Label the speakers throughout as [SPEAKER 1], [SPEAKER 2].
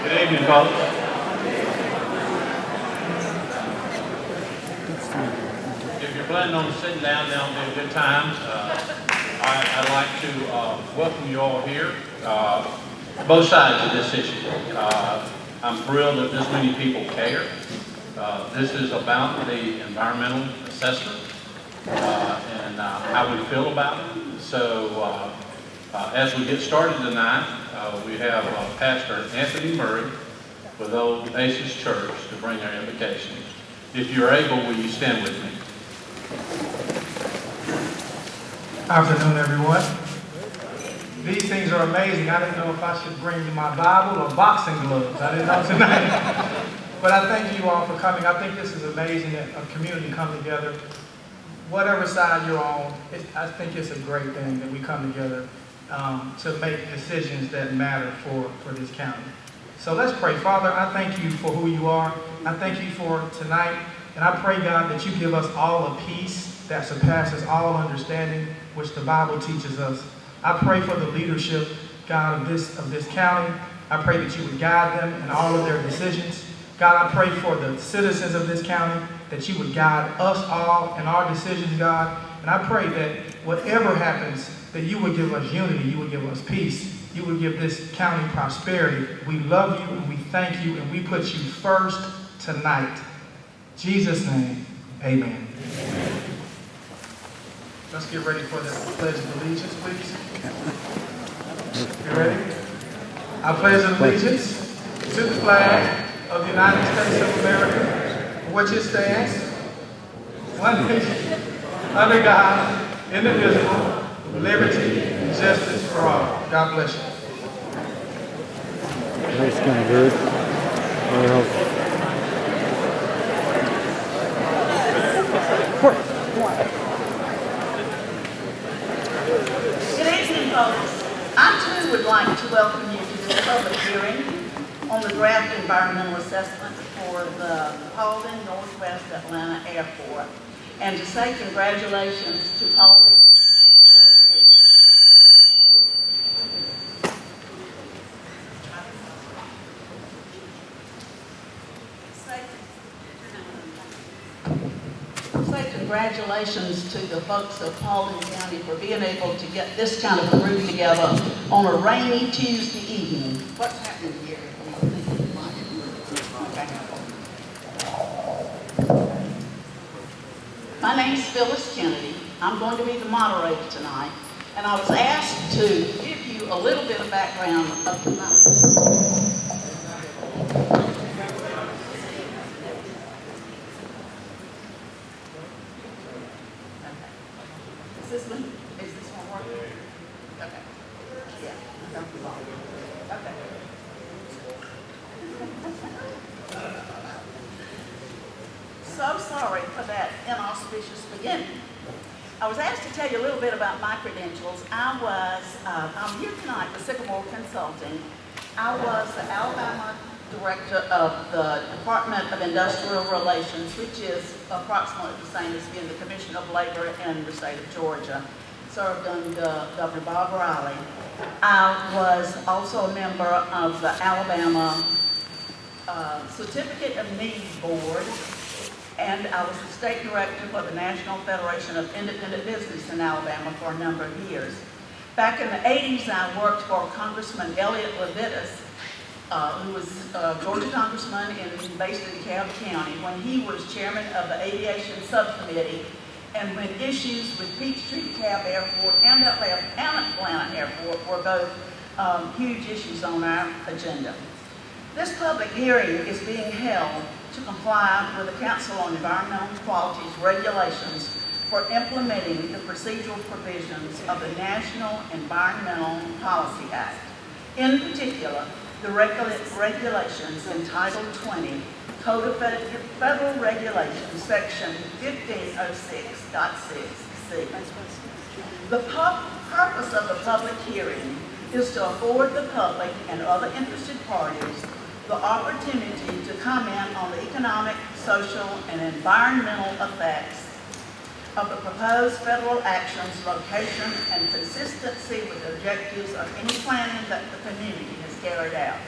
[SPEAKER 1] Good evening, folks. If you're planning on sitting down, that'll be a good time. I'd like to welcome you all here, both sides of this issue. I'm thrilled that this many people care. This is about the environmental assessment and how we feel about it. So as we get started tonight, we have Pastor Anthony Murray with Old Aces Church to bring our invocation. If you're able, will you stand with me?
[SPEAKER 2] Afternoon, everyone. These things are amazing. I didn't know if I should bring my Bible or boxing gloves. I didn't know tonight. But I thank you all for coming. I think this is amazing that a community come together. Whatever side you're on, I think it's a great thing that we come together to make decisions that matter for this county. So let's pray. Father, I thank you for who you are. I thank you for tonight. And I pray, God, that you give us all a peace that surpasses all understanding, which the Bible teaches us. I pray for the leadership, God, of this county. I pray that you would guide them in all of their decisions. God, I pray for the citizens of this county, that you would guide us all in our decisions, God. And I pray that whatever happens, that you would give us unity, you would give us peace, you would give this county prosperity. We love you and we thank you and we put you first tonight. In Jesus' name, amen. Let's get ready for the Pledge of Allegiance, please. You ready? I pledge allegiance to the flag of the United States of America, for which it stands, one nation, under God, indivisible, with liberty and justice for all. God bless you.
[SPEAKER 3] That's kind of good. Well,
[SPEAKER 4] I too would like to welcome you to this public hearing on the draft environmental assessment for the Paulding Northwest Atlanta Airport, and to say congratulations to Paulding. Congratulations to the folks of Paulding County for being able to get this kind of group together on a rainy Tuesday evening. What's happening here? My name's Phyllis Kennedy. I'm going to be the moderator tonight, and I was asked to give you a little bit of background of the Is this one working? Okay. Yeah. Okay. So sorry for that inauspicious beginning. I was asked to tell you a little bit about my credentials. I'm here tonight with Sycamore Consulting. I was the Alabama Director of the Department of Industrial Relations, which is approximately the same as being the Commissioner of Labor in the state of Georgia. Served under Governor Bob Riley. I was also a member of the Alabama Certificate of Need Board, and I was the state director for the National Federation of Independent Business in Alabama for a number of years. Back in the 80s, I worked for Congressman Elliott Levitas, who was a Georgia congressman based in DeKalb County, when he was chairman of the Aviation Subcommittee, and when issues with Peachtree DeKalb Airport and Atlanta Airport were both huge issues on our agenda. This public hearing is being held to comply with the Council on Environmental Quality's regulations for implementing the procedural provisions of the National Environmental Policy Act. In particular, the regulations in Title 20, Code of Federal Regulations, Section 1506.6c. The purpose of the public hearing is to afford the public and other interested parties the opportunity to comment on the economic, social, and environmental effects of the proposed federal actions, location, and consistency with the objectives of any planning that the community has carried out.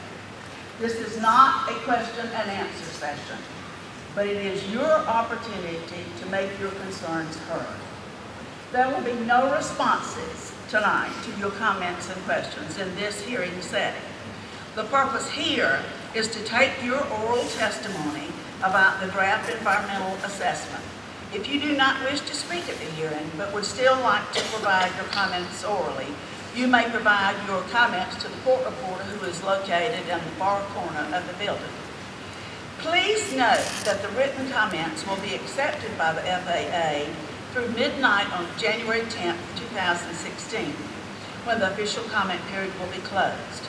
[SPEAKER 4] This is not a question and answer session, but it is your opportunity to make your concerns heard. There will be no responses tonight to your comments and questions in this hearing setting. The purpose here is to take your oral testimony about the draft environmental assessment. If you do not wish to speak at the hearing, but would still like to provide your comments orally, you may provide your comments to the court reporter who is located in the far corner of the building. Please note that the written comments will be accepted by the FAA through midnight on January 10th, 2016, when the official comment period will be closed.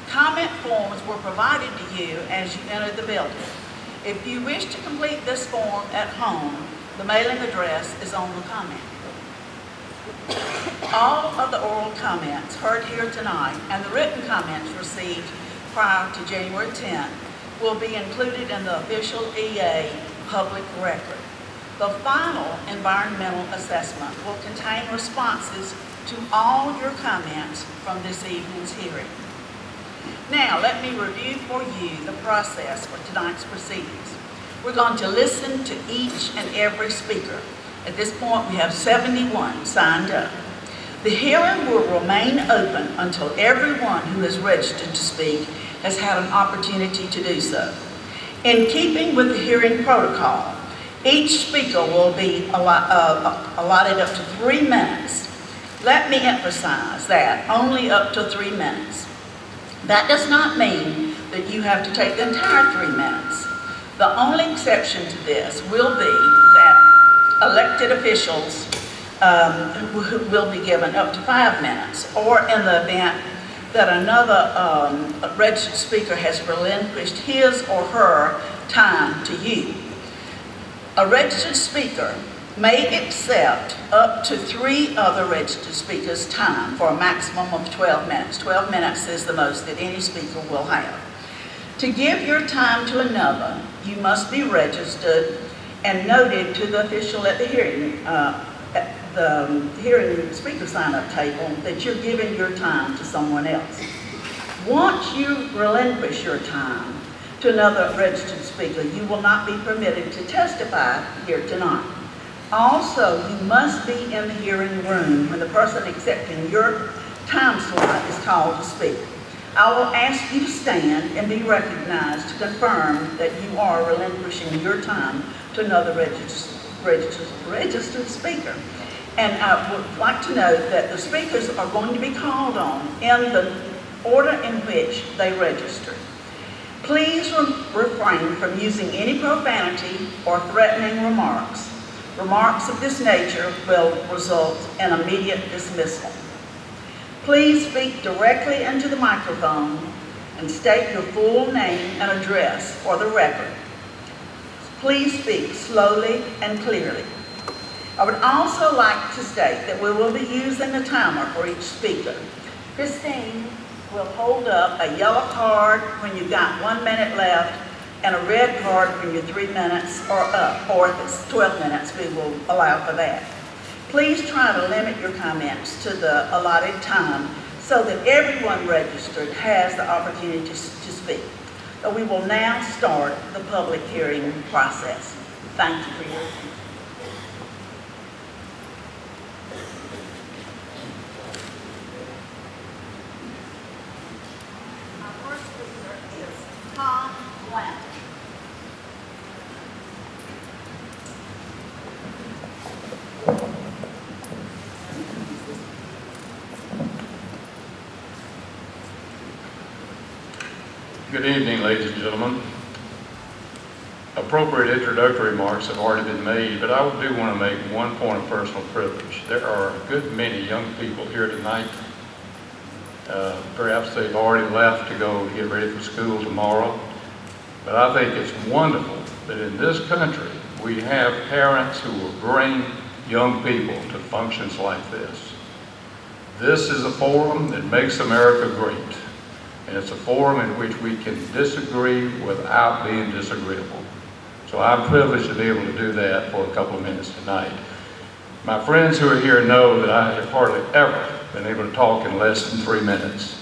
[SPEAKER 4] Comment forms were provided to you as you entered the building. If you wish to complete this form at home, the mailing address is on the comment. All of the oral comments heard here tonight and the written comments received prior to January 10th will be included in the official EA public record. The final environmental assessment will contain responses to all your comments from this evening's hearing. Now, let me review for you the process for tonight's proceedings. We're going to listen to each and every speaker. At this point, we have 71 signed up. The hearing will remain open until everyone who is registered to speak has had an opportunity to do so. In keeping with the hearing protocol, each speaker will be allotted up to 3 minutes. Let me emphasize that, only up to 3 minutes. That does not mean that you have to take the entire 3 minutes. The only exception to this will be that elected officials will be given up to 5 minutes, or in the event that another registered speaker has relinquished his or her time to you. A registered speaker may accept up to 3 other registered speakers' time for a maximum of 12 minutes. 12 minutes is the most that any speaker will have. To give your time to another, you must be registered and noted to the official at the hearing speaker sign-up table that you're giving your time to someone else. Once you relinquish your time to another registered speaker, you will not be permitted to testify here tonight. Also, you must be in the hearing room when the person accepting your time slot is called to speak. I will ask you to stand and be recognized to confirm that you are relinquishing your time to another registered speaker. And I would like to note that the speakers are going to be called on in the order in which they registered. Please refrain from using any profanity or threatening remarks. Remarks of this nature will result in immediate dismissal. Please speak directly into the microphone and state your full name and address for the record. Please speak slowly and clearly. I would also like to state that we will be using a timer for each speaker. Christine will hold up a yellow card when you've got 1 minute left and a red card when you're 3 minutes or up, or if it's 12 minutes, we will allow for that. Please try to limit your comments to the allotted time so that everyone registered has the opportunity to speak. So we will now start the public hearing process. Thank you for your attention. Our first speaker is Tom Blanton.
[SPEAKER 5] Good evening, ladies and gentlemen. Appropriate introductory remarks have already been made, but I do want to make one point of personal privilege. There are a good many young people here tonight. Perhaps they've already left to go get ready for school tomorrow. But I think it's wonderful that in this country we have parents who will bring young people to functions like this. This is a forum that makes America great. And it's a forum in which we can disagree without being disagreeable. So I'm privileged to be able to do that for a couple of minutes tonight. My friends who are here know that I have hardly ever been able to talk in less than 3 minutes.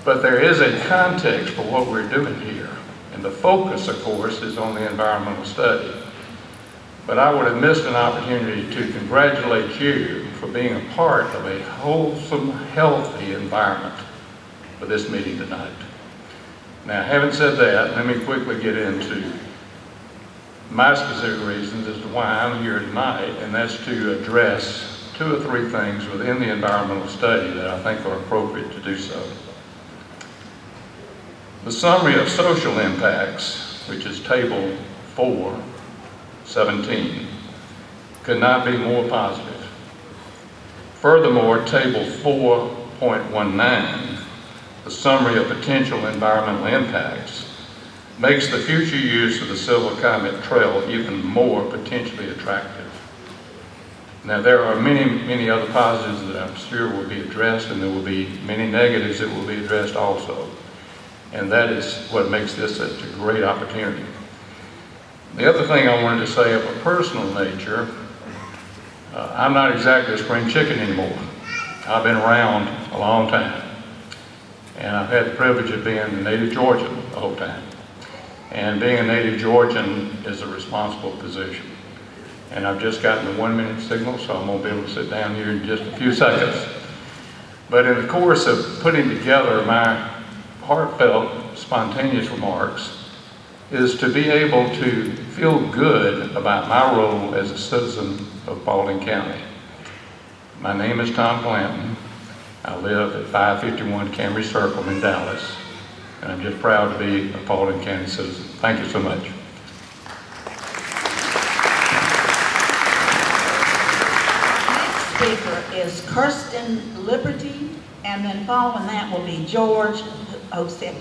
[SPEAKER 5] But there is a context for what we're doing here. And the focus, of course, is on the environmental study. But I would have missed an opportunity to congratulate you for being a part of a wholesome, healthy environment for this meeting tonight. Now, having said that, let me quickly get into my specific reasons as to why I'm here tonight, and that's to address 2 or 3 things within the environmental study that I think are appropriate to do so. The summary of social impacts, which is table 4:17, could not be more positive. Furthermore, table 4.19, the summary of potential environmental impacts, makes the future use of the Silver Comet Trail even more potentially attractive. Now, there are many other positives that I'm sure will be addressed, and there will be many negatives that will be addressed also. And that is what makes this such a great opportunity. The other thing I wanted to say of a personal nature, I'm not exactly a spring chicken anymore. I've been around a long time. And I've had the privilege of being a native Georgian the whole time. And being a native Georgian is a responsible position. And I've just gotten the 1-minute signal, so I'm going to be able to sit down here in just a few seconds. But in the course of putting together my heartfelt, spontaneous remarks, is to be able to feel good about my role as a citizen of Paulding County. My name is Tom Clanton. I live at 551 Cambridge Circle in Dallas, and I'm just proud to be a Paulding County citizen. Thank you so much.
[SPEAKER 4] Next speaker is Kirsten Liberty, and then following that will be George Osip.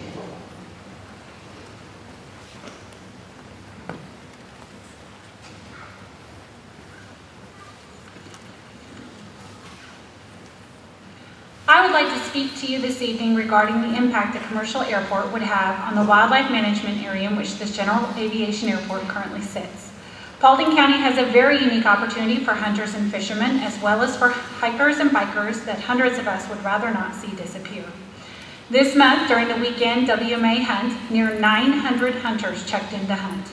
[SPEAKER 6] I would like to speak to you this evening regarding the impact a commercial airport would have on the wildlife management area in which this general aviation airport currently sits. Paulding County has a very unique opportunity for hunters and fishermen, as well as for hikers and bikers that hundreds of us would rather not see disappear. This month, during the weekend WMA hunt, near 900 hunters checked in to hunt.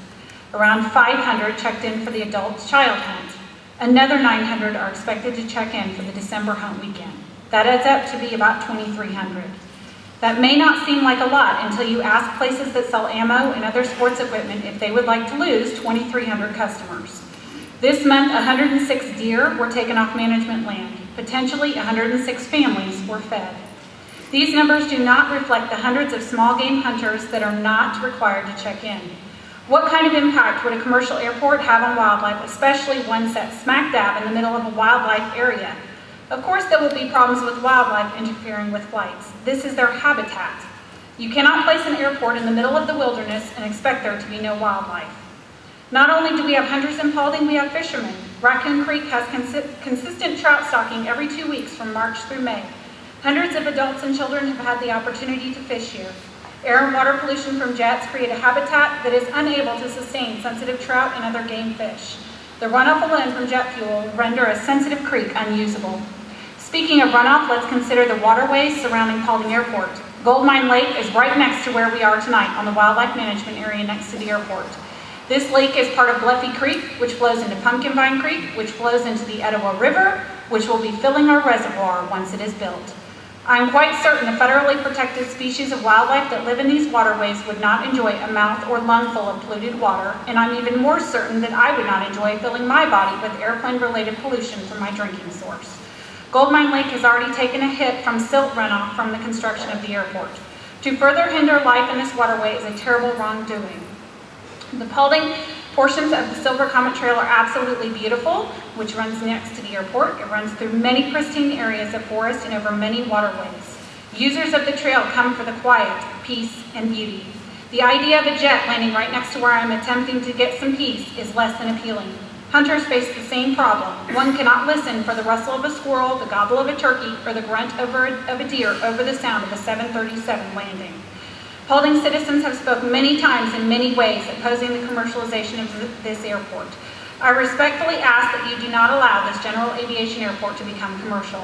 [SPEAKER 6] Around 500 checked in for the adult child hunt. Another 900 are expected to check in for the December hunt weekend. That adds up to be about 2,300. That may not seem like a lot until you ask places that sell ammo and other sports equipment if they would like to lose 2,300 customers. This month, 106 deer were taken off management land. Potentially 106 families were fed. These numbers do not reflect the hundreds of small game hunters that are not required to check in. What kind of impact would a commercial airport have on wildlife, especially one set smack dab in the middle of a wildlife area? Of course, there will be problems with wildlife interfering with flights. This is their habitat. You cannot place an airport in the middle of the wilderness and expect there to be no wildlife. Not only do we have hunters in Paulding, we have fishermen. Raccoon Creek has consistent trout stocking every 2 weeks from March through May. Hundreds of adults and children have had the opportunity to fish here. Air and water pollution from jets create a habitat that is unable to sustain sensitive trout and other game fish. The runoff alone from jet fuel will render a sensitive creek unusable. Speaking of runoff, let's consider the waterways surrounding Paulding Airport. Goldmine Lake is right next to where we are tonight on the wildlife management area next to the airport. This lake is part of Bluffy Creek, which flows into Pumpkin Vine Creek, which flows into the Etowah River, which will be filling our reservoir once it is built. I am quite certain the federally protected species of wildlife that live in these waterways would not enjoy a mouth or lung full of polluted water, and I'm even more certain that I would not enjoy filling my body with airplane-related pollution from my drinking source. Goldmine Lake has already taken a hit from silt runoff from the construction of the airport. To further hinder life in this waterway is a terrible wrongdoing. The Paulding portions of the Silver Comet Trail are absolutely beautiful, which runs next to the airport. It runs through many pristine areas of forest and over many waterways. Users of the trail come for the quiet, peace, and beauty. The idea of a jet landing right next to where I'm attempting to get some peace is less than appealing. Hunters face the same problem. One cannot listen for the rustle of a squirrel, the gobble of a turkey, or the grunt of a deer over the sound of a 737 landing. Paulding citizens have spoken many times in many ways opposing the commercialization of this airport. I respectfully ask that you do not allow this general aviation airport to become commercial.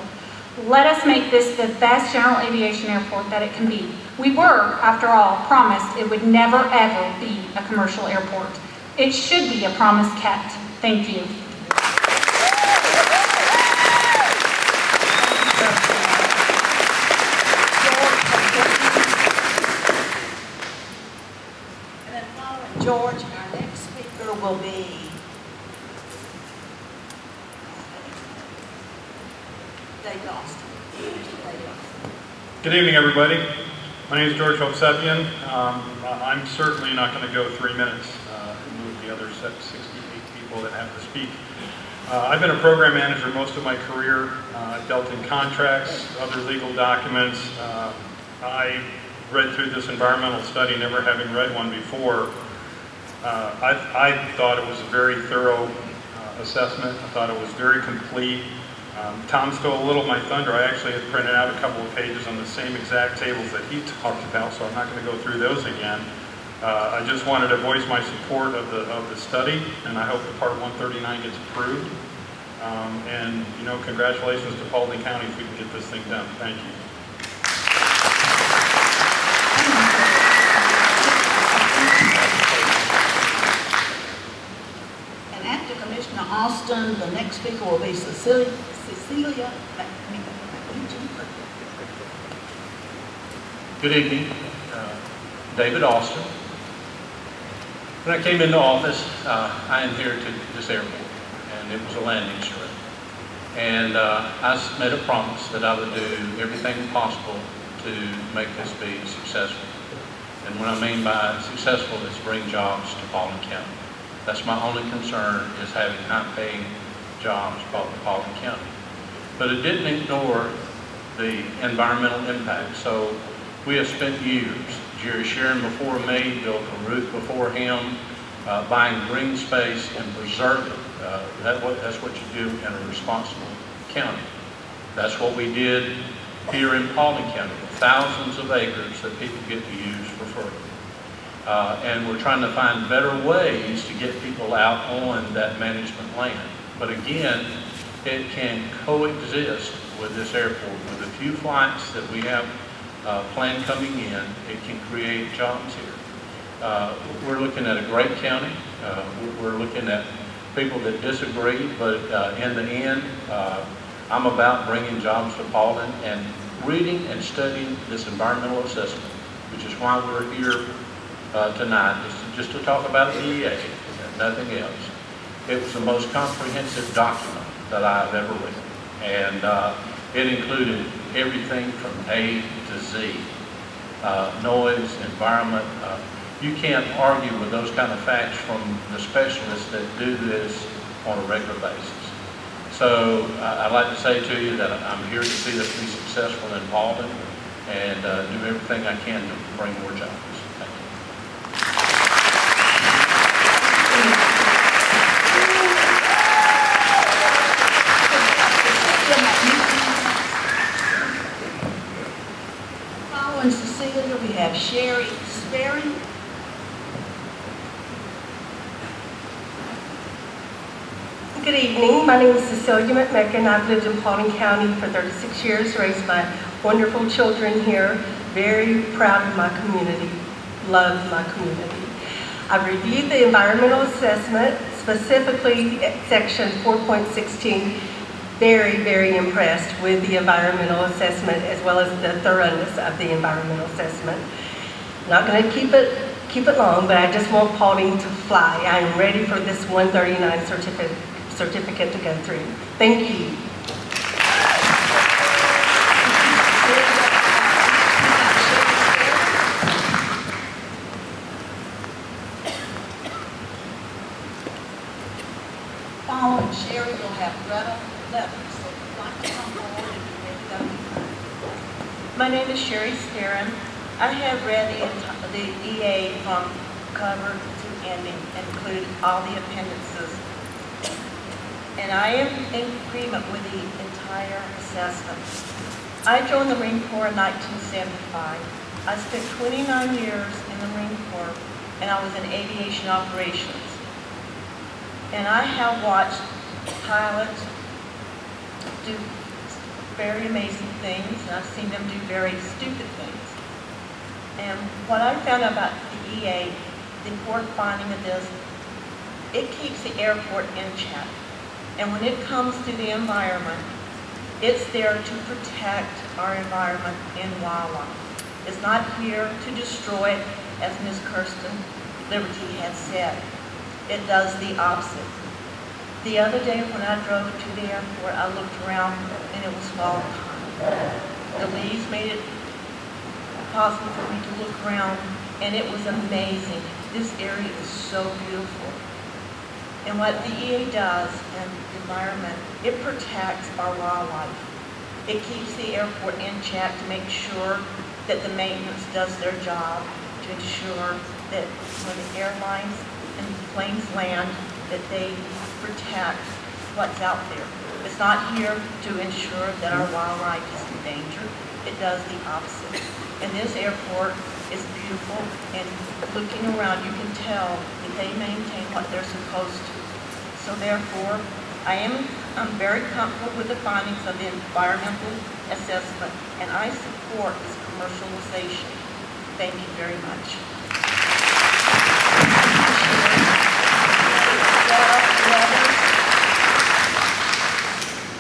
[SPEAKER 6] Let us make this the best general aviation airport that it can be. We were, after all, promised it would never ever be a commercial airport. It should be a promise kept. Thank you.
[SPEAKER 4] And then following George, our next speaker will be David Austin.
[SPEAKER 7] Good evening, everybody. My name is George Hovsepian. I'm certainly not going to go 3 minutes and move the other 68 people that have to speak. I've been a program manager most of my career. I've dealt in contracts, other legal documents. I read through this environmental study, never having read one before. I thought it was a very thorough assessment. I thought it was very complete. Tom stole a little of my thunder. I actually had printed out a couple of pages on the same exact tables that he talked about, so I'm not going to go through those again. I just wanted to voice my support of the study, and I hope that Part 139 gets approved. And, you know, congratulations to Paulding County if we can get this thing done. Thank you.
[SPEAKER 4] And after Commissioner Austin, the next speaker will be Cecilia.
[SPEAKER 1] Good evening. David Austin. When I came into office, I inherited this airport, and it was a landing strip. And I made a promise that I would do everything possible to make this be successful. And what I mean by successful is bring jobs to Paulding County. That's my only concern, is having high-paying jobs brought to Paulding County. But it didn't ignore the environmental impact. So we have spent years, Jerry Sharon before me, Bill Caruth before him, buying green space and preserving. That's what you do in a responsible county. That's what we did here in Paulding County, with thousands of acres that people get to use for free. And we're trying to find better ways to get people out on that management land. But again, it can coexist with this airport. With a few flights that we have planned coming in, it can create jobs here. We're looking at a great county. We're looking at people that disagree, but in the end, I'm about bringing jobs to Paulding and reading and studying this environmental assessment, which is why we're here tonight, just to talk about EEA and nothing else. It was the most comprehensive document that I've ever read, and it included everything from A to Z, noise, environment. You can't argue with those kind of facts from the specialists that do this on a regular basis. So I'd like to say to you that I'm here to see this be successful in Paulding and do everything I can to bring more jobs. Thank you.
[SPEAKER 4] Following Cecilia, we have Sherry Sperry.
[SPEAKER 8] Good evening. My name is Cecilia McMecken. I've lived in Paulding County for 36 years, raised my wonderful children here. Very proud of my community. Love my community. I've reviewed the environmental assessment, specifically section 4.16. Very, very impressed with the environmental assessment as well as the thoroughness of the environmental assessment. Not going to keep it long, but I just want Paulding to fly. I'm ready for this 139 certificate to go through. Thank you.
[SPEAKER 4] Following Sherry, we'll have Greta Levers. So if you'd like to come forward and be ready to go.
[SPEAKER 9] My name is Sherry Spearin. I have read the EA from cover to ending and include all the appendices. And I am in agreement with the entire assessment. I joined the Marine Corps in 1975. I spent 29 years in the Marine Corps, and I was in aviation operations. And I have watched pilots do very amazing things, and I've seen them do very stupid things. And what I found out about the EA, the important finding of this, it keeps the airport in check. And when it comes to the environment, it's there to protect our environment and wildlife. It's not here to destroy it, as Ms. Kirsten Liberty had said. It does the opposite. The other day when I drove to the airport, I looked around and it was fall time. The leaves made it possible for me to look around, and it was amazing. This area is so beautiful. And what the EA does in the environment, it protects our wildlife. It keeps the airport in check to make sure that the maintenance does their job, to ensure that when the airlines and planes land, that they protect what's out there. It's not here to ensure that our wildlife is in danger. It does the opposite. And this airport is beautiful, and looking around, you can tell that they maintain what they're supposed to. So therefore, I'm very comfortable with the findings of the environmental assessment, and I support this commercialization. Thank you very much.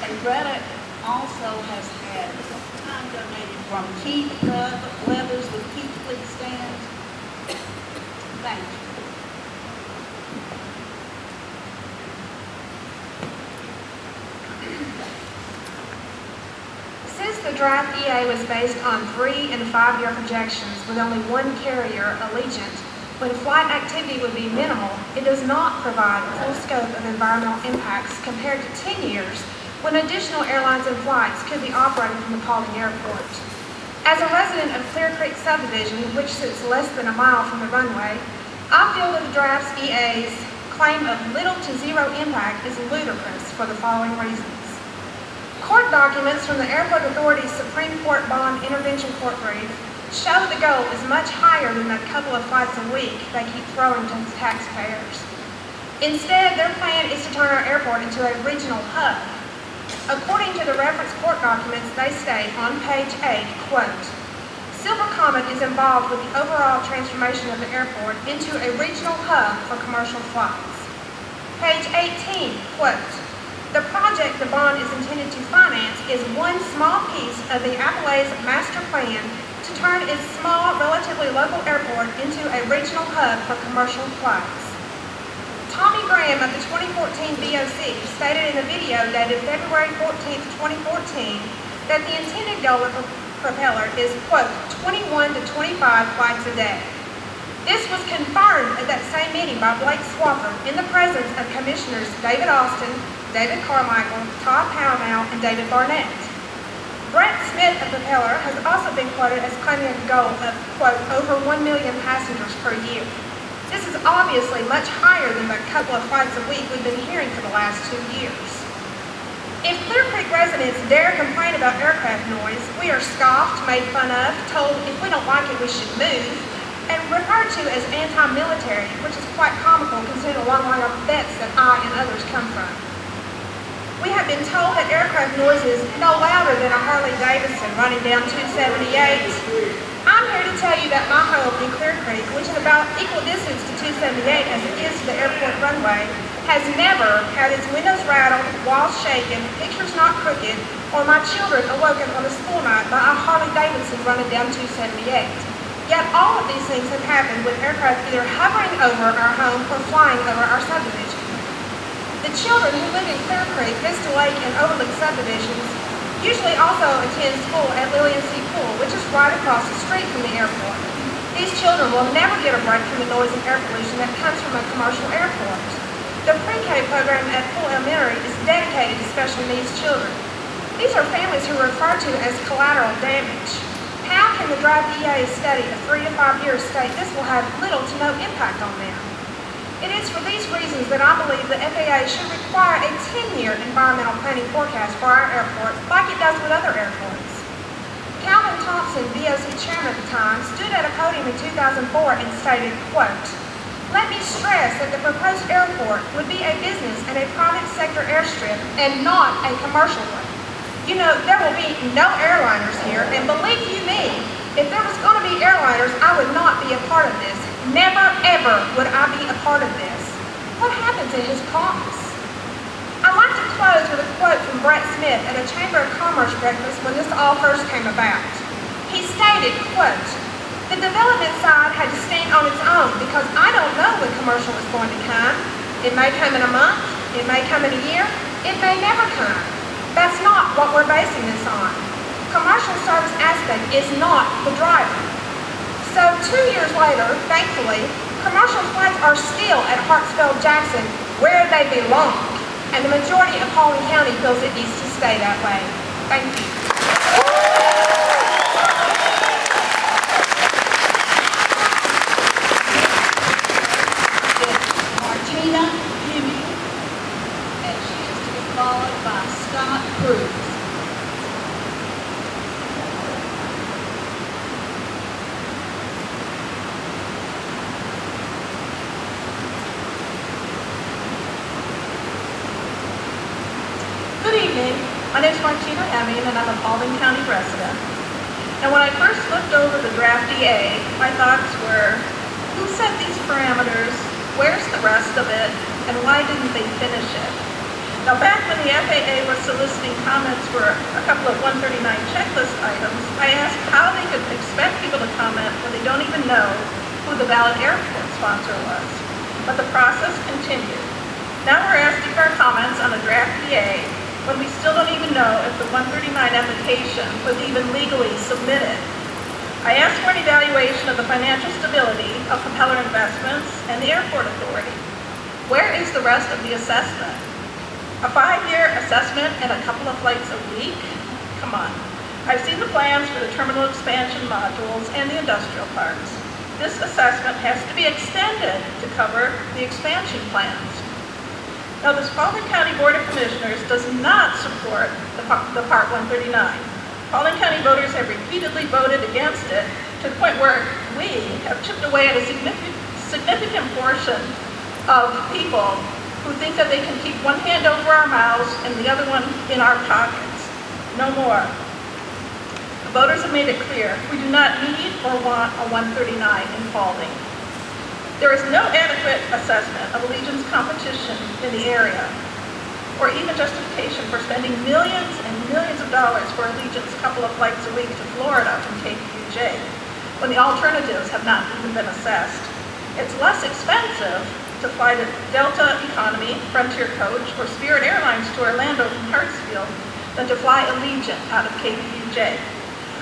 [SPEAKER 4] And Greta also has had time donated from Keith Leathers with Keith Please Stand. Thank you.
[SPEAKER 10] Since the draft EA was based on 3- and 5-year projections with only one carrier, Allegiant, when flight activity would be minimal, it does not provide a full scope of environmental impacts compared to 10 years when additional airlines and flights could be operated from the Paulding Airport. As a resident of Clear Creek subdivision, which sits less than a mile from the runway, I feel that the draft's EA's claim of little to zero impact is ludicrous for the following reasons. Court documents from the Airport Authority's Supreme Court Bond Intervention Court brief show the goal is much higher than that couple of flights a week they keep throwing to the taxpayers. Instead, their plan is to turn our airport into a regional hub. According to the reference court documents, they state on page 8, quote, Silver Comet is involved with the overall transformation of the airport into a regional hub for commercial flights. Page 18, quote, the project the bond is intended to finance is one small piece of the Appalachian master plan to turn its small, relatively local airport into a regional hub for commercial flights. Tommy Graham of the 2014 BOC stated in a video dated February 14, 2014, that the intended goal of the propeller is, quote, 21 to 25 flights a day. This was confirmed at that same meeting by Blake Swafford in the presence of Commissioners David Austin, David Carmichael, Todd Pownell, and David Barnett. Brett Smith of Propeller has also been quoted as claiming a goal of, quote, over 1 million passengers per year. This is obviously much higher than the couple of flights a week we've been hearing for the last 2 years. If Clear Creek residents dare complain about aircraft noise, we are scoffed, made fun of, told if we don't like it we should move, and referred to as anti-military, which is quite comical considering the long line of vets that I and others come from. We have been told that aircraft noise is no louder than a Harley-Davidson running down 278. I'm here to tell you that my home in Clear Creek, which is about equal distance to 278 as it is to the airport runway, has never had its windows rattled, walls shaken, pictures not crooked, or my children awoken on a school night by a Harley-Davidson running down 278. Yet all of these things have happened with aircraft either hovering over our home or flying over our subdivision. The children who live in Clear Creek, Vista Lake, and Overlook subdivisions usually also attend school at Lillian C. Pool, which is right across the street from the airport. These children will never get a break from the noise and air pollution that comes from a commercial airport. The pre-K program at Pool Elementary is dedicated to special needs children. These are families who are referred to as collateral damage. How can the draft EA study of 3 to 5 years state this will have little to no impact on them? It is for these reasons that I believe the FAA should require a 10-year environmental planning forecast for our airport, like it does with other airports. Calvin Thompson, VOC chairman at the time, stood at a podium in 2004 and stated, quote, let me stress that the proposed airport would be a business and a private sector airstrip and not a commercial one. You know, there will be no airliners here, and believe you me, if there was going to be airliners, I would not be a part of this. Never, ever would I be a part of this. What happened to his promise? I'd like to close with a quote from Brett Smith at a Chamber of Commerce breakfast when this all first came about. He stated, quote, "The development side had to stand on its own because I don't know when commercial is going to come. It may come in a month, it may come in a year, it may never come. That's not what we're basing this on. Commercial service aspect is not the driver." So 2 years later, thankfully, commercial flights are still at Hartsfield-Jackson where they belong. And the majority of Paulding County feels it needs to stay that way. Thank you.
[SPEAKER 4] Martina Heming, and she is to be followed by Scott Cruz.
[SPEAKER 11] Good evening. My name is Martina Heming, and I'm a Paulding County resident. And when I first looked over the draft EA, my thoughts were, who set these parameters? Where's the rest of it? And why didn't they finish it? Now, back when the FAA was soliciting comments for a couple of 139 checklist items, I asked how they could expect people to comment when they don't even know who the valid airport sponsor was. But the process continued. Now we're asking for comments on a draft EA when we still don't even know if the 139 application was even legally submitted. I asked for an evaluation of the financial stability of Propeller Investments and the Airport Authority. Where is the rest of the assessment? A 5-year assessment and a couple of flights a week? Come on. I've seen the plans for the terminal expansion modules and the industrial parks. This assessment has to be extended to cover the expansion plans. Now, this Paulding County Board of Commissioners does not support the Part 139. Paulding County voters have repeatedly voted against it to the point where we have chipped away at a significant portion of people who think that they can keep one hand over our mouths and the other one in our pockets. No more. The voters have made it clear we do not need or want a 139 in Paulding. There is no adequate assessment of Allegiant's competition in the area, or even justification for spending millions and millions of dollars for Allegiant's couple of flights a week to Florida from KQJ, when the alternatives have not even been assessed. It's less expensive to fly to Delta Economy, Frontier Coach, or Spirit Airlines to Orlando from Hartsfield than to fly Allegiant out of KQJ.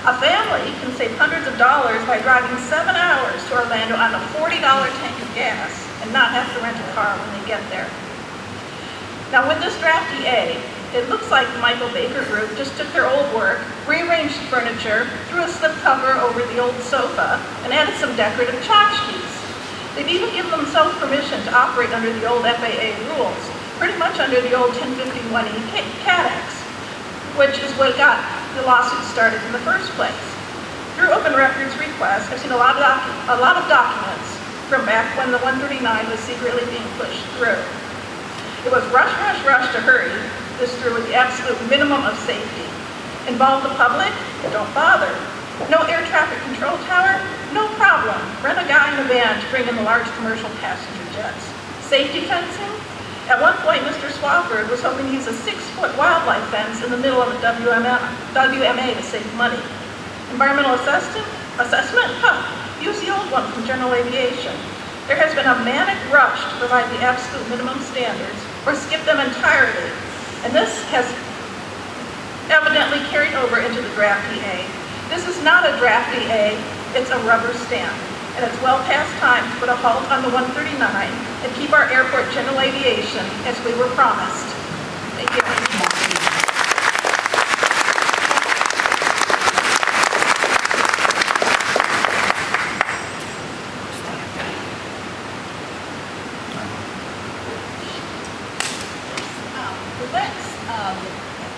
[SPEAKER 11] A family can save hundreds of dollars by driving 7 hours to Orlando on a $40 tank of gas and not have to rent a car when they get there. Now, with this draft EA, it looks like the Michael Baker Group just took their old work, rearranged furniture, threw a slipcover over the old sofa, and added some decorative tchotchkes. They've even given themselves permission to operate under the old FAA rules, pretty much under the old 1051E CADEX, which is what got the lawsuit started in the first place. Through open records requests, I've seen a lot of documents from back when the 139 was secretly being pushed through. It was rush, rush, rush to hurry this through with the absolute minimum of safety. Involve the public? Don't bother. No air traffic control tower? No problem. Rent a guy in a van to bring in the large commercial passenger jets. Safety fencing? At one point, Mr. Swafford was hoping to use a 6-foot wildlife fence in the middle of a WMA to save money. Environmental assessment? Huh, use the old one from General Aviation. There has been a manic rush to provide the absolute minimum standards or skip them entirely, and this has evidently carried over into the draft EA. This is not a draft EA, it's a rubber stamp. And it's well past time to put a halt on the 139 and keep our airport general aviation as we were promised. Thank you.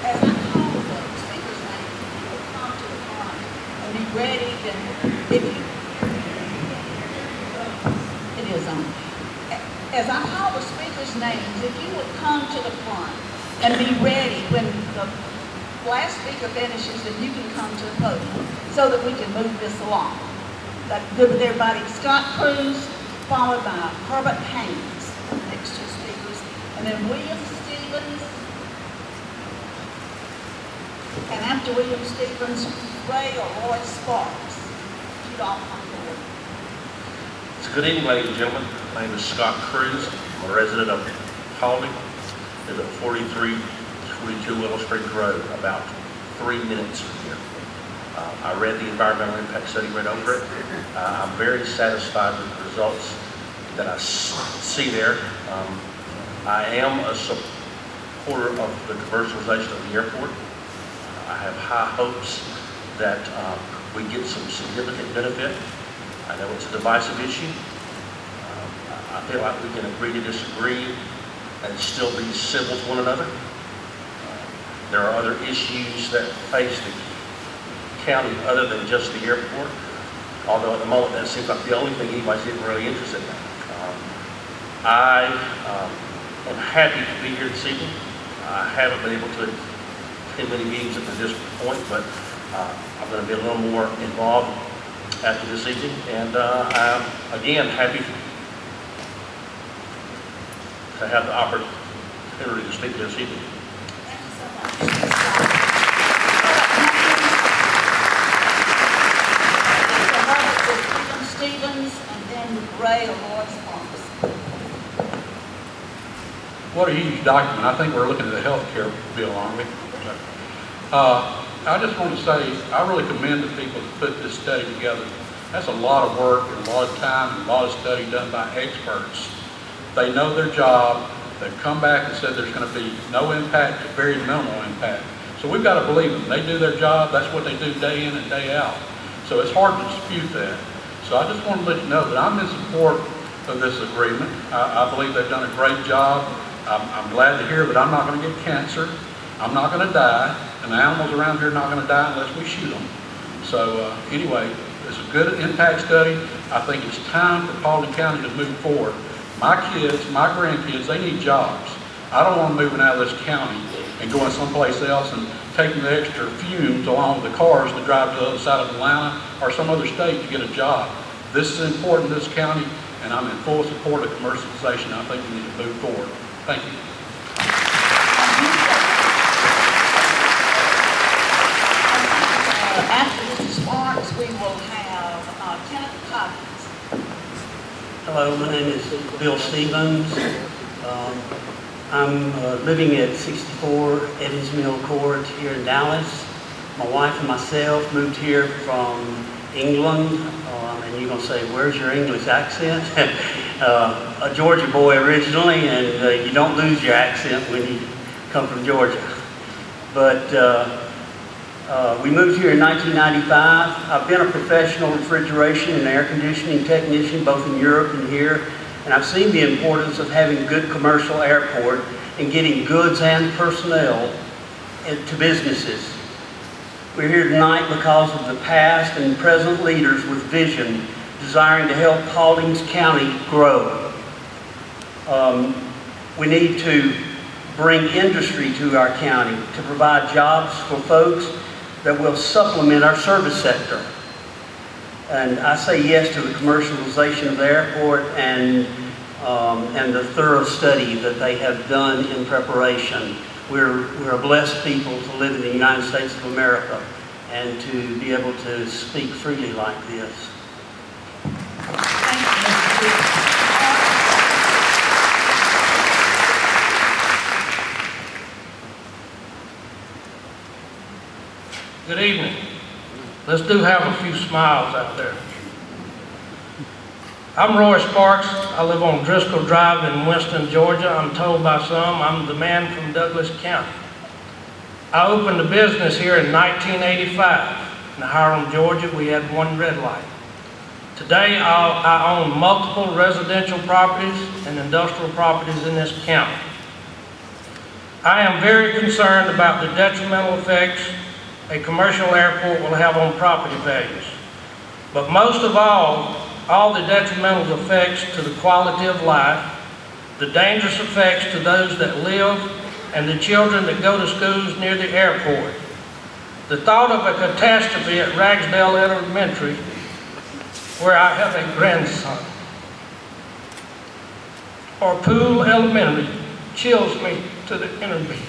[SPEAKER 4] As I call the speaker's name, you will come to the front and be ready, and if you as I call the speakers' names, if you would come to the front and be ready when the last speaker finishes, then you can come to the podium so that we can move this along. That's good with everybody. Scott Cruz, followed by Herbert Haynes, the next two speakers, and then William Stevens. And after William Stevens, Ray or Roy Sparks. You'd all come forward.
[SPEAKER 12] Good evening, ladies and gentlemen. My name is Scott Cruz. I'm a resident of Paulding. I live at 4322 Willow Street Road, about 3 minutes from here. I read the environmental impact study, read over it. I'm very satisfied with the results that I see there. I am a supporter of the commercialization of the airport. I have high hopes that we get some significant benefit. I know it's a divisive issue. I feel like we can agree to disagree and still be civil to one another. There are other issues that face the county other than just the airport, although at the moment that seems like the only thing anybody's even really interested in. I am happy to be here this evening. I haven't been able to attend many meetings up to this point, but I'm going to be a little more involved after this evening, and I'm again happy to have the opportunity to speak this evening.
[SPEAKER 4] Thank you so much. William Stevens, and then Ray or Roy Sparks.
[SPEAKER 1] What a huge document. I think we're looking at a health care bill, aren't we? I just want to say, I really commend the people that put this study together. That's a lot of work and a lot of time and a lot of study done by experts. They know their job. They've come back and said there's going to be no impact to very minimal impact. So we've got to believe them. They do their job. That's what they do day in and day out. So it's hard to dispute that. So I just want to let you know that I'm in support of this agreement. I believe they've done a great job. I'm glad to hear that I'm not going to get cancer. I'm not going to die. And the animals around here are not going to die unless we shoot them. So anyway, it's a good impact study. I think it's time for Paulding County to move forward. My kids, my grandkids, they need jobs. I don't want them moving out of this county and going someplace else and taking the extra fumes along with the cars to drive to the other side of Atlanta or some other state to get a job. This is important to this county, and I'm in full support of commercialization. I think we need to move forward. Thank you.
[SPEAKER 4] After Mr. Sparks, we will have Kenneth Coggins.
[SPEAKER 13] Hello, my name is Bill Stevens. I'm living at 64 Evans Mill Court here in Dallas. My wife and myself moved here from England, and you're going to say, where's your English accent? A Georgia boy originally, and you don't lose your accent when you come from Georgia. But we moved here in 1995. I've been a professional refrigeration and air conditioning technician both in Europe and here, and I've seen the importance of having a good commercial airport and getting goods and personnel to businesses. We're here tonight because of the past and present leaders with vision desiring to help Paulding County grow. We need to bring industry to our county to provide jobs for folks that will supplement our service sector. And I say yes to the commercialization of the airport and the thorough study that they have done in preparation. We're a blessed people to live in the United States of America and to be able to speak freely like this.
[SPEAKER 14] Good evening. Let's do have a few smiles out there. I'm Roy Sparks. I live on Driscoll Drive in Winston, Georgia. I'm told by some I'm the man from Douglas County. I opened a business here in 1985. In Hiram, Georgia, we had one red light. Today, I own multiple residential properties and industrial properties in this county. I am very concerned about the detrimental effects a commercial airport will have on property values. But most of all the detrimental effects to the quality of life, the dangerous effects to those that live, and the children that go to schools near the airport. The thought of a catastrophe at Ragsdale Elementary, where I have a grandson, or Poole Elementary, chills me to the inner being.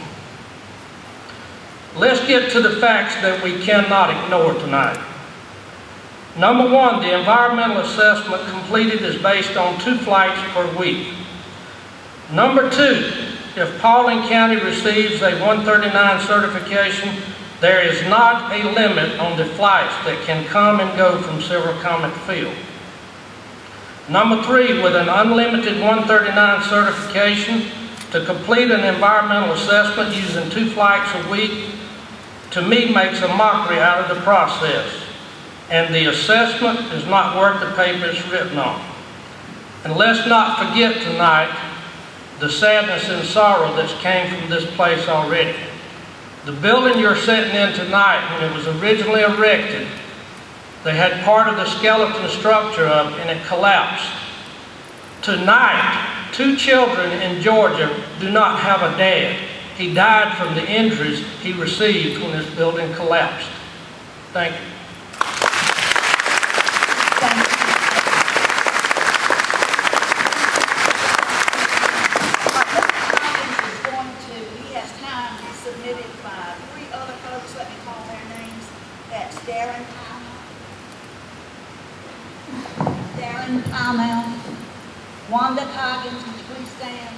[SPEAKER 14] Let's get to the facts that we cannot ignore tonight. Number one, the environmental assessment completed is based on 2 flights per week. Number two, if Paulding County receives a 139 certification, there is not a limit on the flights that can come and go from Silver Comet Field. Number three, with an unlimited 139 certification, to complete an environmental assessment using 2 flights a week, to me makes a mockery out of the process. And the assessment is not worth the paper it's written on. And let's not forget tonight the sadness and sorrow that's came from this place already. The building you're sitting in tonight, when it was originally erected, they had part of the skeleton structure up and it collapsed. Tonight, 2 children in Georgia do not have a dad. He died from the injuries he received when this building collapsed. Thank you.
[SPEAKER 4] Wanda Coggins, would you please stand?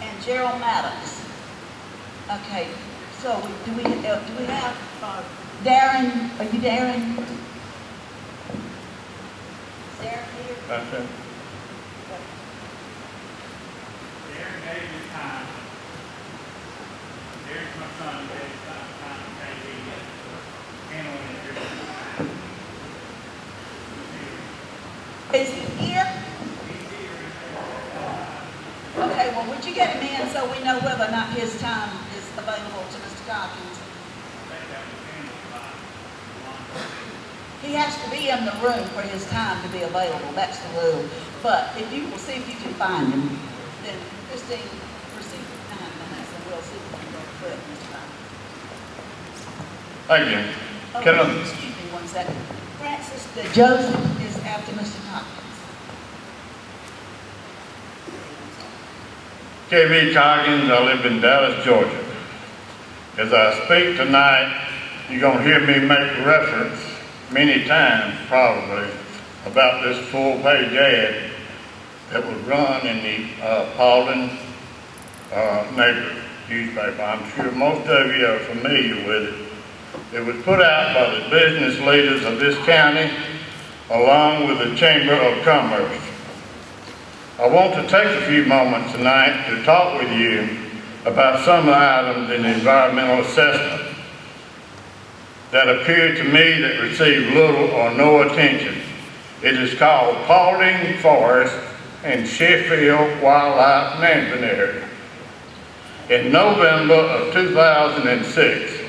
[SPEAKER 4] And Gerald Maddox. Okay, so do we have Darren? Are you Darren? Is Darren here?
[SPEAKER 5] That's it.
[SPEAKER 15] Darren gave his time. Darren's my son, he gave his time to take the handling it.
[SPEAKER 4] Is he here? Okay, well, would you get him in so we know whether or not his time is available to Mr. Coggins? He has to be in the room for his time to be available. That's the rule. But if you will see if you can find him, then Christine, proceed with time on this, and we'll see if we can go through it, Mr. Coggins.
[SPEAKER 5] Thank you. Can I-
[SPEAKER 4] Excuse me 1 second. Francis, Joseph is after Mr. Coggins.
[SPEAKER 5] K.V. Coggins, I live in Dallas, Georgia. As I speak tonight, you're going to hear me make reference many times, probably, about this full-page ad that was run in the Paulding newspaper. I'm sure most of you are familiar with it. It was put out by the business leaders of this county, along with the Chamber of Commerce. I want to take a few moments tonight to talk with you about some of the items in the environmental assessment that appear to me that receive little or no attention. It is called Paulding Forest and Sheffield Wildlife Management Area. In November of 2006,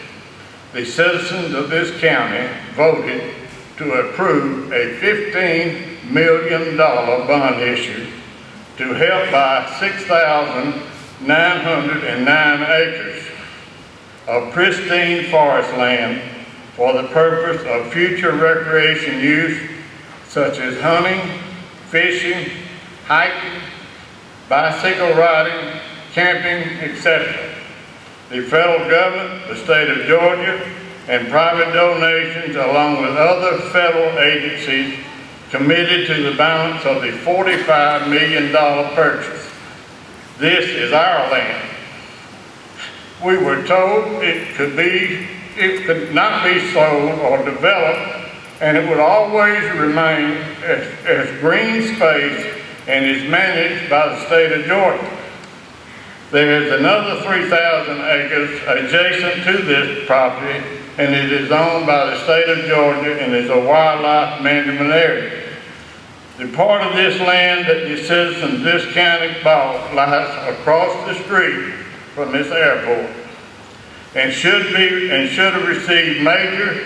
[SPEAKER 5] the citizens of this county voted to approve a $15 million bond issue to help buy 6,909 acres of pristine forest land for the purpose of future recreation use such as hunting, fishing, hiking, bicycle riding, camping, etc. The federal government, the state of Georgia, and private donations along with other federal agencies committed to the balance of the $45 million purchase. This is our land. We were told it could not be sold or developed, and it would always remain as green space and is managed by the state of Georgia. There is another 3,000 acres adjacent to this property, and it is owned by the state of Georgia and is a wildlife management area. The part of this land that the citizens of this county bought lies across the street from this airport and should have received major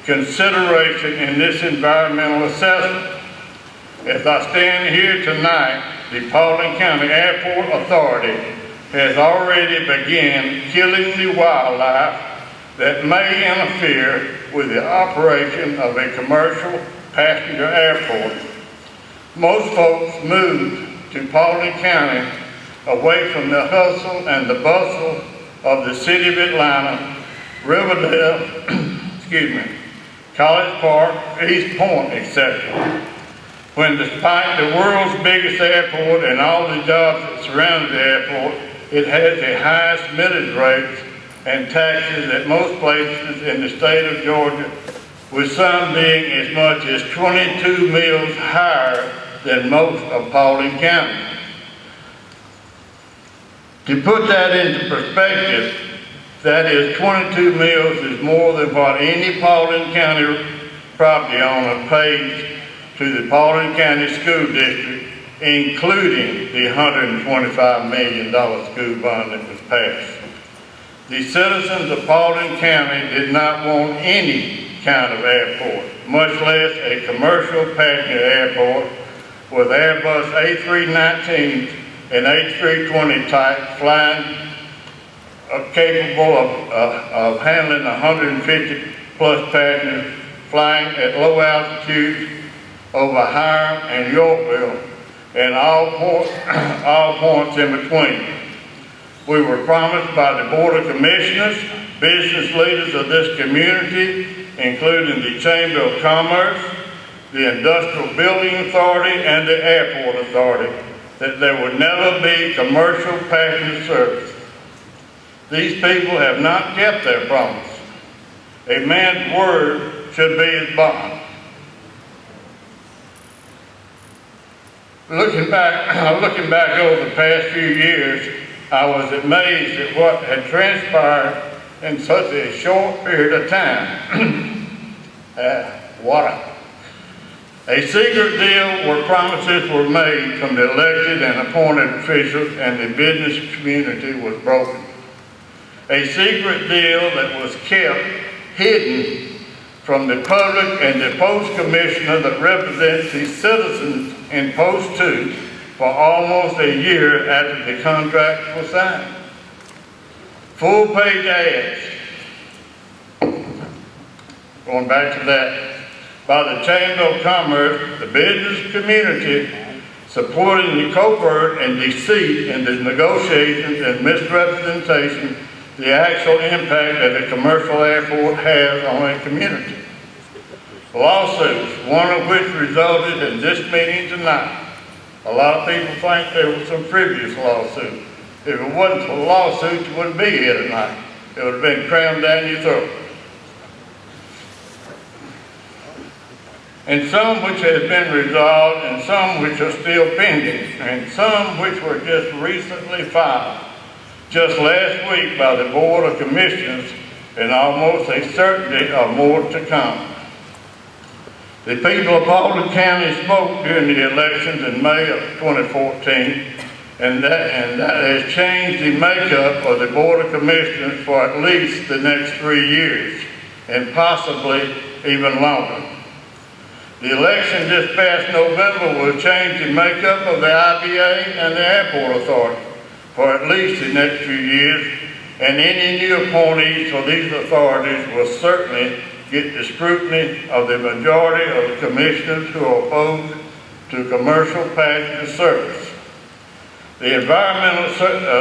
[SPEAKER 5] consideration in this environmental assessment. As I stand here tonight, the Paulding County Airport Authority has already begun killing the wildlife
[SPEAKER 16] that may interfere with the operation of a commercial passenger airport. Most folks moved to Paulding County away from the hustle and the bustle of the city of Atlanta, Riverdale, College Park, East Point, etc. When despite the world's biggest airport and all the jobs that surround the airport, it has the highest millage rates and taxes at most places in the state of Georgia, with some being as much as 22 mills higher than most of Paulding County. To put that into perspective, that is 22 mills is more than what any Paulding County property owner pays to the Paulding County School District, including the $125 million school bond that was passed. The citizens of Paulding County did not want any kind of airport, much less a commercial passenger airport with Airbus A319s and A320 type flying capable of handling 150 plus passengers, flying at low altitudes over Hiram and Yorkville and all points in between. We were promised by the Board of Commissioners, business leaders of this community, including the Chamber of Commerce, the Industrial Building Authority, and the Airport Authority, that there would never be commercial passenger service. These people have not kept their promise. A man's word should be his bond. Looking back over the past few years, I was amazed at what had transpired in such a short period of time. A secret deal where promises were made from the elected and appointed officials and the business community was broken. A secret deal that was kept hidden from the public and the post commissioner that represents the citizens in Post 2 for almost a year after the contract was signed. Full-page ads, going back to that, by the Chamber of Commerce, the business community, supporting the covert and deceit in the negotiations and misrepresentation, the actual impact that a commercial airport has on a community. Lawsuits, one of which resulted in this meeting tonight. A lot of people think there was some previous lawsuit. If it wasn't for the lawsuit, you wouldn't be here tonight. It would have been crammed down your throat. And some which has been resolved, and some which are still pending, and some which were just recently filed. Just last week by the Board of Commissioners, and almost a certainty of more to come. The people of Paulding County spoke during the elections in May of 2014, and that has changed the makeup of the Board of Commissioners for at least the next 3 years, and possibly even longer. The election this past November will change the makeup of the IBA and the Airport Authority for at least the next few years, and any new appointees for these authorities will certainly get the scrutiny of the majority of the commissioners who are opposed to commercial passenger service. The environmental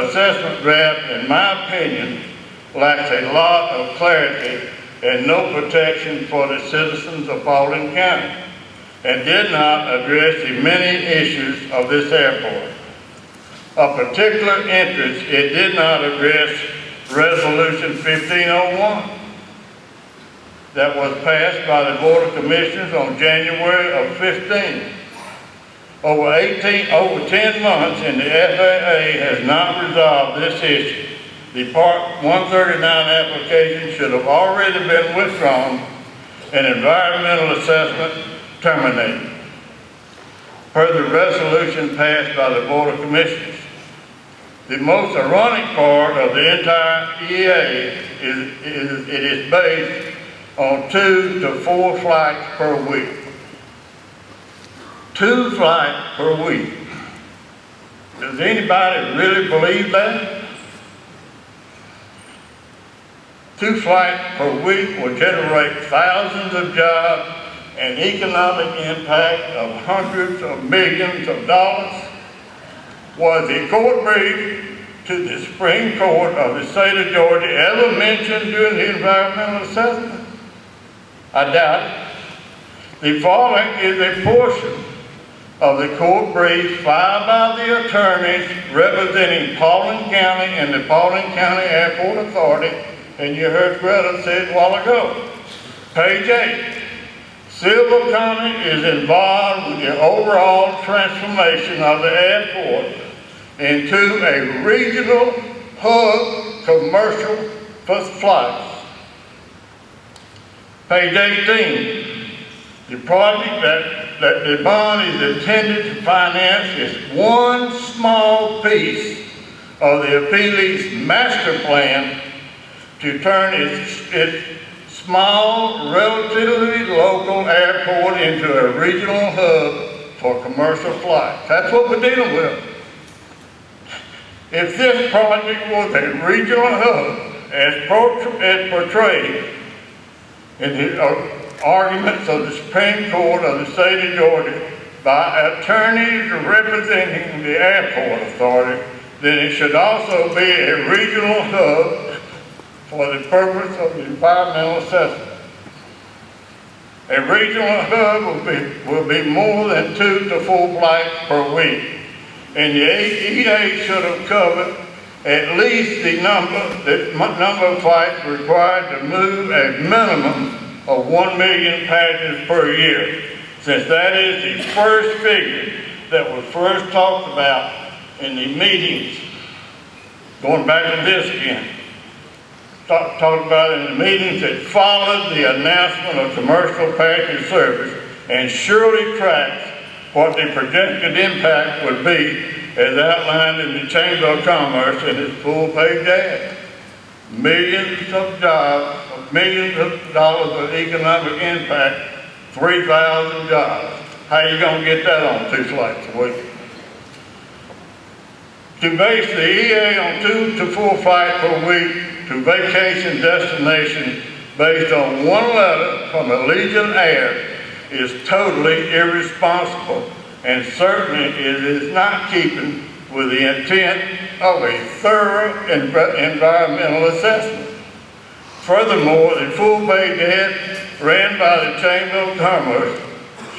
[SPEAKER 16] assessment draft, in my opinion, lacks a lot of clarity and no protection for the citizens of Paulding County, and did not address the many issues of this airport. Of particular interest, it did not address Resolution 1501 that was passed by the Board of Commissioners on January of 15. Over 10 months and the FAA has not resolved this issue. The Part 139 application should have already been withdrawn and environmental assessment terminated, per the resolution passed by the Board of Commissioners. The most ironic part of the entire EA is it is based on 2 to 4 flights per week. 2 flights per week. Does anybody really believe that? 2 flights per week will generate thousands of jobs and economic impact of hundreds of millions of dollars. Was the court brief to the Supreme Court of the state of Georgia ever mentioned during the environmental assessment? I doubt it. The following is a portion of the court brief filed by the attorneys representing Paulding County and the Paulding County Airport Authority, and you heard Greta say it a while ago. Page 8. Silver County is involved with the overall transformation of the airport into a regional hub commercial for flights. Page 18. The project that the bond is intended to finance is one small piece of the Appealee's master plan to turn its small, relatively local airport into a regional hub for commercial flights. That's what we're dealing with. If this project was a regional hub, as portrayed in the arguments of the Supreme Court of the state of Georgia by attorneys representing the airport authority, then it should also be a regional hub for the purpose of the environmental assessment. A regional hub will be more than 2 to 4 flights per week, and the EA should have covered at least the number of flights required to move a minimum of 1 million passengers per year, since that is the first figure that was first talked about in the meetings. Going back to this again. Talked about in the meetings that followed the announcement of commercial passenger service, and surely tracks what the projected impact would be as outlined in the Chamber of Commerce in its full-page ad. Millions of jobs, millions of dollars of economic impact, 3,000 jobs. How you gonna get that on 2 flights a week? To base the EA on 2 to 4 flights per week to vacation destinations based on 1 letter from Allegiant Air is totally irresponsible, and certainly it is not keeping with the intent of a thorough environmental assessment. Furthermore, the full-page ad ran by the Chamber of Commerce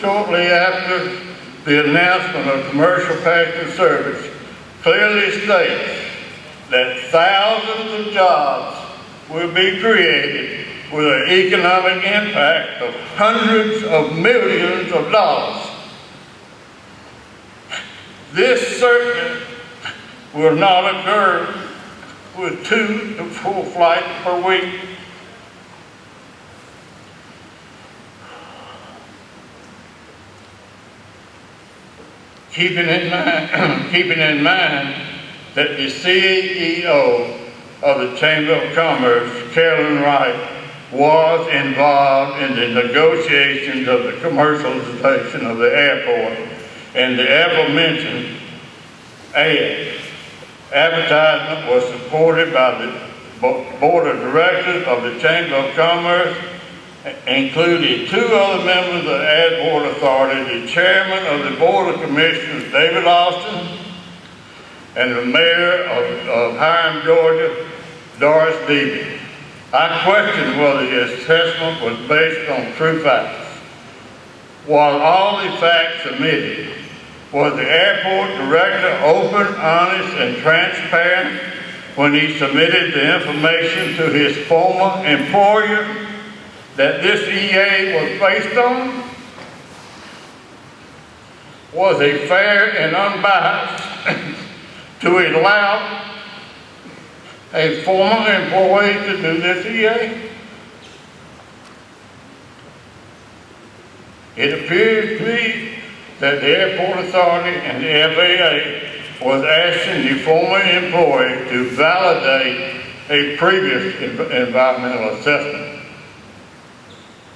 [SPEAKER 16] shortly after the announcement of commercial passenger service clearly states that thousands of jobs will be created with an economic impact of hundreds of millions of dollars. This certainly will not occur with 2 to 4 flights per week. Keeping in mind that the CEO of the Chamber of Commerce, Carolyn Wright, was involved in the negotiations of the commercialization of the airport, and the aforementioned advertisement was supported by the Board of Directors of the Chamber of Commerce, including 2 other members of the Airport Authority, the Chairman of the Board of Commissioners, David Austin, and the Mayor of Hiram, Georgia, Doris Deavy. I question whether the assessment was based on true facts. While all the facts submitted, was the airport director open, honest, and transparent when he submitted the information to his former employer that this EA was based on? Was he fair and unbiased to allow a former employee to do this EA? It appears to me that the Airport Authority and the FAA was asking the former employee to validate a previous environmental assessment.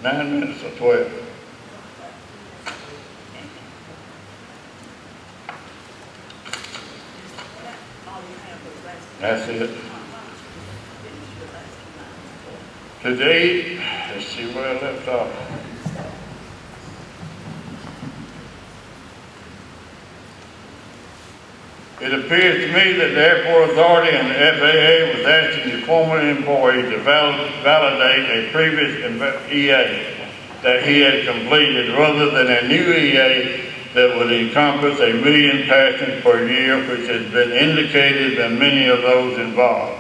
[SPEAKER 16] 9 minutes or 12. That's it. Today, let's see where I left off. It appears to me that the airport authority and the FAA was asking the former employee to validate a previous EA that he had completed rather than a new EA that would encompass 1 million passengers per year, which has been indicated by many of those involved.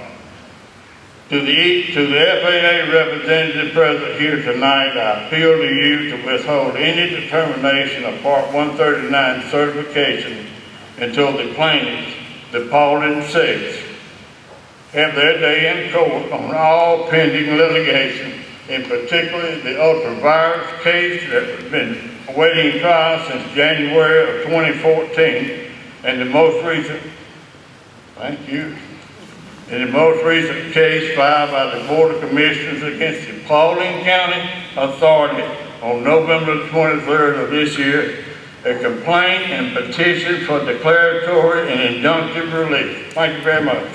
[SPEAKER 16] To the FAA representative present here tonight, I appeal to you to withhold any determination of Part 139 certification until the plaintiffs, the Paulding Six, have their day in court on all pending litigation, in particular the ultra-virus case that has been awaiting trial since January of 2014, and the most recent, thank you, in the most recent case filed by the Board of Commissioners against the Paulding County Authority on November 23rd of this year, a complaint and petition for declaratory and injunctive relief. Thank you very much.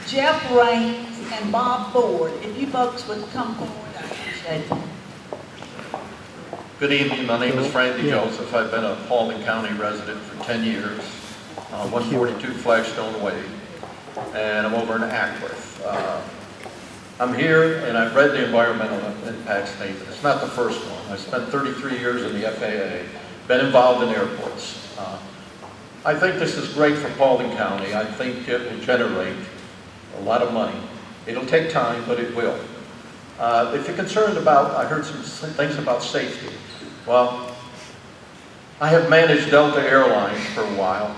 [SPEAKER 4] Jeff Raines and Bob Ford. If you folks would come forward, I appreciate it.
[SPEAKER 1] Good evening, my name is Randy Joseph. I've been a Paulding County resident for 10 years, 142 Flagstone Way, and I'm over in Ackworth. I'm here and I've read the environmental impact statement. It's not the first one. I spent 33 years in the FAA, been involved in airports. I think this is great for Paulding County. I think it will generate a lot of money. It'll take time, but it will. If you're concerned about, I heard some things about safety. Well, I have managed Delta Airlines for a while,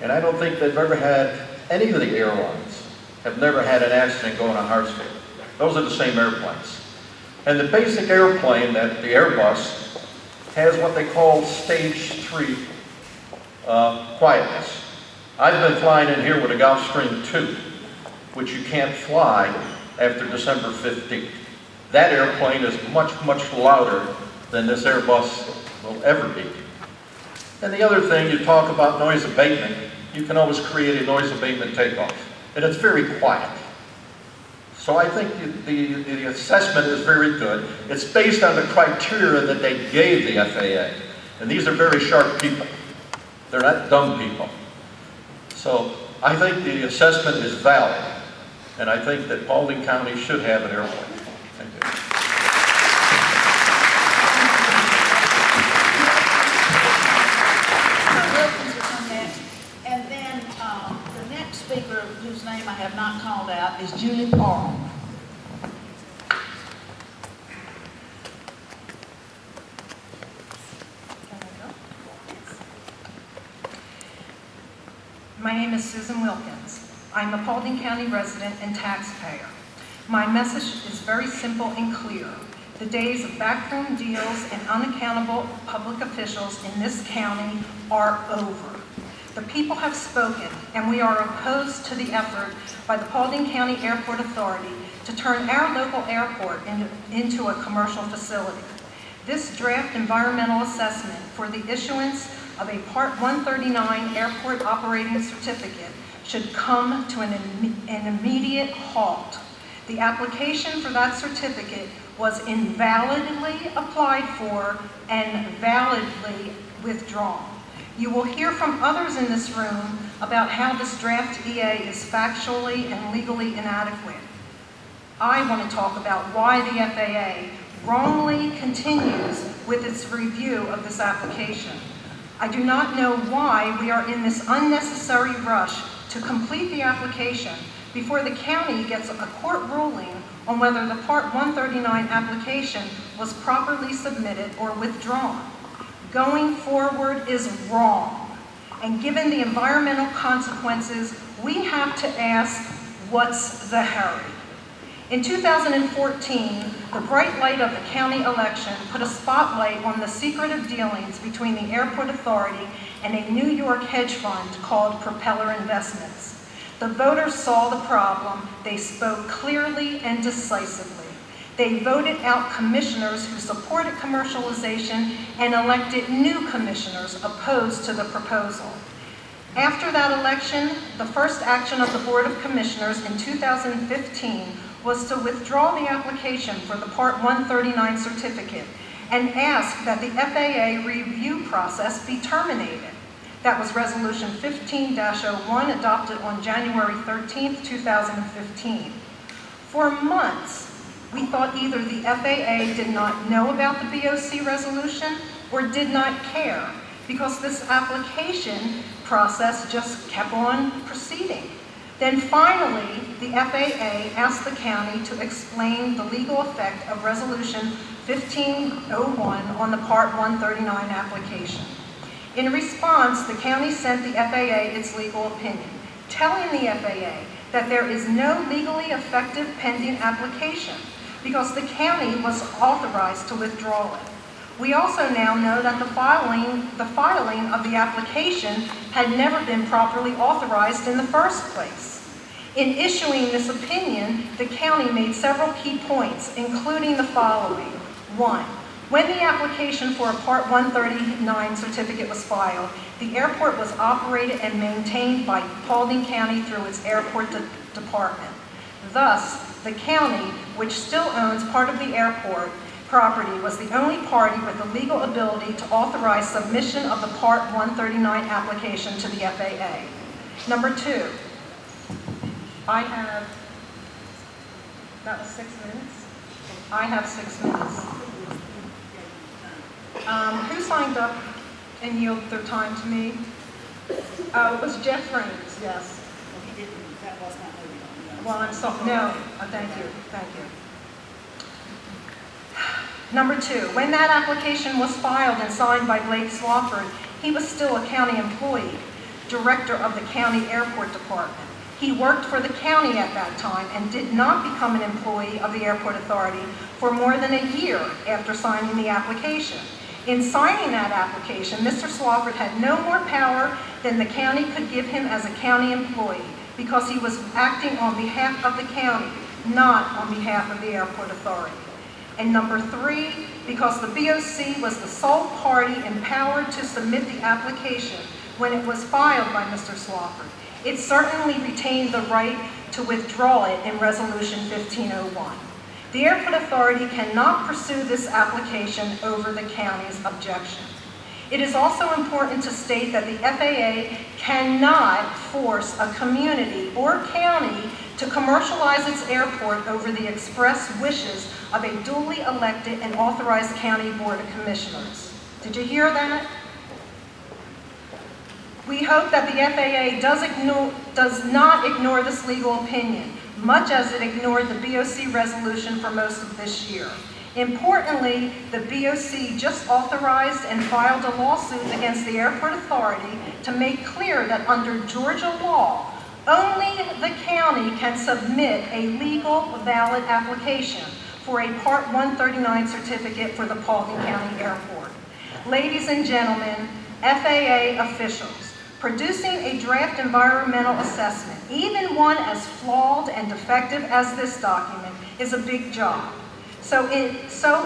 [SPEAKER 1] and I don't think they've ever had, any of the airlines have never had an accident going to Hartsfield. Those are the same airplanes. And the basic airplane, that the Airbus, has what they call stage 3 quietness. I've been flying in here with a Gulfstream 2, which you can't fly after December 15th. That airplane is much, much louder than this Airbus will ever be. And the other thing, you talk about noise abatement, you can always create a noise abatement takeoff. And it's very quiet. So I think the assessment is very good. It's based on the criteria that they gave the FAA. And these are very sharp people. They're not dumb people. So I think the assessment is valid. And I think that Paulding County should have an airplane. Thank you.
[SPEAKER 4] Wilkins will come next. And then the next speaker, whose name I have not called out, is Julie Parr.
[SPEAKER 17] My name is Susan Wilkins. I'm a Paulding County resident and taxpayer. My message is very simple and clear. The days of backroom deals and unaccountable public officials in this county are over. The people have spoken, and we are opposed to the effort by the Paulding County Airport Authority to turn our local airport into a commercial facility. This draft environmental assessment for the issuance of a Part 139 airport operating certificate should come to an immediate halt. The application for that certificate was invalidly applied for and validly withdrawn. You will hear from others in this room about how this draft EA is factually and legally inadequate. I want to talk about why the FAA wrongly continues with its review of this application. I do not know why we are in this unnecessary rush to complete the application before the county gets a court ruling on whether the Part 139 application was properly submitted or withdrawn. Going forward is wrong, and given the environmental consequences, we have to ask, what's the hurry? In 2014, the bright light of the county election put a spotlight on the secretive dealings between the Airport Authority and a New York hedge fund called Propeller Investments. The voters saw the problem. They spoke clearly and decisively. They voted out commissioners who supported commercialization and elected new commissioners opposed to the proposal. After that election, the first action of the Board of Commissioners in 2015 was to withdraw the application for the Part 139 certificate and ask that the FAA review process be terminated. That was Resolution 15-01 adopted on January 13, 2015. For months, we thought either the FAA did not know about the BOC resolution or did not care, because this application process just kept on proceeding. Then finally, the FAA asked the county to explain the legal effect of Resolution 1501 on the Part 139 application. In response, the county sent the FAA its legal opinion, telling the FAA that there is no legally effective pending application because the county was authorized to withdraw it. We also now know that the filing of the application had never been properly authorized in the first place. In issuing this opinion, the county made several key points, including the following. 1. When the application for a Part 139 certificate was filed, the airport was operated and maintained by Paulding County through its airport department. Thus, the county, which still owns part of the airport property, was the only party with the legal ability to authorize submission of the Part 139 application to the FAA. Number 2, I have, that was 6 minutes? I have 6 minutes. Who signed up and yielded their time to me? It was Jeff Raines, yes. Well, I'm sorry, no, thank you. Number 2, when that application was filed and signed by Blake Swofford, he was still a county employee, director of the county airport department. He worked for the county at that time and did not become an employee of the airport authority for more than a year after signing the application. In signing that application, Mr. Swofford had no more power than the county could give him as a county employee because he was acting on behalf of the county, not on behalf of the airport authority. And number 3, because the BOC was the sole party empowered to submit the application when it was filed by Mr. Swofford, it certainly retained the right to withdraw it in Resolution 1501. The airport authority cannot pursue this application over the county's objection. It is also important to state that the FAA cannot force a community or county to commercialize its airport over the express wishes of a duly elected and authorized county board of commissioners. Did you hear that? We hope that the FAA does not ignore this legal opinion, much as it ignored the BOC resolution for most of this year. Importantly, the BOC just authorized and filed a lawsuit against the airport authority to make clear that under Georgia law, only the county can submit a legal, valid application for a Part 139 certificate for the Paulding County Airport. Ladies and gentlemen, FAA officials, producing a draft environmental assessment, even one as flawed and defective as this document, is a big job. So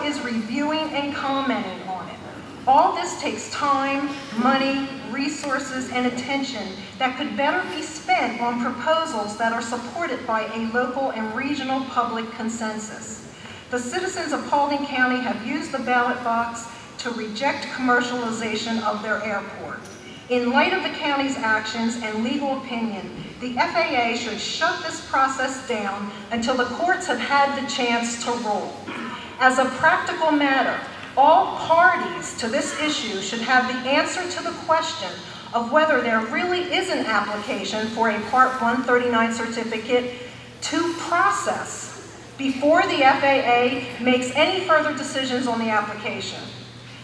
[SPEAKER 17] is reviewing and commenting on it. All this takes time, money, resources, and attention that could better be spent on proposals that are supported by a local and regional public consensus. The citizens of Paulding County have used the ballot box to reject commercialization of their airport. In light of the county's actions and legal opinion, the FAA should shut this process down until the courts have had the chance to rule. As a practical matter, all parties to this issue should have the answer to the question of whether there really is an application for a Part 139 certificate to process before the FAA makes any further decisions on the application.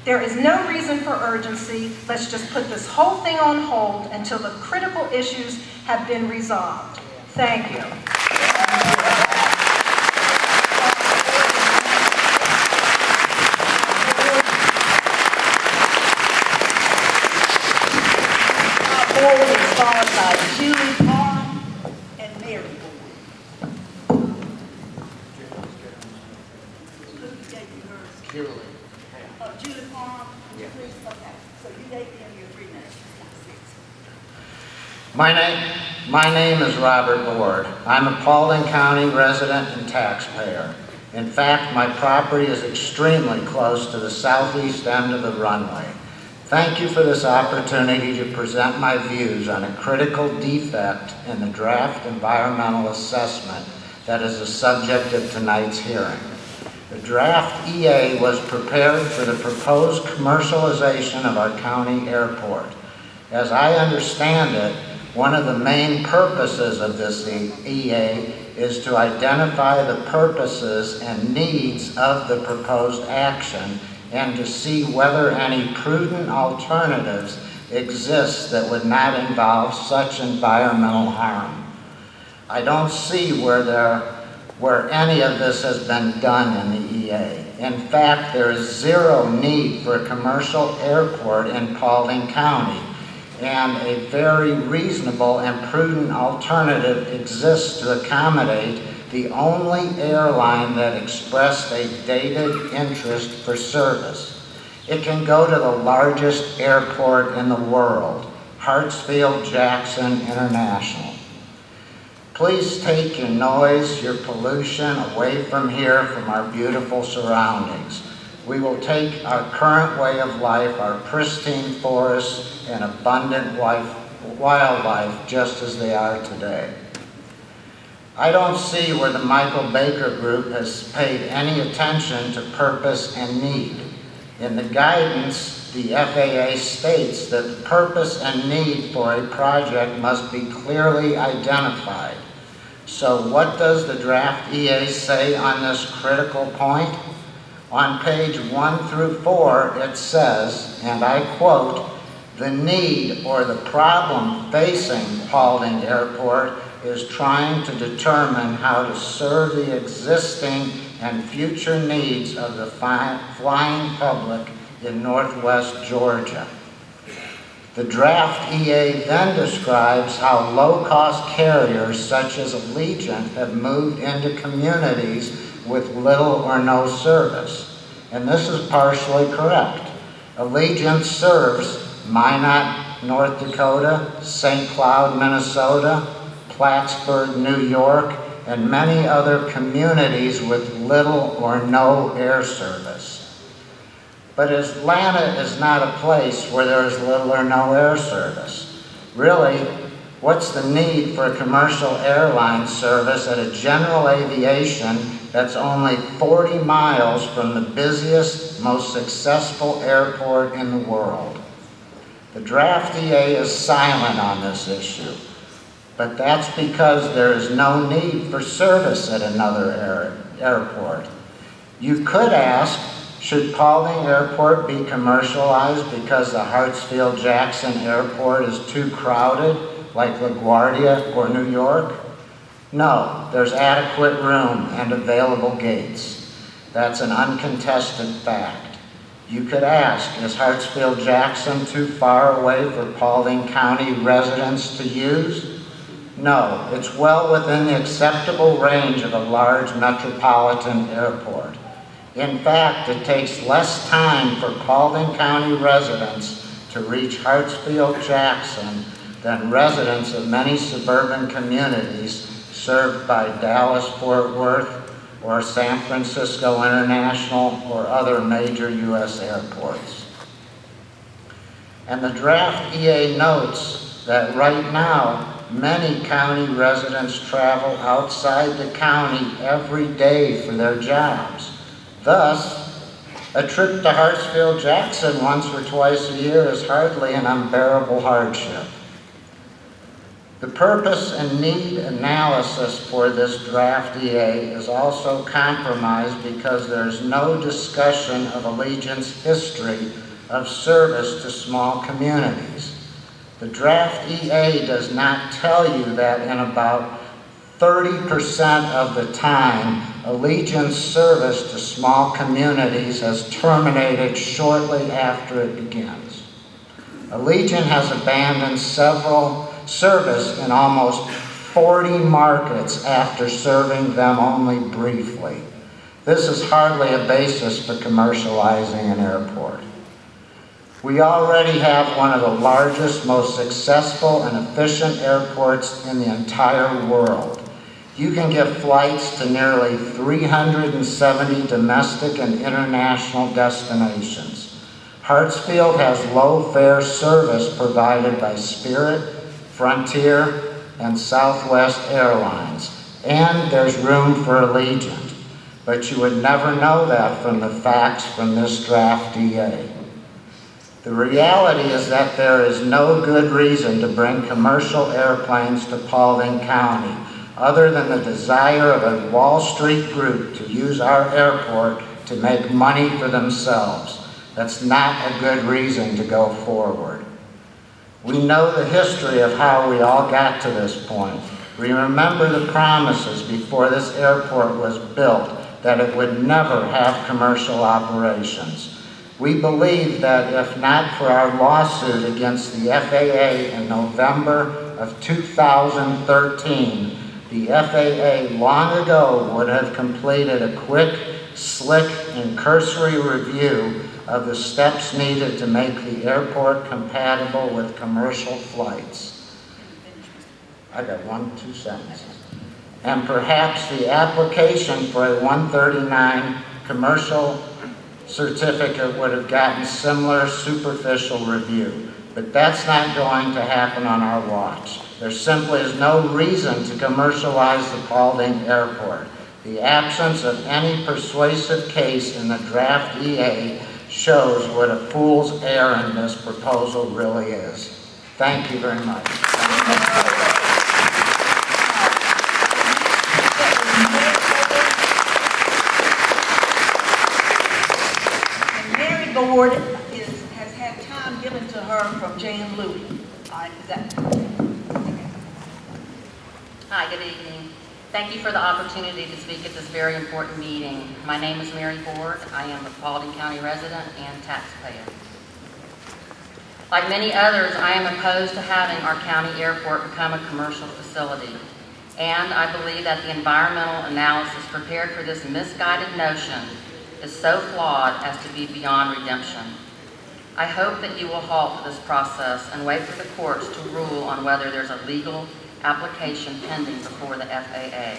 [SPEAKER 17] There is no reason for urgency. Let's just put this whole thing on hold until the critical issues have been resolved. Thank you.
[SPEAKER 4] Board is followed by Julie Parham and Mary Board.
[SPEAKER 18] My name is Robert Ward. I'm a Paulding County resident and taxpayer. In fact, my property is extremely close to the southeast end of the runway. Thank you for this opportunity to present my views on a critical defect in the draft environmental assessment that is the subject of tonight's hearing. The draft EA was prepared for the proposed commercialization of our county airport. As I understand it, one of the main purposes of this EA is to identify the purposes and needs of the proposed action and to see whether any prudent alternatives exist that would not involve such environmental harm. I don't see where any of this has been done in the EA. In fact, there is zero need for a commercial airport in Paulding County, and a very reasonable and prudent alternative exists to accommodate the only airline that expressed a stated interest for service. It can go to the largest airport in the world, Hartsfield-Jackson International. Please take your noise, your pollution away from here, from our beautiful surroundings. We will take our current way of life, our pristine forests and abundant wildlife just as they are today. I don't see where the Michael Baker Group has paid any attention to purpose and need. In the guidance, the FAA states that the purpose and need for a project must be clearly identified. So what does the draft EA say on this critical point? On page 1 through 4, it says, and I quote, "The need or the problem facing Paulding Airport is trying to determine how to serve the existing and future needs of the flying public in Northwest Georgia." The draft EA then describes how low-cost carriers such as Allegiant have moved into communities with little or no service. And this is partially correct. Allegiant serves Minot, North Dakota, St. Cloud, Minnesota, Plattsburgh, New York, and many other communities with little or no air service. But Atlanta is not a place where there is little or no air service. Really, what's the need for a commercial airline service at a general aviation that's only 40 miles from the busiest, most successful airport in the world? The draft EA is silent on this issue. But that's because there is no need for service at another airport. You could ask, should Paulding Airport be commercialized because the Hartsfield-Jackson Airport is too crowded, like LaGuardia or New York? No, there's adequate room and available gates. That's an uncontested fact. You could ask, is Hartsfield-Jackson too far away for Paulding County residents to use? No, it's well within the acceptable range of a large metropolitan airport. In fact, it takes less time for Paulding County residents to reach Hartsfield-Jackson than residents of many suburban communities served by Dallas-Fort Worth or San Francisco International or other major U.S. airports. And the draft EA notes that right now, many county residents travel outside the county every day for their jobs. Thus, a trip to Hartsfield-Jackson once or twice a year is hardly an unbearable hardship. The purpose and need analysis for this draft EA is also compromised because there's no discussion of Allegiant's history of service to small communities. The draft EA does not tell you that in about 30% of the time, Allegiant's service to small communities has terminated shortly after it begins. Allegiant has abandoned service in almost 40 markets after serving them only briefly. This is hardly a basis for commercializing an airport. We already have one of the largest, most successful and efficient airports in the entire world. You can get flights to nearly 370 domestic and international destinations. Hartsfield has low-fare service provided by Spirit, Frontier, and Southwest Airlines, and there's room for Allegiant. But you would never know that from the facts from this draft EA. The reality is that there is no good reason to bring commercial airplanes to Paulding County, other than the desire of a Wall Street group to use our airport to make money for themselves. That's not a good reason to go forward. We know the history of how we all got to this point. We remember the promises before this airport was built that it would never have commercial operations. We believe that if not for our lawsuit against the FAA in November of 2013, the FAA long ago would have completed a quick, slick, and cursory review of the steps needed to make the airport compatible with commercial flights. I got 2 sentences. And perhaps the application for a 139 commercial certificate would have gotten similar superficial review. But that's not going to happen on our watch. There simply is no reason to commercialize the Paulding Airport. The absence of any persuasive case in the draft EA shows what a fool's errand this proposal really is. Thank you very much.
[SPEAKER 9] Mary Board has had time given to her from Jan Louis. All right, is that?
[SPEAKER 19] Hi, good evening. Thank you for the opportunity to speak at this very important meeting. My name is Mary Ford. I am a Paulding County resident and taxpayer. Like many others, I am opposed to having our county airport become a commercial facility. And I believe that the environmental analysis prepared for this misguided notion is so flawed as to be beyond redemption. I hope that you will halt this process and wait for the courts to rule on whether there's a legal application pending before the FAA.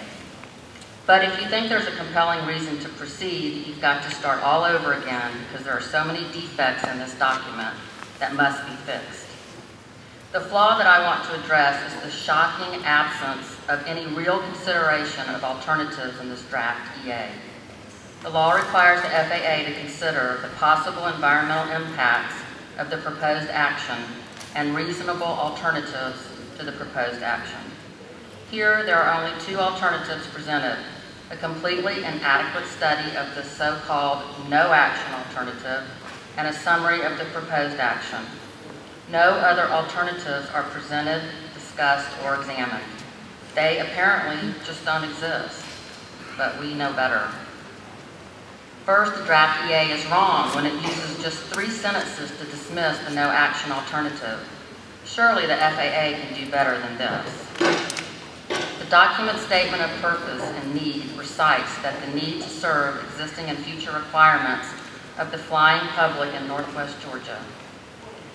[SPEAKER 19] But if you think there's a compelling reason to proceed, you've got to start all over again because there are so many defects in this document that must be fixed. The flaw that I want to address is the shocking absence of any real consideration of alternatives in this draft EA. The law requires the FAA to consider the possible environmental impacts of the proposed action and reasonable alternatives to the proposed action. Here, there are only 2 alternatives presented: a completely inadequate study of the so-called no-action alternative and a summary of the proposed action. No other alternatives are presented, discussed, or examined. They apparently just don't exist, but we know better. First, the draft EA is wrong when it uses just 3 sentences to dismiss the no-action alternative. Surely the FAA can do better than this. The document statement of purpose and need recites that the need to serve existing and future requirements of the flying public in Northwest Georgia.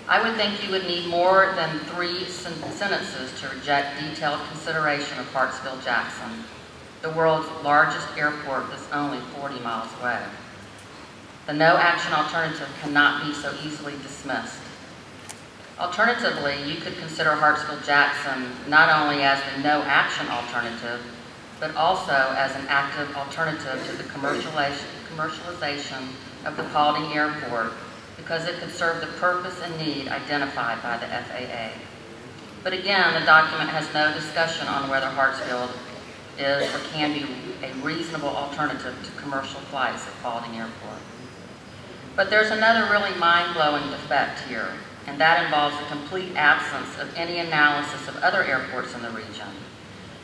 [SPEAKER 19] I would think you would need more than 3 sentences to reject detailed consideration of Hartsfield-Jackson, the world's largest airport that's only 40 miles away. The no-action alternative cannot be so easily dismissed. Alternatively, you could consider Hartsfield-Jackson not only as the no-action alternative, but also as an active alternative to the commercialization of the Paulding Airport, because it could serve the purpose and need identified by the FAA. But again, the document has no discussion on whether Hartsfield is or can be a reasonable alternative to commercial flights at Paulding Airport. But there's another really mind-blowing defect here, and that involves the complete absence of any analysis of other airports in the region.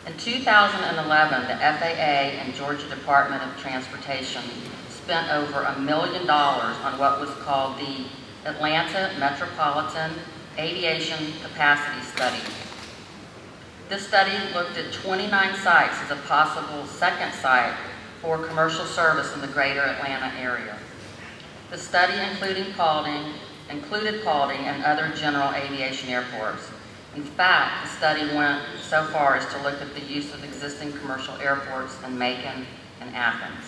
[SPEAKER 19] In 2011, the FAA and Georgia Department of Transportation spent over $1 million on what was called the Atlanta Metropolitan Aviation Capacity Study. This study looked at 29 sites as a possible second site for commercial service in the greater Atlanta area. The study, including Paulding, included Paulding and other general aviation airports. In fact, the study went so far as to look at the use of existing commercial airports in Macon and Athens.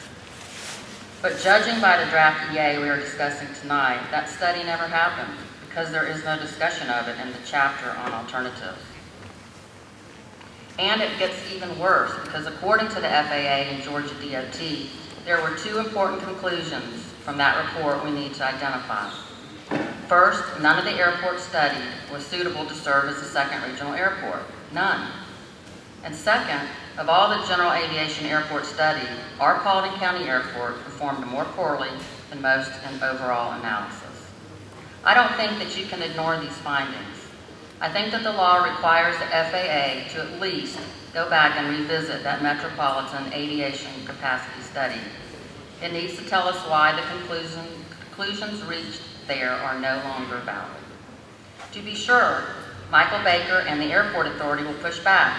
[SPEAKER 19] But judging by the draft EA we are discussing tonight, that study never happened because there is no discussion of it in the chapter on alternatives. And it gets even worse because according to the FAA and Georgia DOT, there were two important conclusions from that report we need to identify. First, none of the airports studied was suitable to serve as a second regional airport. None. And second, of all the general aviation airports studied, our Paulding County Airport performed more poorly than most in overall analysis. I don't think that you can ignore these findings. I think that the law requires the FAA to at least go back and revisit that metropolitan aviation capacity study. It needs to tell us why the conclusions reached there are no longer valid. To be sure, Michael Baker and the Airport Authority will push back.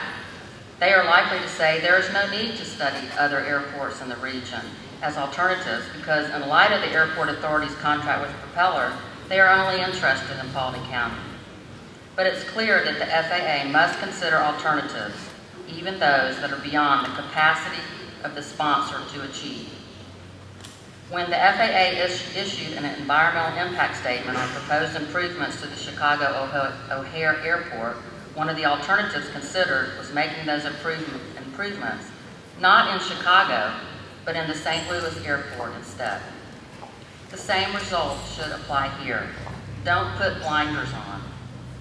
[SPEAKER 19] They are likely to say there is no need to study other airports in the region as alternatives because in light of the Airport Authority's contract with Propeller, they are only interested in Paulding County. But it's clear that the FAA must consider alternatives, even those that are beyond the capacity of the sponsor to achieve. When the FAA issued an environmental impact statement on proposed improvements to the Chicago O'Hare Airport, one of the alternatives considered was making those improvements not in Chicago, but in the St. Louis airport instead. The same results should apply here. Don't put blinders on.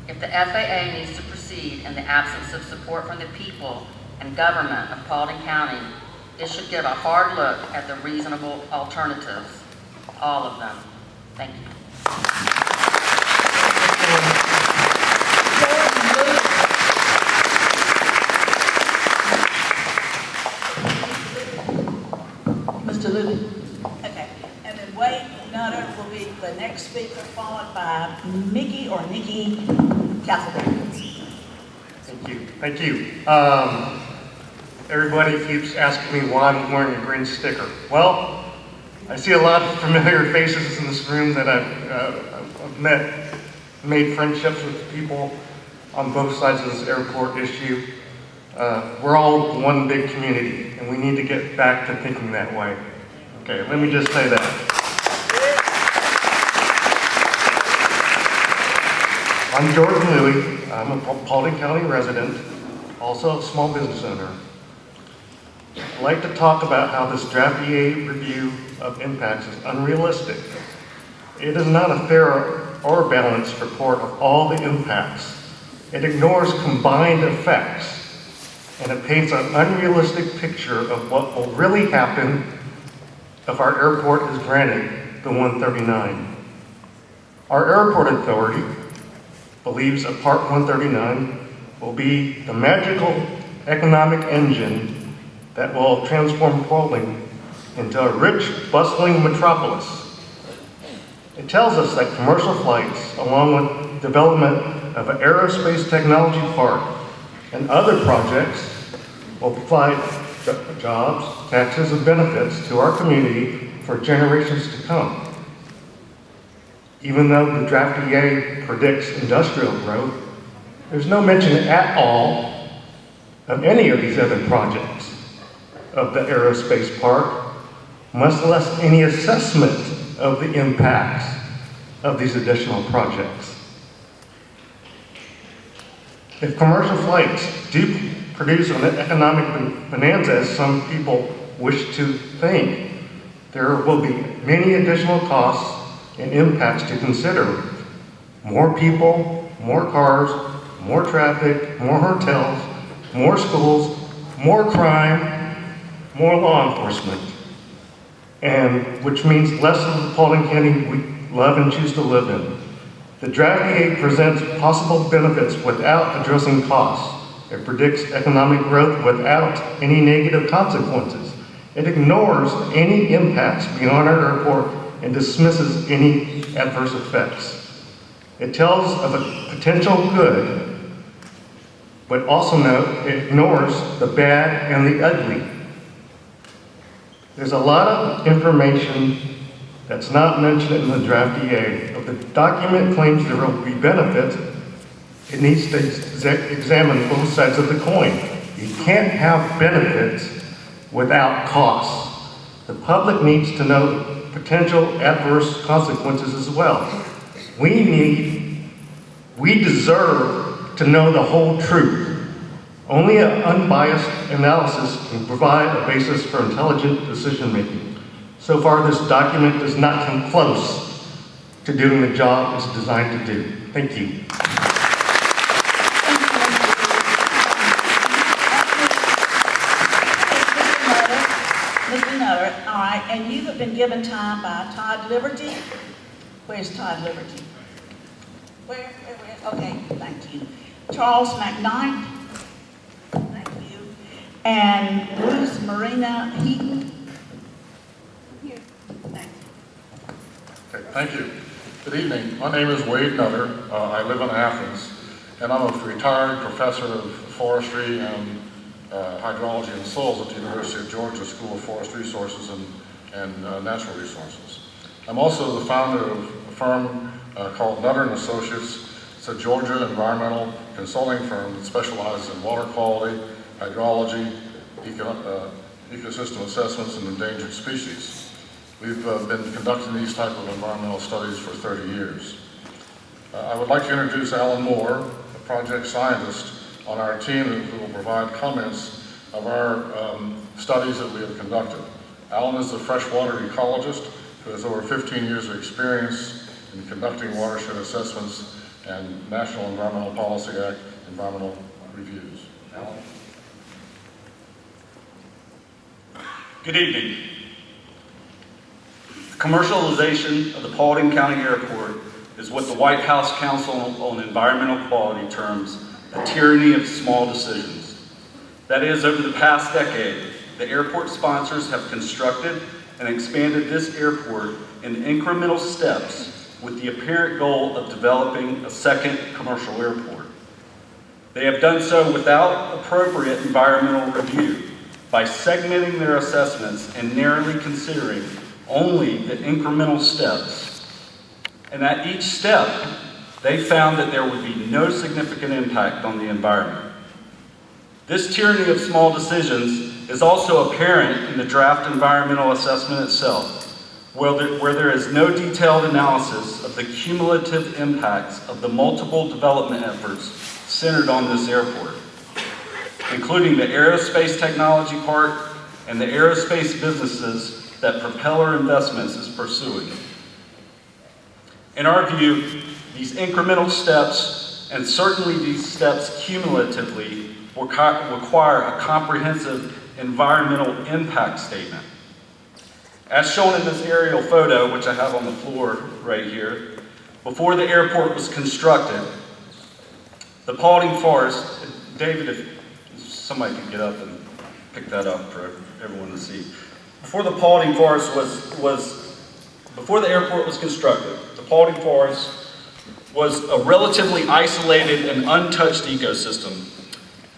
[SPEAKER 19] If the FAA needs to proceed in the absence of support from the people and government of Paulding County, it should give a hard look at the reasonable alternatives, all of them. Thank you.
[SPEAKER 4] Mr. Lilly. Okay, and then Wade Nutter will be the next speaker, followed by Mickey or Nikki Castleberry.
[SPEAKER 20] Thank you. Thank you. Everybody keeps asking me why I'm wearing a green sticker. Well, I see a lot of familiar faces in this room that I've met, made friendships with people on both sides of this airport issue. We're all one big community, and we need to get back to thinking that way. Okay, let me just say that. I'm Jordan Louie. I'm a Paulding County resident, also a small business owner. I'd like to talk about how this draft EA review of impacts is unrealistic. It is not a fair or balanced report of all the impacts. It ignores combined effects, and it paints an unrealistic picture of what will really happen if our airport is granted the 139. Our airport authority believes that Part 139 will be the magical economic engine that will transform Paulding into a rich, bustling metropolis. It tells us that commercial flights, along with development of an aerospace technology park and other projects, will provide jobs, taxes, and benefits to our community for generations to come. Even though the draft EA predicts industrial growth, there's no mention at all of any of these other projects of the aerospace park, much less any assessment of the impacts of these additional projects. If commercial flights do produce an economic bonanza, as some people wish to think, there will be many additional costs and impacts to consider. More people, more cars, more traffic, more hotels, more schools, more crime, more law enforcement, and which means less of the Paulding County we love and choose to live in. The draft EA presents possible benefits without addressing costs. It predicts economic growth without any negative consequences. It ignores any impacts beyond our airport and dismisses any adverse effects. It tells of a potential good, but also it ignores the bad and the ugly. There's a lot of information That's not mentioned in the draft EA. If the document claims there will be benefits, it needs to examine both sides of the coin. You can't have benefits without costs. The public needs to know potential adverse consequences as well. We deserve to know the whole truth. Only an unbiased analysis can provide a basis for intelligent decision making. So far, this document does not come close to doing the job it's designed to do. Thank you.
[SPEAKER 4] Mr. Nutter, all right, and you have been given time by Todd Liberty. Where's Todd Liberty? Where? Okay, thank you. Charles McKnight. Thank you. And Bruce Marina Heaton. Here. Thank you.
[SPEAKER 21] Okay, thank you. Good evening. My name is Wade Nutter. I live in Athens, and I'm a retired professor of forestry and hydrology and soils at the University of Georgia School of Forest Resources and Natural Resources. I'm also the founder of a firm called Nutter and Associates. It's a Georgia environmental consulting firm that specializes in water quality, hydrology, ecosystem assessments, and endangered species. We've been conducting these type of environmental studies for 30 years. I would like to introduce Alan Moore, a project scientist on our team who will provide comments of our studies that we have conducted. Alan is a freshwater ecologist who has over 15 years of experience in conducting watershed assessments and National Environmental Policy Act environmental reviews. Alan?
[SPEAKER 22] Good evening. The commercialization of the Paulding County Airport is what the White House Council on Environmental Quality terms a tyranny of small decisions. That is, over the past decade, the airport sponsors have constructed and expanded this airport in incremental steps with the apparent goal of developing a second commercial airport. They have done so without appropriate environmental review, by segmenting their assessments and narrowly considering only the incremental steps. And at each step, they found that there would be no significant impact on the environment. This tyranny of small decisions is also apparent in the draft environmental assessment itself, where there is no detailed analysis of the cumulative impacts of the multiple development efforts centered on this airport, including the aerospace technology park and the aerospace businesses that Propeller Investments is pursuing. In our view, these incremental steps, and certainly these steps cumulatively, require a comprehensive environmental impact statement. As shown in this aerial photo, which I have on the floor right here, before the airport was constructed, the Paulding Forest, David, if somebody could get up and pick that up for everyone to see. Before the Paulding Forest before the airport was constructed, the Paulding Forest was a relatively isolated and untouched ecosystem.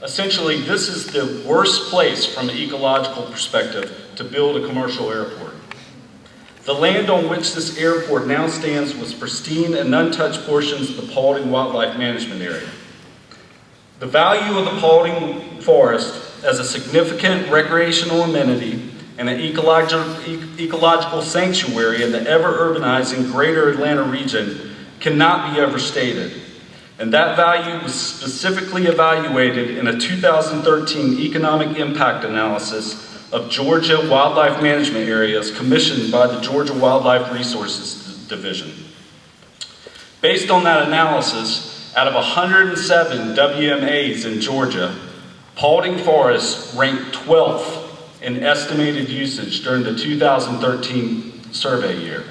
[SPEAKER 22] Essentially, this is the worst place from an ecological perspective to build a commercial airport. The land on which this airport now stands was pristine and untouched portions of the Paulding Wildlife Management Area. The value of the Paulding Forest as a significant recreational amenity and an ecological sanctuary in the ever-urbanizing greater Atlanta region cannot be overstated. And that value was specifically evaluated in a 2013 economic impact analysis of Georgia wildlife management areas commissioned by the Georgia Wildlife Resources Division. Based on that analysis, out of 107 WMAs in Georgia, Paulding Forest ranked 12th in estimated usage during the 2013 survey year.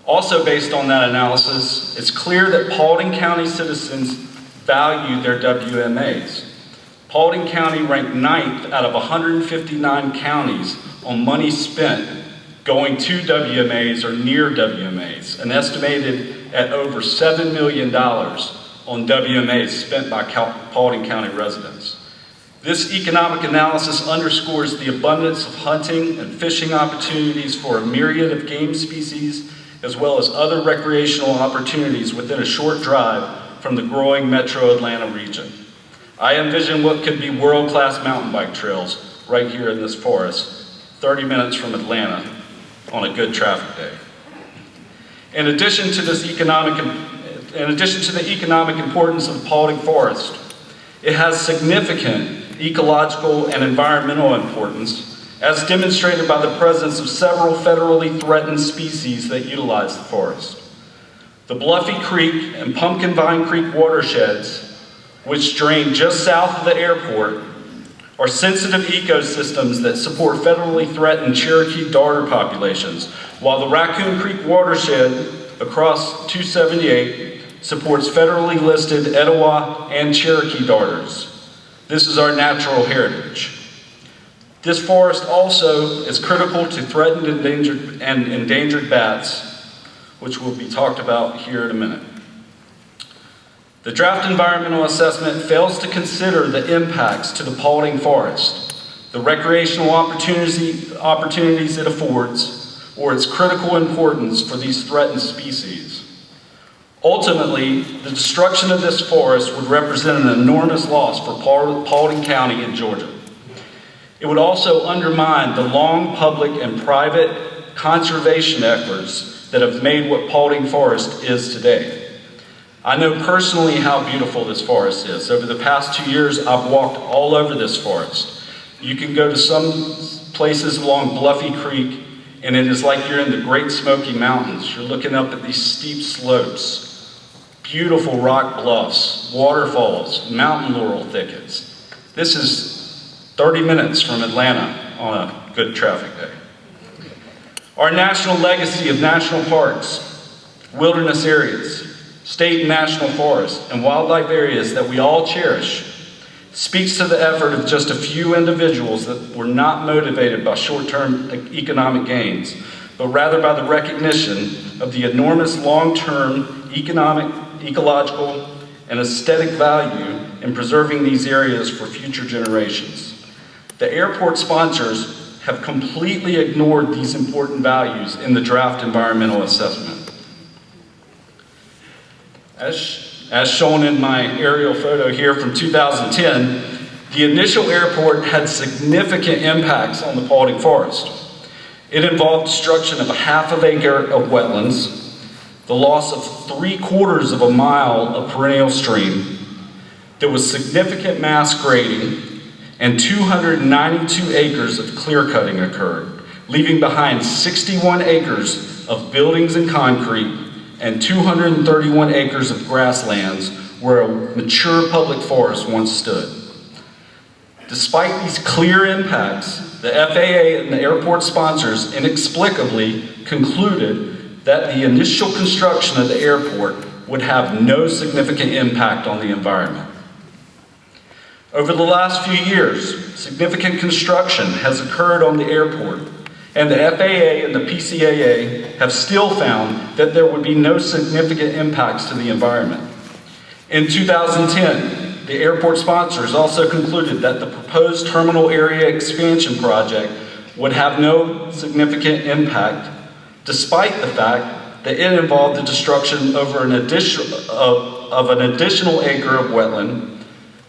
[SPEAKER 22] Also based on that analysis, it's clear that Paulding County citizens value their WMAs. Paulding County ranked 9th out of 159 counties on money spent going to WMAs or near WMAs, and estimated at over $7 million on WMAs spent by Paulding County residents. This economic analysis underscores the abundance of hunting and fishing opportunities for a myriad of game species, as well as other recreational opportunities within a short drive from the growing metro Atlanta region. I envision what could be world-class mountain bike trails right here in this forest, 30 minutes from Atlanta on a good traffic day. In addition to the economic importance of the Paulding Forest, it has significant ecological and environmental importance, as demonstrated by the presence of several federally threatened species that utilize the forest. The Bluffy Creek and Pumpkin Vine Creek watersheds, which drain just south of the airport, are sensitive ecosystems that support federally threatened Cherokee darter populations, while the Raccoon Creek watershed across 278 supports federally listed Etowah and Cherokee darters. This is our natural heritage. This forest also is critical to threatened and endangered bats, which will be talked about here in a minute. The draft environmental assessment fails to consider the impacts to the Paulding Forest, the recreational opportunities it affords, or its critical importance for these threatened species. Ultimately, the destruction of this forest would represent an enormous loss for Paulding County in Georgia. It would also undermine the long public and private conservation efforts that have made what Paulding Forest is today. I know personally how beautiful this forest is. Over the past 2 years, I've walked all over this forest. You can go to some places along Bluffy Creek, and it is like you're in the Great Smoky Mountains. You're looking up at these steep slopes, beautiful rock bluffs, waterfalls, mountain laurel thickets. This is 30 minutes from Atlanta on a good traffic day. Our national legacy of national parks, wilderness areas, state and national forests, and wildlife areas that we all cherish speaks to the effort of just a few individuals that were not motivated by short-term economic gains, but rather by the recognition of the enormous long-term economic, ecological, and aesthetic value in preserving these areas for future generations. The airport sponsors have completely ignored these important values in the draft environmental assessment. As shown in my aerial photo here from 2010, the initial airport had significant impacts on the Paulding Forest. It involved destruction of a ½ acre of wetlands, the loss of 3/4 of a mile of perennial stream. There was significant mass grading, and 292 acres of clear cutting occurred, leaving behind 61 acres of buildings and concrete and 231 acres of grasslands where a mature public forest once stood. Despite these clear impacts, the FAA and the airport sponsors inexplicably concluded that the initial construction of the airport would have no significant impact on the environment. Over the last few years, significant construction has occurred on the airport, and the FAA and the PCAA have still found that there would be no significant impacts to the environment. In 2010, the airport sponsors also concluded that the proposed terminal area expansion project would have no significant impact, despite the fact that it involved the destruction of an additional acre of wetland,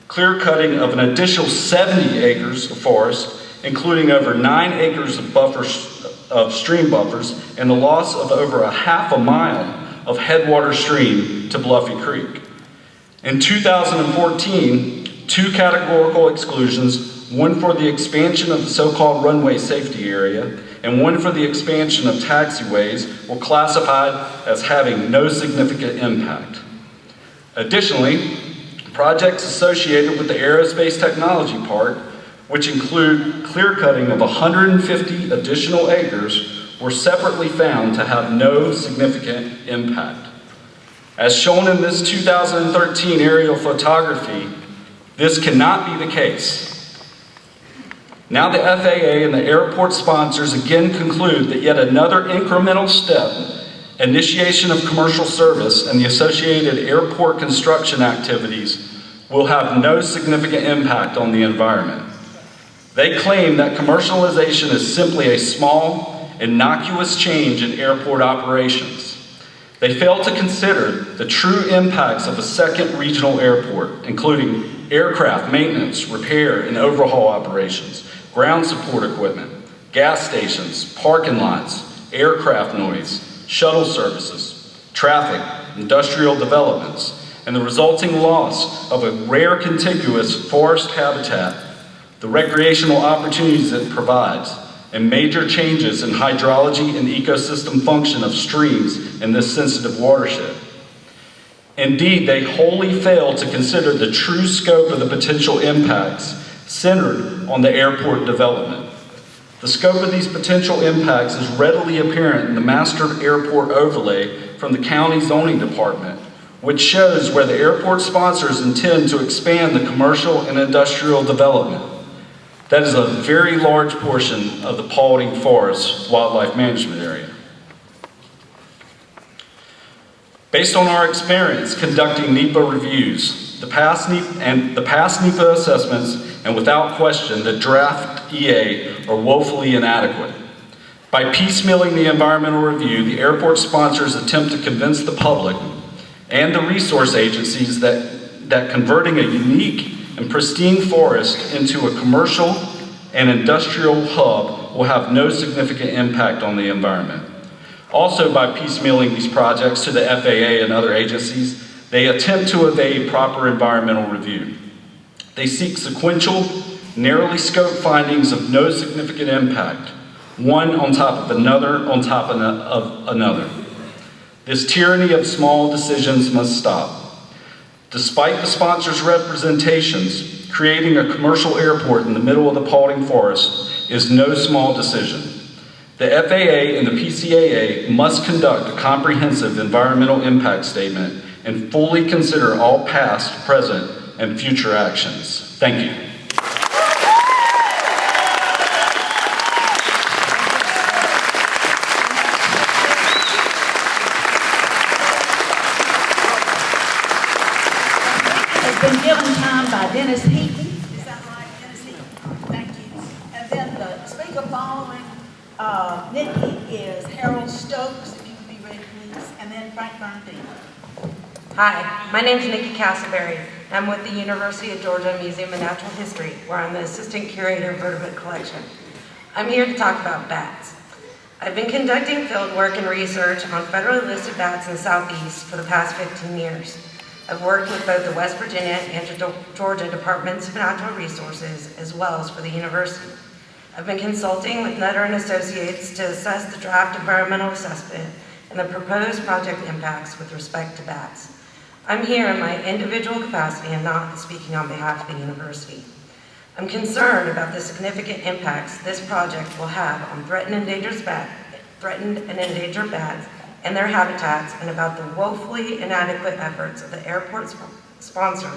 [SPEAKER 22] clear cutting of an additional 70 acres of forest, including over 9 acres of stream buffers, and the loss of over a ½ mile of headwater stream to Bluffy Creek. In 2014, 2 categorical exclusions, one for the expansion of the so-called runway safety area, and one for the expansion of taxiways, were classified as having no significant impact. Additionally, projects associated with the Aerospace Technology Park, which include clear cutting of 150 additional acres, were separately found to have no significant impact. As shown in this 2013 aerial photography, this cannot be the case. Now the FAA and the airport sponsors again conclude that yet another incremental step, initiation of commercial service and the associated airport construction activities, will have no significant impact on the environment. They claim that commercialization is simply a small, innocuous change in airport operations. They fail to consider the true impacts of a second regional airport, including aircraft maintenance, repair, and overhaul operations, ground support equipment, gas stations, parking lots, aircraft noise, shuttle services, traffic, industrial developments, and the resulting loss of a rare contiguous forest habitat, the recreational opportunities it provides, and major changes in hydrology and ecosystem function of streams in this sensitive watershed. Indeed, they wholly fail to consider the true scope of the potential impacts centered on the airport development. The scope of these potential impacts is readily apparent in the Master Airport Overlay from the County Zoning Department, which shows where the airport sponsors intend to expand the commercial and industrial development. That is a very large portion of the Paulding Forest Wildlife Management Area. Based on our experience conducting NEPA reviews, the past NEPA assessments, and without question, the draft EA are woefully inadequate. By piecemealing the environmental review, the airport sponsors attempt to convince the public and the resource agencies that converting a unique and pristine forest into a commercial and industrial hub will have no significant impact on the environment. Also, by piecemealing these projects to the FAA and other agencies, they attempt to evade proper environmental review. They seek sequential, narrowly scoped findings of no significant impact, one on top of another on top of another. This tyranny of small decisions must stop. Despite the sponsors' representations, creating a commercial airport in the middle of the Paulding Forest is no small decision. The FAA and the PCAA must conduct a comprehensive environmental impact statement and fully consider all past, present, and future actions. Thank you.
[SPEAKER 4] Been given time by Dennis Heaton. Is that right, Dennis Heaton? Thank you. And then the speaker following Nikki is Harold Stokes, if you would be ready, please, and then Frank Bernardino.
[SPEAKER 2] Hi, my name is Nikki Castleberry. I'm with the University of Georgia Museum of Natural History, where I'm the Assistant Curator of Vertebrate Collection. I'm here to talk about bats. I've been conducting field work and research on federally listed bats in the Southeast for the past 15 years. I've worked with both the West Virginia and Georgia Departments of Natural Resources, as well as for the university. I've been consulting with Nutter and Associates to assess the draft environmental assessment and the proposed project impacts with respect to bats. I'm here in my individual capacity and not speaking on behalf of the university. I'm concerned about the significant impacts this project will have on threatened and endangered bats and their habitats, and about the woefully inadequate efforts of the airport sponsor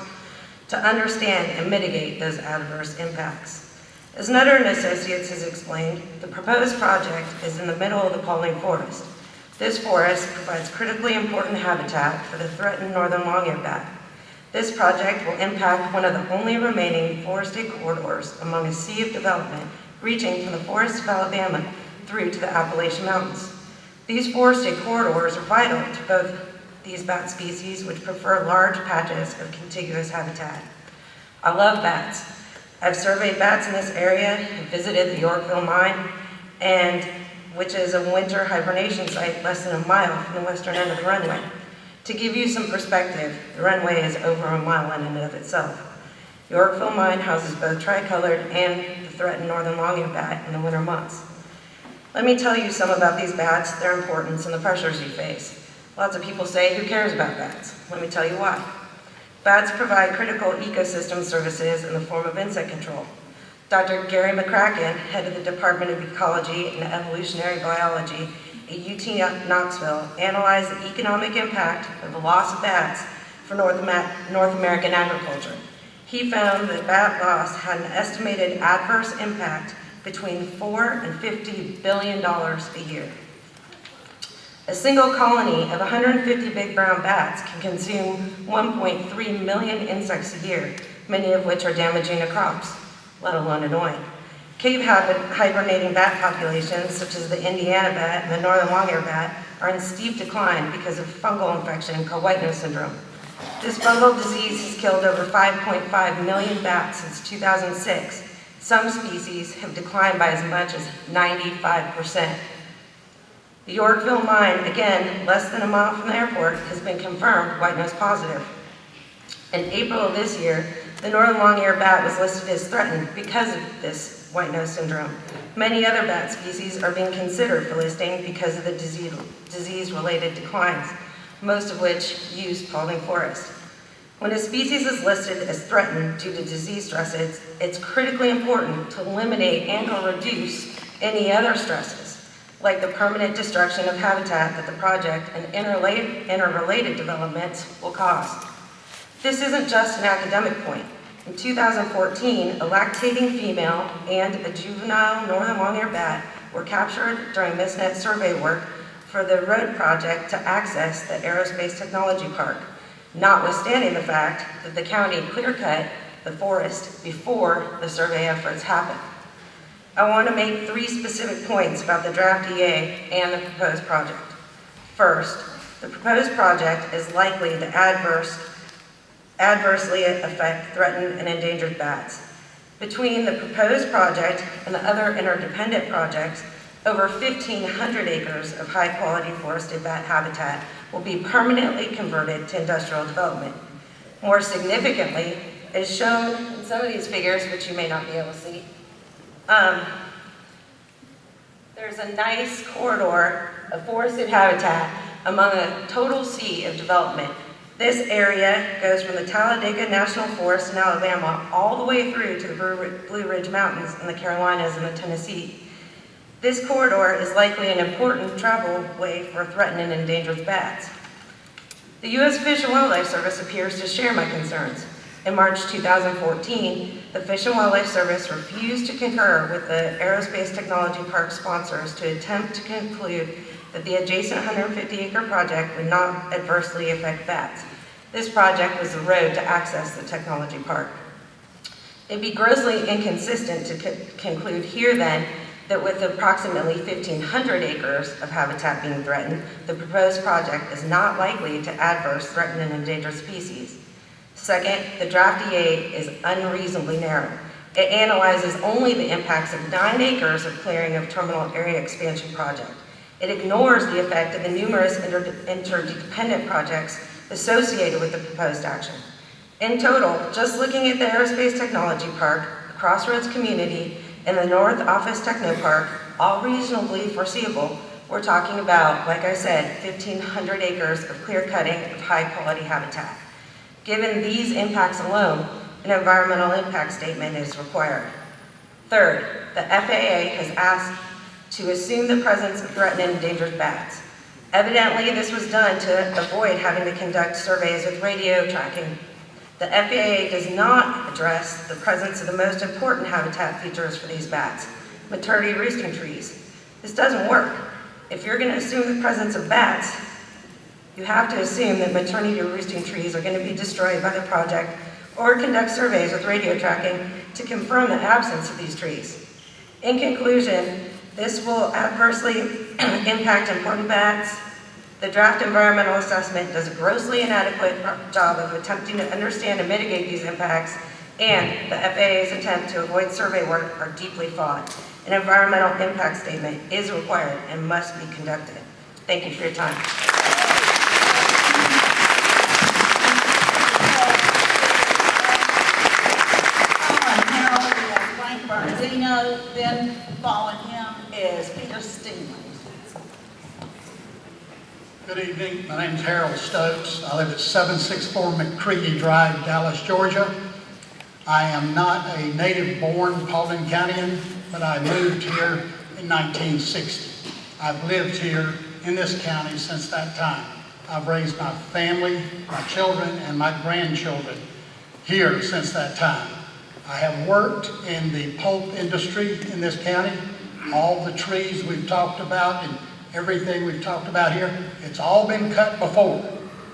[SPEAKER 2] to understand and mitigate those adverse impacts. As Nutter and Associates has explained, the proposed project is in the middle of the Paulding Forest. This forest provides critically important habitat for the threatened northern long-eared bat. This project will impact one of the only remaining forested corridors among a sea of development reaching from the forests of Alabama through to the Appalachian Mountains. These forested corridors are vital to both these bat species, which prefer large patches of contiguous habitat. I love bats. I've surveyed bats in this area and visited the Yorkville Mine, which is a winter hibernation site less than a mile from the western end of the runway. To give you some perspective, the runway is over a mile in and of itself. Yorkville Mine houses both tricolored and the threatened northern long-eared bat in the winter months. Let me tell you some about these bats, their importance, and the pressures you face. Lots of people say, who cares about bats? Let me tell you why. Bats provide critical ecosystem services in the form of insect control. Dr. Gary McCracken, head of the Department of Ecology and Evolutionary Biology at UT Knoxville, analyzed the economic impact of the loss of bats for North American agriculture. He found that bat loss had an estimated adverse impact between $4 and $50 billion a year. A single colony of 150 big brown bats can consume 1.3 million insects a year, many of which are damaging to crops, let alone annoying. Cave hibernating bat populations, such as the Indiana bat and the northern long-eared bat, are in steep decline because of fungal infection called white nose syndrome. This fungal disease has killed over 5.5 million bats since 2006. Some species have declined by as much as 95%. The Yorkville mine, again, less than a mile from the airport, has been confirmed white nose positive. In April of this year, the northern long-eared bat was listed as threatened because of this white nose syndrome. Many other bat species are being considered for listing because of the disease-related declines, most of which use Paulding Forest. When a species is listed as threatened due to disease stresses, it's critically important to eliminate and or reduce any other stresses, like the permanent destruction of habitat that the project and interrelated developments will cause. This isn't just an academic point. In 2014, a lactating female and a juvenile northern long-eared bat were captured during MISNet survey work for the road project to access the Aerospace Technology Park, notwithstanding the fact that the county clear-cut the forest before the survey efforts happened. I want to make 3 specific points about the draft EA and the proposed project. First, the proposed project is likely to adversely affect threatened and endangered bats. Between the proposed project and the other interdependent projects, over 1,500 acres of high-quality forested bat habitat will be permanently converted to industrial development. More significantly, as shown in some of these figures, which you may not be able to see, there's a nice corridor of forested habitat among a total sea of development. This area goes from the Talladega National Forest in Alabama all the way through to the Blue Ridge Mountains in the Carolinas and the Tennessee. This corridor is likely an important travel way for threatened and endangered bats. The U.S. Fish and Wildlife Service appears to share my concerns. In March 2014, the Fish and Wildlife Service refused to concur with the Aerospace Technology Park sponsors to attempt to conclude that the adjacent 150-acre project would not adversely affect bats. This project was the road to access the technology park. It'd be grossly inconsistent to conclude here then that with approximately 1,500 acres of habitat being threatened, the proposed project is not likely to adverse threatened and endangered species. Second, the draft EA is unreasonably narrow. It analyzes only the impacts of 9 acres of clearing of terminal area expansion project. It ignores the effect of the numerous interdependent projects associated with the proposed action. In total, just looking at the Aerospace Technology Park, the Crossroads Community, and the North Office Techno Park, all reasonably foreseeable, we're talking about, like I said, 1,500 acres of clear cutting of high-quality habitat. Given these impacts alone, an environmental impact statement is required. Third, the FAA has asked to assume the presence of threatened and endangered bats. Evidently, this was done to avoid having to conduct surveys with radio tracking. The FAA does not address the presence of the most important habitat features for these bats, maternity roosting trees. This doesn't work. If you're going to assume the presence of bats, you have to assume that maternity roosting trees are going to be destroyed by the project or conduct surveys with radio tracking to confirm the absence of these trees. In conclusion, this will adversely impact important bats. The draft environmental assessment does a grossly inadequate job of attempting to understand and mitigate these impacts, and the FAA's attempt to avoid survey work are deeply flawed. An environmental impact statement is required and must be conducted. Thank you for your time.
[SPEAKER 4] Frank Bernardino, then following him is Peter Stingman.
[SPEAKER 3] Good evening. My name is Harold Stokes. I live at 764 McCready Drive, Dallas, Georgia. I am not a native-born Paulding Countyan, but I moved here in 1960. I've lived here in this county since that time. I've raised my family, my children, and my grandchildren here since that time. I have worked in the pulp industry in this county. All the trees we've talked about everything we've talked about here, it's all been cut before,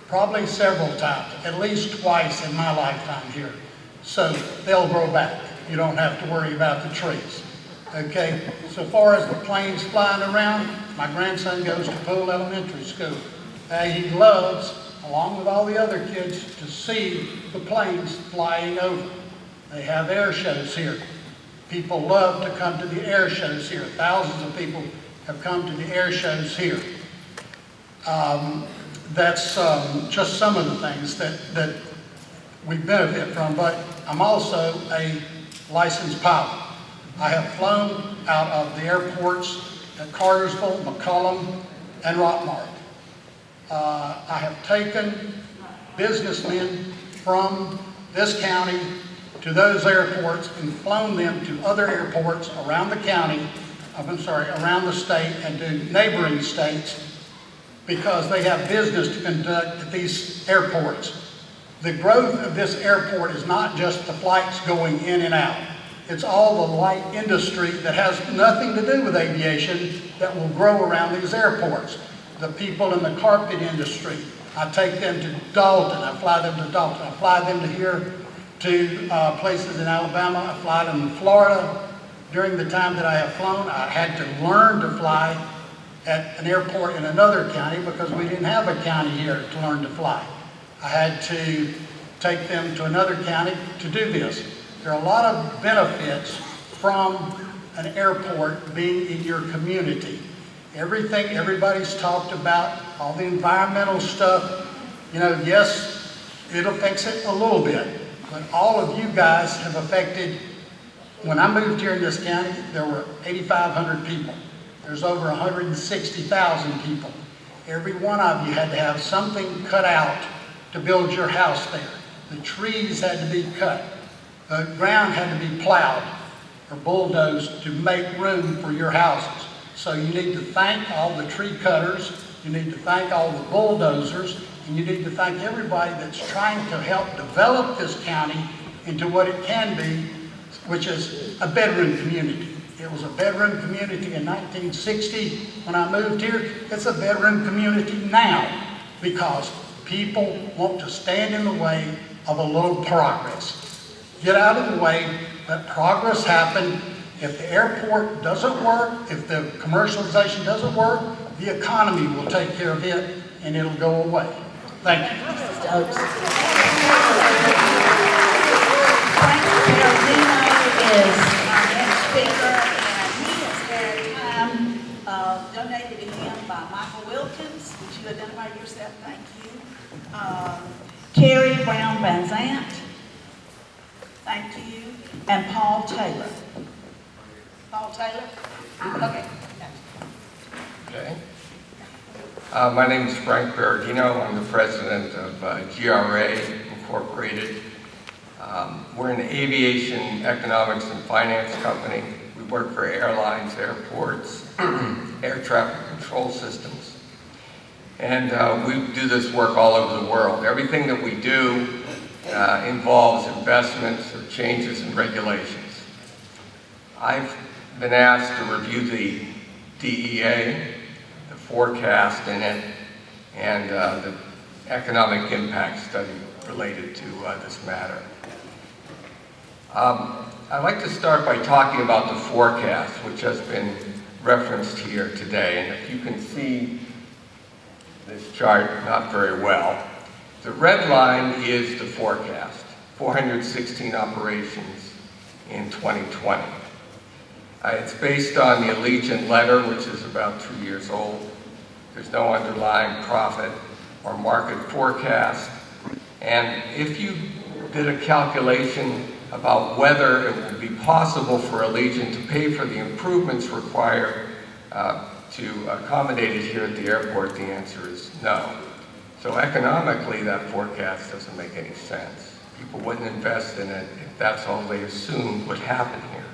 [SPEAKER 3] probably several times, at least twice in my lifetime here. So they'll grow back. You don't have to worry about the trees. Okay, so far as the planes flying around, my grandson goes to Poole Elementary School. He loves, along with all the other kids, to see the planes flying over. They have air shows here. People love to come to the air shows here. Thousands of people have come to the air shows here. That's just some of the things that we benefit from, but I'm also a licensed pilot. I have flown out of the airports at Cartersville, McCollum, and Rockmart. I have taken businessmen from this county to those airports and flown them to other airports around the county, around the state and to neighboring states because they have business to conduct at these airports. The growth of this airport is not just the flights going in and out. It's all the light industry that has nothing to do with aviation that will grow around these airports. The people in the carpet industry, I take them to Dalton, I fly them to Dalton, I fly them to here to places in Alabama, I fly them to Florida. During the time that I have flown, I had to learn to fly at an airport in another county because we didn't have a county here to learn to fly. I had to take them to another county to do this. There are a lot of benefits from an airport being in your community. Everything everybody's talked about, all the environmental stuff, you know, yes, it affects it a little bit, but all of you guys have affected. When I moved here in this county, there were 8,500 people. There's over 160,000 people. Every one of you had to have something cut out to build your house there. The trees had to be cut. The ground had to be plowed or bulldozed to make room for your houses. So you need to thank all the tree cutters, you need to thank all the bulldozers, and you need to thank everybody that's trying to help develop this county into what it can be, which is a bedroom community. It was a bedroom community in 1960 when I moved here. It's a bedroom community now because people want to stand in the way of a little progress. Get out of the way, let progress happen. If the airport doesn't work, if the commercialization doesn't work, the economy will take care of it and it'll go away. Thank you.
[SPEAKER 4] Is our next speaker, and he has had time donated to him by Michael Wilkins. Would you identify yourself? Thank you. Terry Brown Van Zant. Thank you. And Paul Taylor. Paul Taylor? Okay.
[SPEAKER 6] Okay. My name is Frank Berardino. I'm the president of GRA Incorporated. We're an aviation economics and finance company. We work for airlines, airports, air traffic control systems. And we do this work all over the world. Everything that we do involves investments or changes in regulations. I've been asked to review the DEA, the forecast in it, and the economic impact study related to this matter. I'd like to start by talking about the forecast, which has been referenced here today. And if you can see this chart not very well, the red line is the forecast, 416 operations in 2020. It's based on the Allegiant letter, which is about 2 years old. There's no underlying profit or market forecast. And if you did a calculation about whether it would be possible for Allegiant to pay for the improvements required to accommodate it here at the airport, the answer is no. So economically, that forecast doesn't make any sense. People wouldn't invest in it if that's all they assumed would happen here.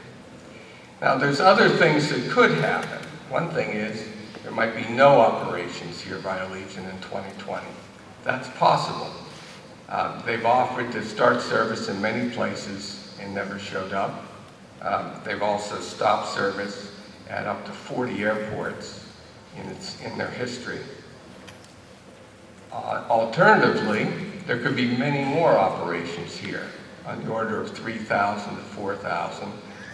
[SPEAKER 6] Now, there's other things that could happen. One thing is there might be no operations here by Allegiant in 2020. That's possible. They've offered to start service in many places and never showed up. They've also stopped service at up to 40 airports in their history. Alternatively, there could be many more operations here, on the order of 3,000 to 4,000,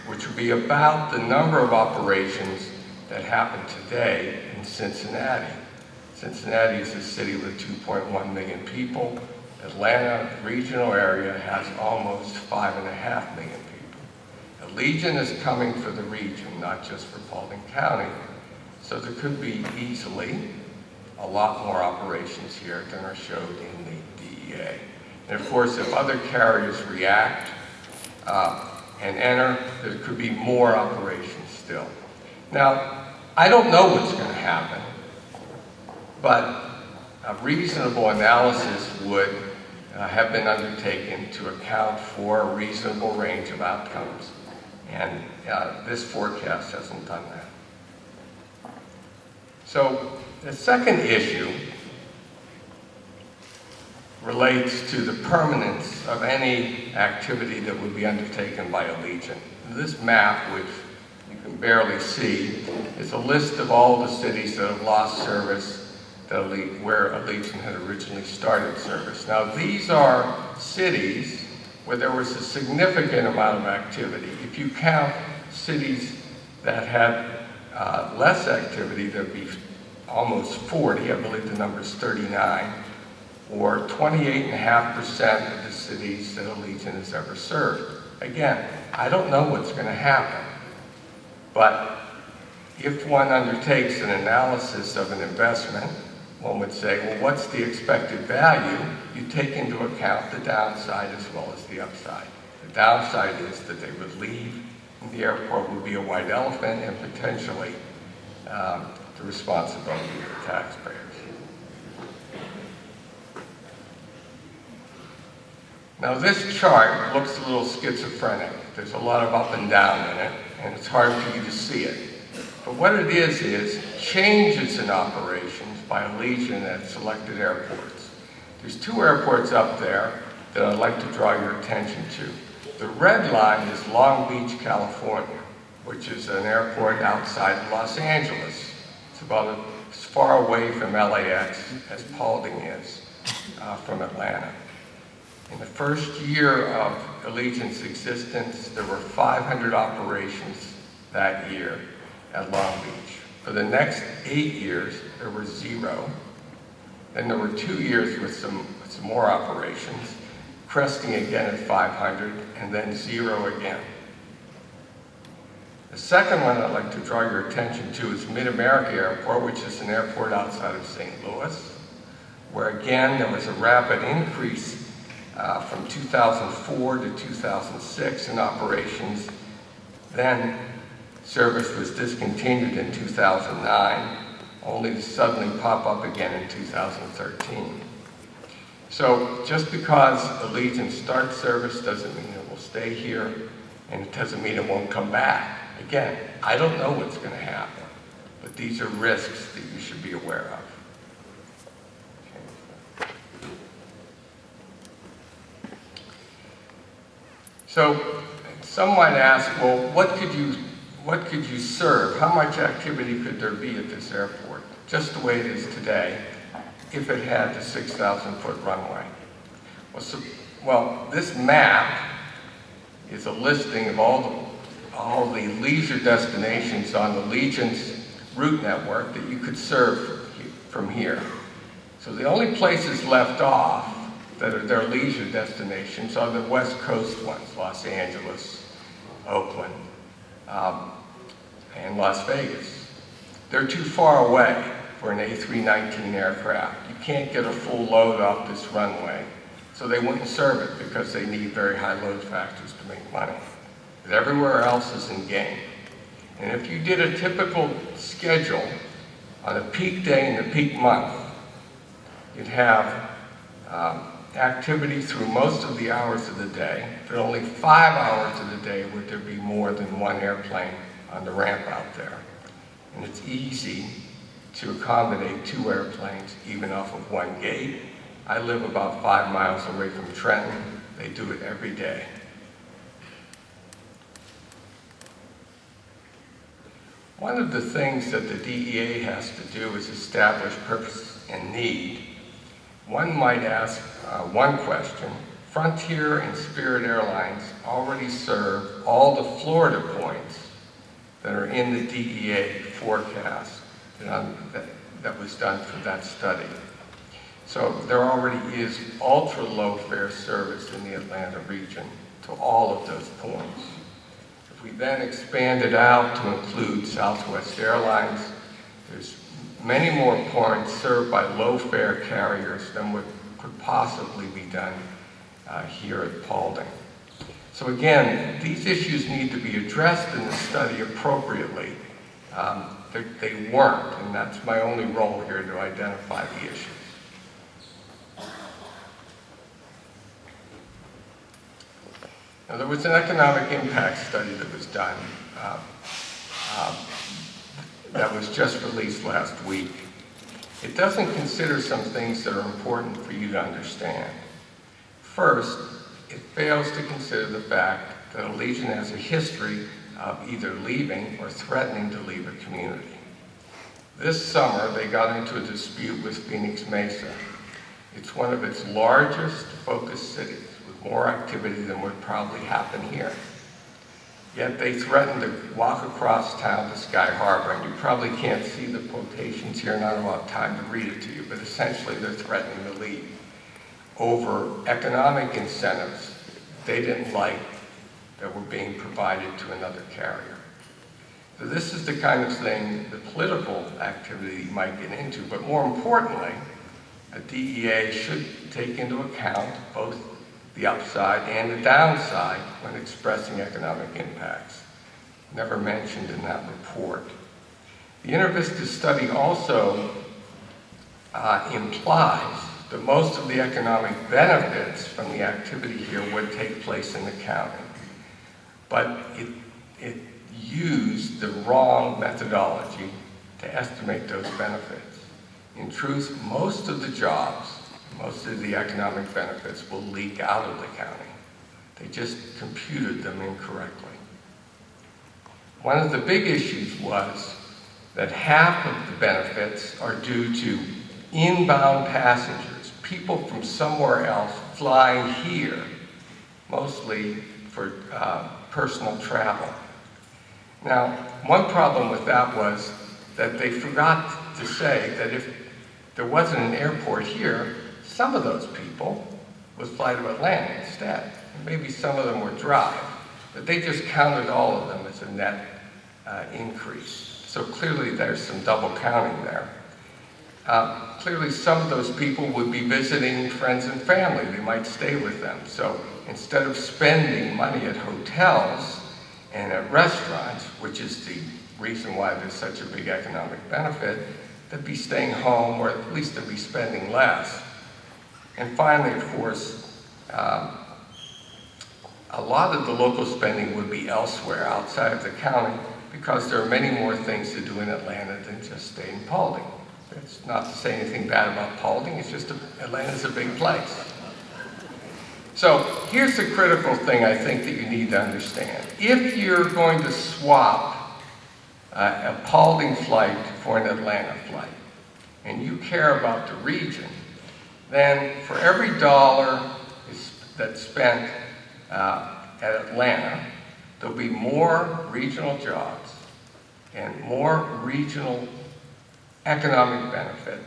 [SPEAKER 6] which would be about the number of operations that happen today in Cincinnati. Cincinnati is a city with 2.1 million people. Atlanta regional area has almost 5.5 million people. Allegiant is coming for the region, not just for Paulding County. So there could be easily a lot more operations here than are showed in the DEA. And of course, if other carriers react and enter, there could be more operations still. Now, I don't know what's going to happen, but a reasonable analysis would have been undertaken to account for a reasonable range of outcomes. And this forecast hasn't done that. So the second issue relates to the permanence of any activity that would be undertaken by Allegiant. This map, which you can barely see, is a list of all the cities that have lost service where Allegiant had originally started service. Now, these are cities where there was a significant amount of activity. If you count cities that had less activity, there'd be almost 40, I believe the number is 39, or 28.5% of the cities that Allegiant has ever served. Again, I don't know what's going to happen, but if one undertakes an analysis of an investment, one would say, well, what's the expected value? You take into account the downside as well as the upside. The downside is that they would leave, and the airport would be a white elephant and potentially the responsibility of the taxpayers. Now this chart looks a little schizophrenic. There's a lot of up and down in it, and it's hard for you to see it. But what it is changes in operations by Allegiant at selected airports. There's 2 airports up there that I'd like to draw your attention to. The red line is Long Beach, California, which is an airport outside of Los Angeles. It's about as far away from LAX as Paulding is from Atlanta. In the first year of Allegiant's existence, there were 500 operations that year at Long Beach. For the next 8 years, there were 0. Then there were 2 years with some more operations, cresting again at 500, and then 0 again. The second one I'd like to draw your attention to is Mid-America Airport, which is an airport outside of St. Louis, where again there was a rapid increase from 2004 to 2006 in operations. Then service was discontinued in 2009, only to suddenly pop up again in 2013. So just because Allegiant starts service doesn't mean it will stay here, and it doesn't mean it won't come back. Again, I don't know what's going to happen, but these are risks that you should be aware of. So some might ask, well, what could you serve? How much activity could there be at this airport, just the way it is today, if it had the 6,000-foot runway? Well, this map is a listing of all the leisure destinations on Allegiant's route network that you could serve from here. So the only places left off that are their leisure destinations are the West Coast ones, Los Angeles, Oakland, and Las Vegas. They're too far away for an A319 aircraft. You can't get a full load off this runway, so they wouldn't serve it because they need very high load factors to make money. But everywhere else is in game. And if you did a typical schedule on a peak day in the peak month, you'd have activity through most of the hours of the day, but only 5 hours of the day would there be more than one airplane on the ramp out there. And it's easy to accommodate 2 airplanes even off of one gate. I live about 5 miles away from Trenton. They do it every day. One of the things that the DEA has to do is establish purpose and need. One might ask one question. Frontier and Spirit Airlines already serve all the Florida points that are in the DEA forecast that was done for that study. So there already is ultra-low fare service in the Atlanta region to all of those points. If we then expand it out to include Southwest Airlines, there's many more points served by low-fare carriers than what could possibly be done here at Paulding. So again, these issues need to be addressed in the study appropriately. They weren't, and that's my only role here, to identify the issues. Now, there was an economic impact study that was done that was just released last week. It doesn't consider some things that are important for you to understand. First, it fails to consider the fact that Allegiant has a history of either leaving or threatening to leave a community. This summer, they got into a dispute with Phoenix Mesa. It's one of its largest focus cities, with more activity than would probably happen here. Yet they threatened to walk across town to Sky Harbor, and you probably can't see the quotations here, not about time to read it to you, but essentially they're threatening to leave over economic incentives they didn't like that were being provided to another carrier. So this is the kind of thing, the political activity you might get into, but more importantly, a DEA should take into account both the upside and the downside when expressing economic impacts. Never mentioned in that report. The InterVista study also implies that most of the economic benefits from the activity here would take place in the county. But it used the wrong methodology to estimate those benefits. In truth, most of the jobs, most of the economic benefits will leak out of the county. They just computed them incorrectly. One of the big issues was that half of the benefits are due to inbound passengers, people from somewhere else flying here, mostly for personal travel. Now, one problem with that was that they forgot to say that if there wasn't an airport here, some of those people would fly to Atlanta instead. Maybe some of them would drive, but they just counted all of them as a net increase. So clearly there's some double counting there. Clearly some of those people would be visiting friends and family. They might stay with them. So instead of spending money at hotels and at restaurants, which is the reason why there's such a big economic benefit, they'd be staying home, or at least they'd be spending less. And finally, of course, a lot of the local spending would be elsewhere outside of the county because there are many more things to do in Atlanta than just stay in Paulding. It's not to say anything bad about Paulding, it's just Atlanta's a big place. So here's the critical thing I think that you need to understand. If you're going to swap a Paulding flight for an Atlanta flight, and you care about the region, then for every dollar that's spent at Atlanta, there'll be more regional jobs and more regional economic benefit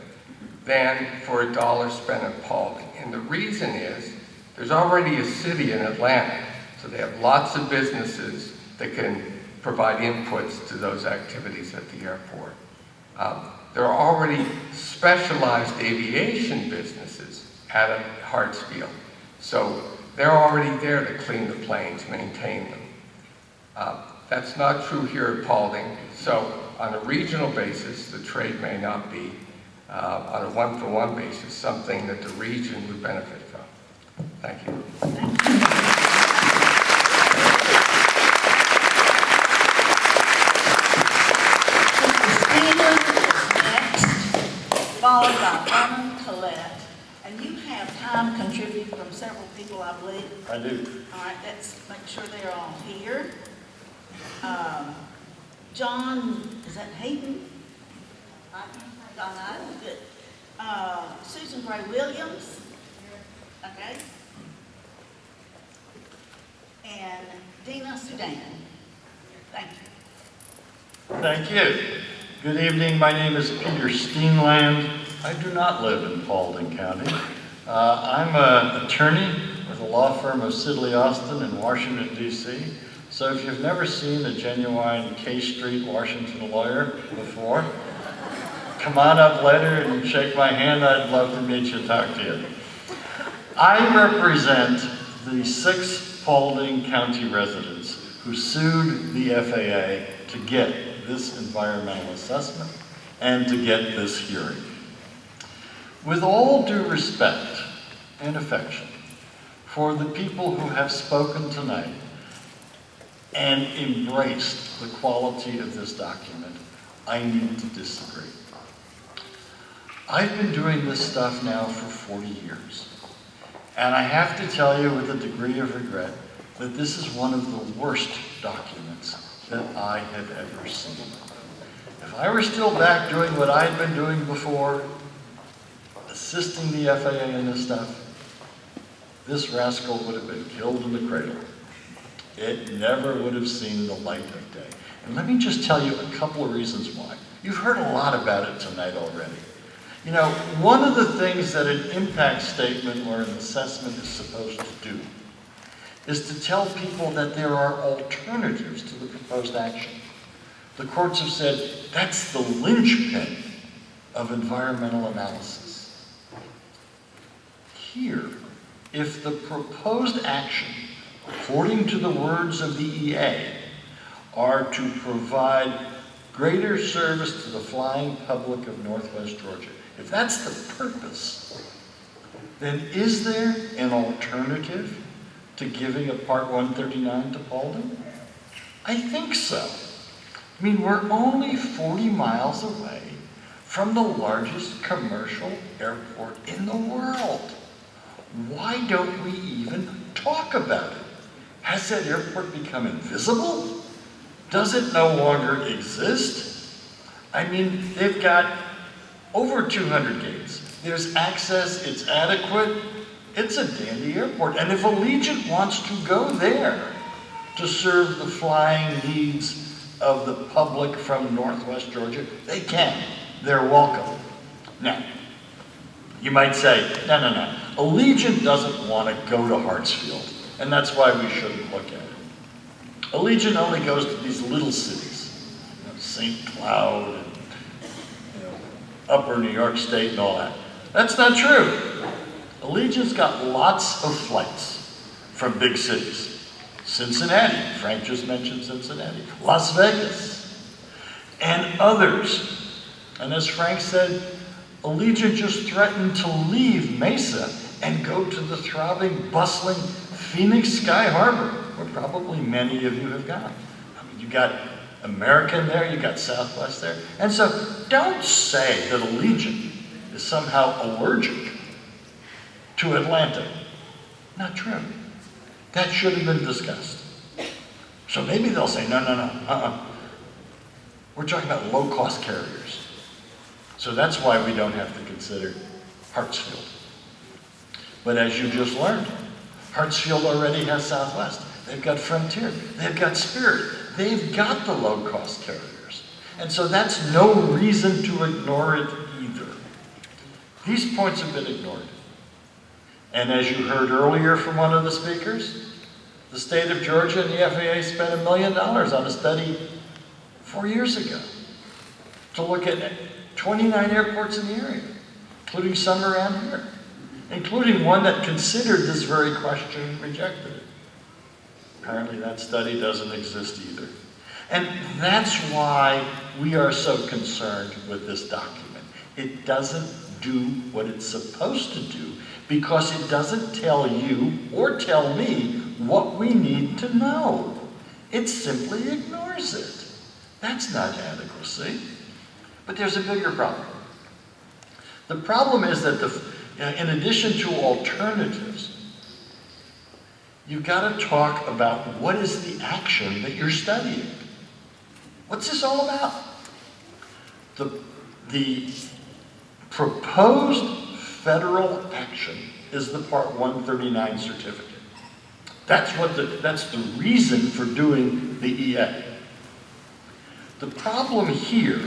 [SPEAKER 6] than for a dollar spent at Paulding. And the reason is, there's already a city in Atlanta, so they have lots of businesses that can provide inputs to those activities at the airport. There are already specialized aviation businesses at Hartsfield, so they're already there to clean the planes, maintain them. That's not true here at Paulding, so on a regional basis, the trade may not be, on a one-for-one basis, something that the region would benefit from. Thank you.
[SPEAKER 4] Followed by Vernon Collette. And you have time contributed from several people, I believe.
[SPEAKER 12] I do.
[SPEAKER 4] All right, let's make sure they're all here. John, is that Hayden? John Hayden, good. Susan Gray Williams, okay? And Dina Sudan. Thank you.
[SPEAKER 7] Thank you. Good evening. My name is Peter Steenland. I do not live in Paulding County. I'm an attorney with a law firm of Sidley Austin in Washington, D.C. So if you've never seen a genuine K Street, Washington lawyer before, come on up later and shake my hand. I'd love to meet you and talk to you. I represent the 6 Paulding County residents who sued the FAA to get this environmental assessment and to get this hearing. With all due respect and affection for the people who have spoken tonight and embraced the quality of this document, I need to disagree. I've been doing this stuff now for 40 years, and I have to tell you with a degree of regret that this is one of the worst documents that I have ever seen. If I were still back doing what I'd been doing before, assisting the FAA in this stuff, this rascal would have been killed in the cradle. It never would have seen the light of day. And let me just tell you a couple of reasons why. You've heard a lot about it tonight already. You know, one of the things that an impact statement or an assessment is supposed to do is to tell people that there are alternatives to the proposed action. The courts have said that's the linchpin of environmental analysis. Here, if the proposed action, according to the words of the EA, are to provide greater service to the flying public of Northwest Georgia, if that's the purpose, then is there an alternative to giving a Part 139 to Paulding? I think so. I mean, we're only 40 miles away from the largest commercial airport in the world. Why don't we even talk about it? Has that airport become invisible? Does it no longer exist? I mean, they've got over 200 gates. There's access, it's adequate. It's a dandy airport. And if Allegiant wants to go there to serve the flying needs of the public from Northwest Georgia, they can. They're welcome. Now, you might say, no. Allegiant doesn't want to go to Hartsfield, and that's why we shouldn't look at it. Allegiant only goes to these little cities, St. Cloud, and Upper New York State and all that. That's not true. Allegiant's got lots of flights from big cities. Cincinnati, Frank just mentioned Cincinnati. Las Vegas, and others. And as Frank said, Allegiant just threatened to leave Mesa and go to the throbbing, bustling Phoenix Sky Harbor, where probably many of you have gone. I mean, you got American there, you got Southwest there. And so don't say that Allegiant is somehow allergic to Atlanta. Not true. That should have been discussed. So maybe they'll say, no. We're talking about low-cost carriers. So that's why we don't have to consider Hartsfield. But as you just learned, Hartsfield already has Southwest. They've got Frontier. They've got Spirit. They've got the low-cost carriers. And so that's no reason to ignore it either. These points have been ignored. And as you heard earlier from one of the speakers, the state of Georgia and the FAA spent $1 million on a study 4 years ago to look at 29 airports in the area, including some around here, including one that considered this very question and rejected it. Apparently that study doesn't exist either. And that's why we are so concerned with this document. It doesn't do what it's supposed to do because it doesn't tell you or tell me what we need to know. It simply ignores it. That's not adequacy. But there's a bigger problem. The problem is that in addition to alternatives, you've got to talk about what is the action that you're studying. What's this all about? The proposed federal action is the Part 139 certificate. That's the reason for doing the EA. The problem here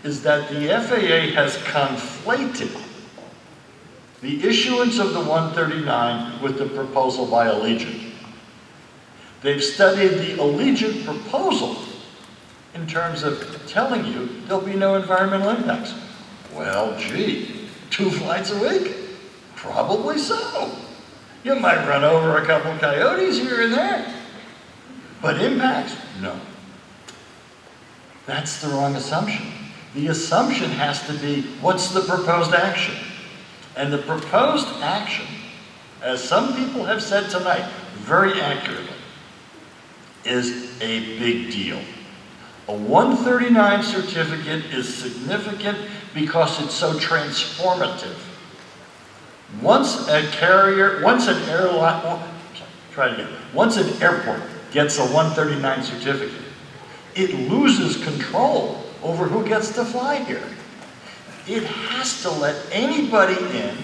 [SPEAKER 7] is that the FAA has conflated the issuance of the 139 with the proposal by Allegiant. They've studied the Allegiant proposal in terms of telling you there'll be no environmental impacts. Well, gee, 2 flights a week? Probably so. You might run over a couple coyotes here and there. But impacts? No. That's the wrong assumption. The assumption has to be, what's the proposed action? And the proposed action, as some people have said tonight, very accurately, is a big deal. A 139 certificate is significant because it's so transformative. Once an airport gets a 139 certificate, it loses control over who gets to fly here. It has to let anybody in,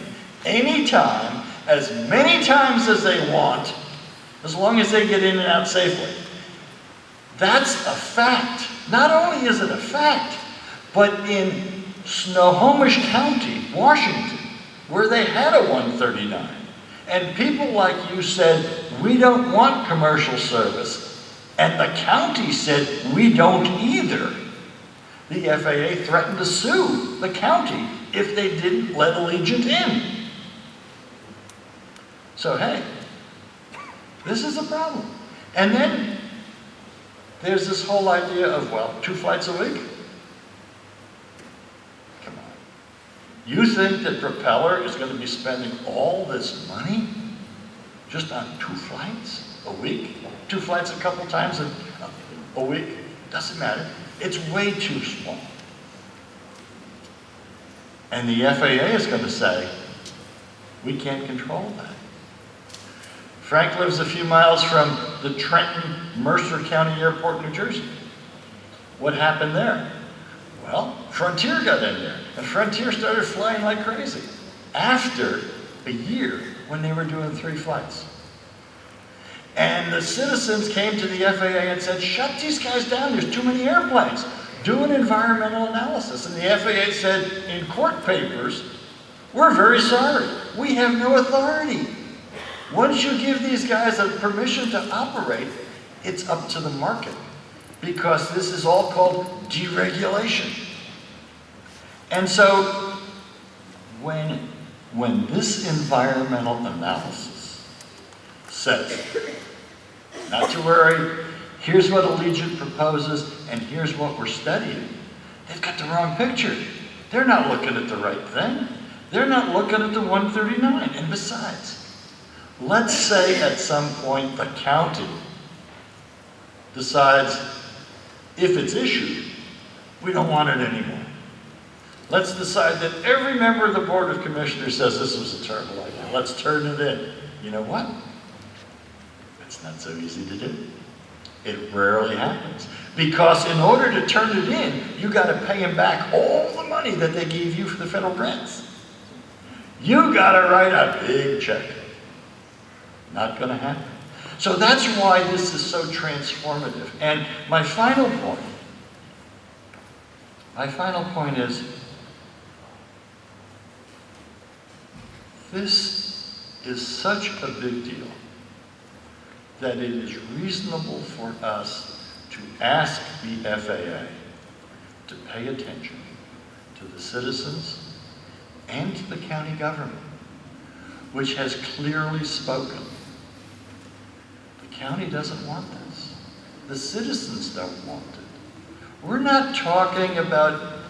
[SPEAKER 7] anytime, as many times as they want, as long as they get in and out safely. That's a fact. Not only is it a fact, but in Snohomish County, Washington, where they had a 139, and people like you said, we don't want commercial service, and the county said, we don't either. The FAA threatened to sue the county if they didn't let Allegiant in. So hey, this is a problem. And then there's this whole idea of, well, 2 flights a week? Come on. You think that Propeller is going to be spending all this money just on 2 flights a week? 2 flights a couple times a week? Doesn't matter. It's way too small. And the FAA is going to say, we can't control that. Frank lives a few miles from the Trenton Mercer County Airport, New Jersey. What happened there? Well, Frontier got in there, and Frontier started flying like crazy after a year when they were doing 3 flights. And the citizens came to the FAA and said, shut these guys down, there's too many airplanes. Do an environmental analysis. And the FAA said in court papers, we're very sorry, we have no authority. Once you give these guys a permission to operate, it's up to the market, because this is all called deregulation. And so when this environmental analysis says, not to worry, here's what Allegiant proposes, and here's what we're studying, they've got the wrong picture. They're not looking at the right thing. They're not looking at the 139. And besides, let's say at some point the county decides, if it's issued, we don't want it anymore. Let's decide that every member of the Board of Commissioners says this was a terrible idea. Let's turn it in. You know what? It's not so easy to do. It rarely happens. Because in order to turn it in, you got to pay them back all the money that they gave you for the federal grants. You got to write a big check. Not going to happen. So that's why this is so transformative. And my final point is, this is such a big deal that it is reasonable for us to ask the FAA to pay attention to the citizens and to the county government, which has clearly spoken. The county doesn't want this. The citizens don't want it. We're not talking about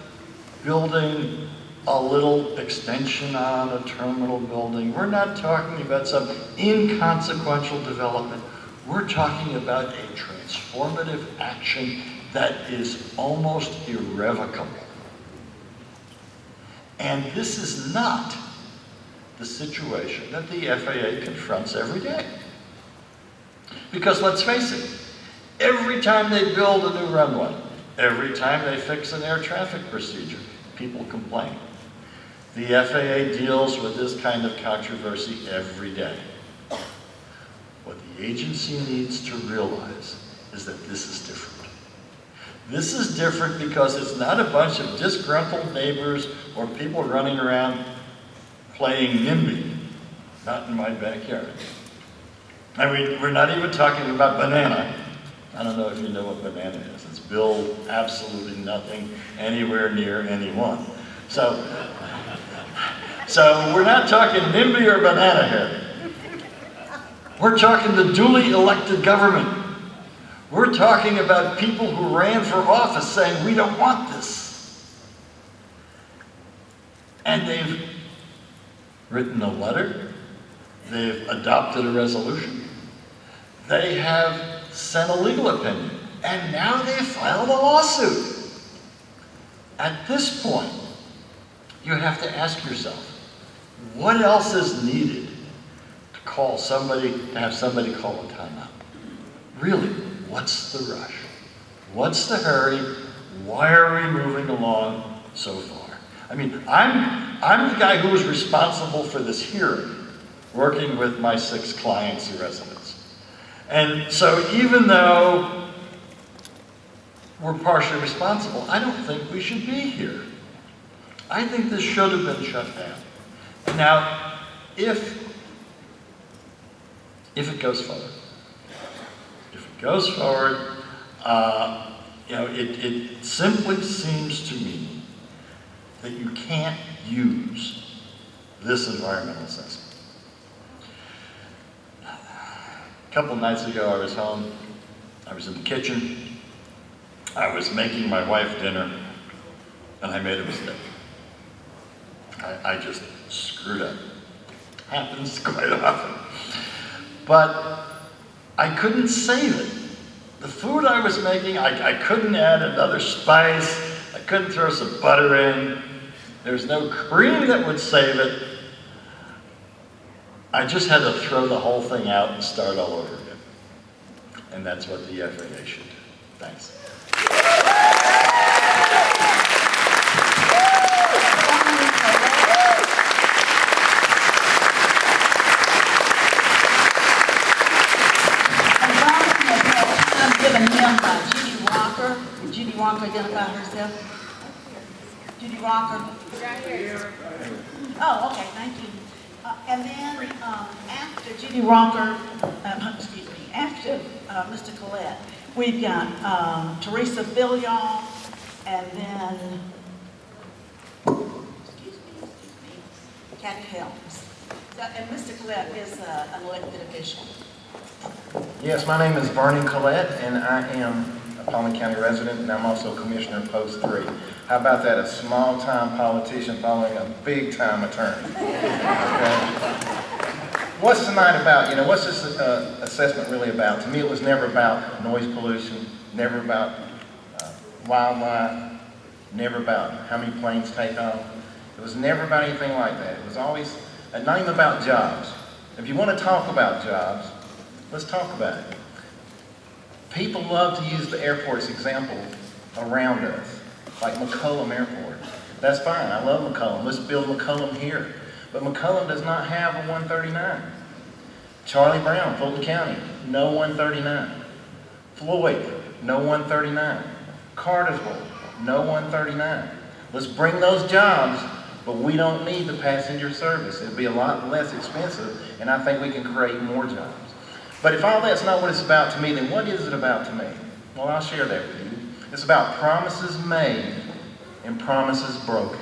[SPEAKER 7] building a little extension on a terminal building. We're not talking about some inconsequential development. We're talking about a transformative action that is almost irrevocable. And this is not the situation that the FAA confronts every day. Because let's face it, every time they build a new runway, Every time they fix an air traffic procedure, people complain. The FAA deals with this kind of controversy every day. What the agency needs to realize is that this is different. This is different because it's not a bunch of disgruntled neighbors or people running around playing NIMBY, not in my backyard. I mean, we're not even talking about banana. I don't know if you know what banana is. It's billed absolutely nothing anywhere near anyone. So we're not talking NIMBY or banana here. We're talking the duly elected government. We're talking about people who ran for office saying, we don't want this. And they've written a letter. They've adopted a resolution. They have sent a legal opinion. And now they've filed a lawsuit. At this point, you have to ask yourself, what else is needed to call somebody, to have somebody call a timeout? Really, what's the rush? What's the hurry? Why are we moving along so far? I mean, I'm the guy who was responsible for this hearing, working with my 6 clients and residents. And so even though we're partially responsible, I don't think we should be here. I think this should have been shut down. Now, if it goes forward, it simply seems to me that you can't use this environmental assessment. A couple nights ago, I was home. I was in the kitchen. I was making my wife dinner, and I made a mistake. I just screwed up. Happens quite often. But I couldn't save it. The food I was making, I couldn't add another spice. I couldn't throw some butter in. There's no cream that would save it. I just had to throw the whole thing out and start all over again. And that's what the FAA should do. Thanks.
[SPEAKER 4] Given him by Judy Rocker. Would Judy Rocker identify herself? Judy Rocker? Oh, okay, thank you. And then after Judy Rocker, excuse me, after Mr. Collette, we've got Teresa Filion, and then, excuse me, Kathy Helms. And Mr. Collette is an elected official.
[SPEAKER 8] Yes, my name is Vernon Collette, and I am a Paulding County resident, and I'm also Commissioner Post 3. How about that, a small-time politician following a big-time attorney? Okay. What's tonight about? You know, what's this assessment really about? To me, it was never about noise pollution, never about wildlife, never about how many planes take off. It was never about anything like that. It was always not even about jobs. If you want to talk about jobs, let's talk about it. People love to use the airport's example around us, like McCollum Airport. That's fine, I love McCollum. Let's build McCollum here. But McCollum does not have a 139. Charlie Brown, Fulton County, no 139. Floyd, no 139. Cartersville, no 139. Let's bring those jobs, but we don't need the passenger service. It'll be a lot less expensive, and I think we can create more jobs. But if all that's not what it's about to me, then what is it about to me? Well, I'll share that with you. It's about promises made and promises broken.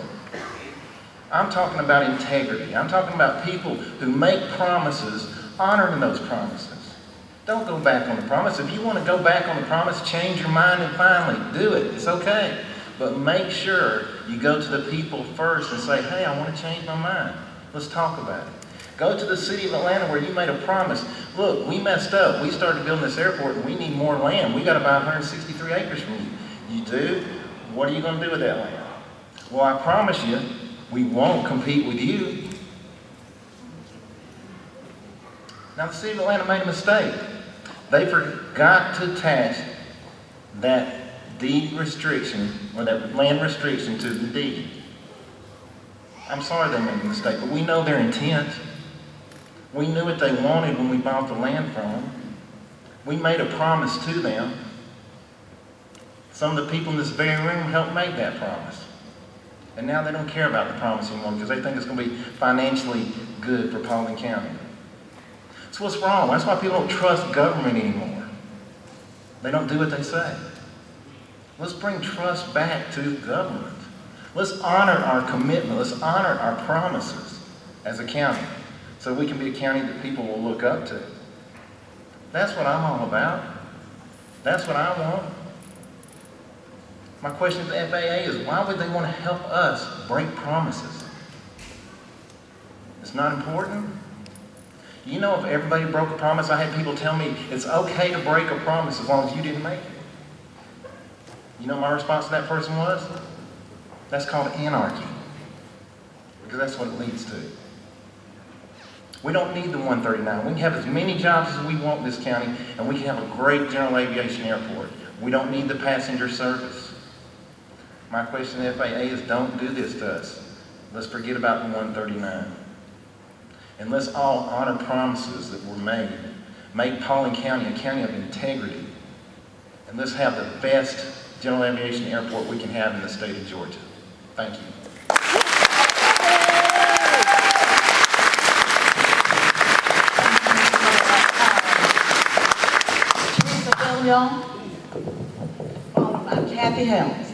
[SPEAKER 8] I'm talking about integrity. I'm talking about people who make promises, honoring those promises. Don't go back on the promise. If you want to go back on the promise, change your mind and finally do it. It's okay. But make sure you go to the people first and say, hey, I want to change my mind. Let's talk about it. Go to the city of Atlanta where you made a promise. Look, we messed up. We started building this airport and we need more land. We got about 163 acres from you. You do? What are you going to do with that land? Well, I promise you, we won't compete with you. Now, the city of Atlanta made a mistake. They forgot to attach that deed restriction, or that land restriction to the deed. I'm sorry they made a mistake, but we know their intent. We knew what they wanted when we bought the land from them. We made a promise to them. Some of the people in this very room helped make that promise. And now they don't care about the promise anymore because they think it's going to be financially good for Paulding County. So what's wrong? That's why people don't trust government anymore. They don't do what they say. Let's bring trust back to government. Let's honor our commitment. Let's honor our promises as a county so we can be a county that people will look up to. That's what I'm all about. That's what I want. My question to the FAA is, why would they want to help us break promises? It's not important. You know, if everybody broke a promise, I had people tell me it's okay to break a promise as long as you didn't make it. You know what my response to that person was? That's called anarchy. Because that's what it leads to. We don't need the 139. We can have as many jobs as we want in this county, and we can have a great general aviation airport. We don't need the passenger service. My question to the FAA is, don't do this to us. Let's forget about the 139. And let's all honor promises that were made. Make Paulding County a county of integrity. And let's have the best general aviation airport we can have in the state of Georgia. Thank you.
[SPEAKER 4] Young, followed by Kathy Helms.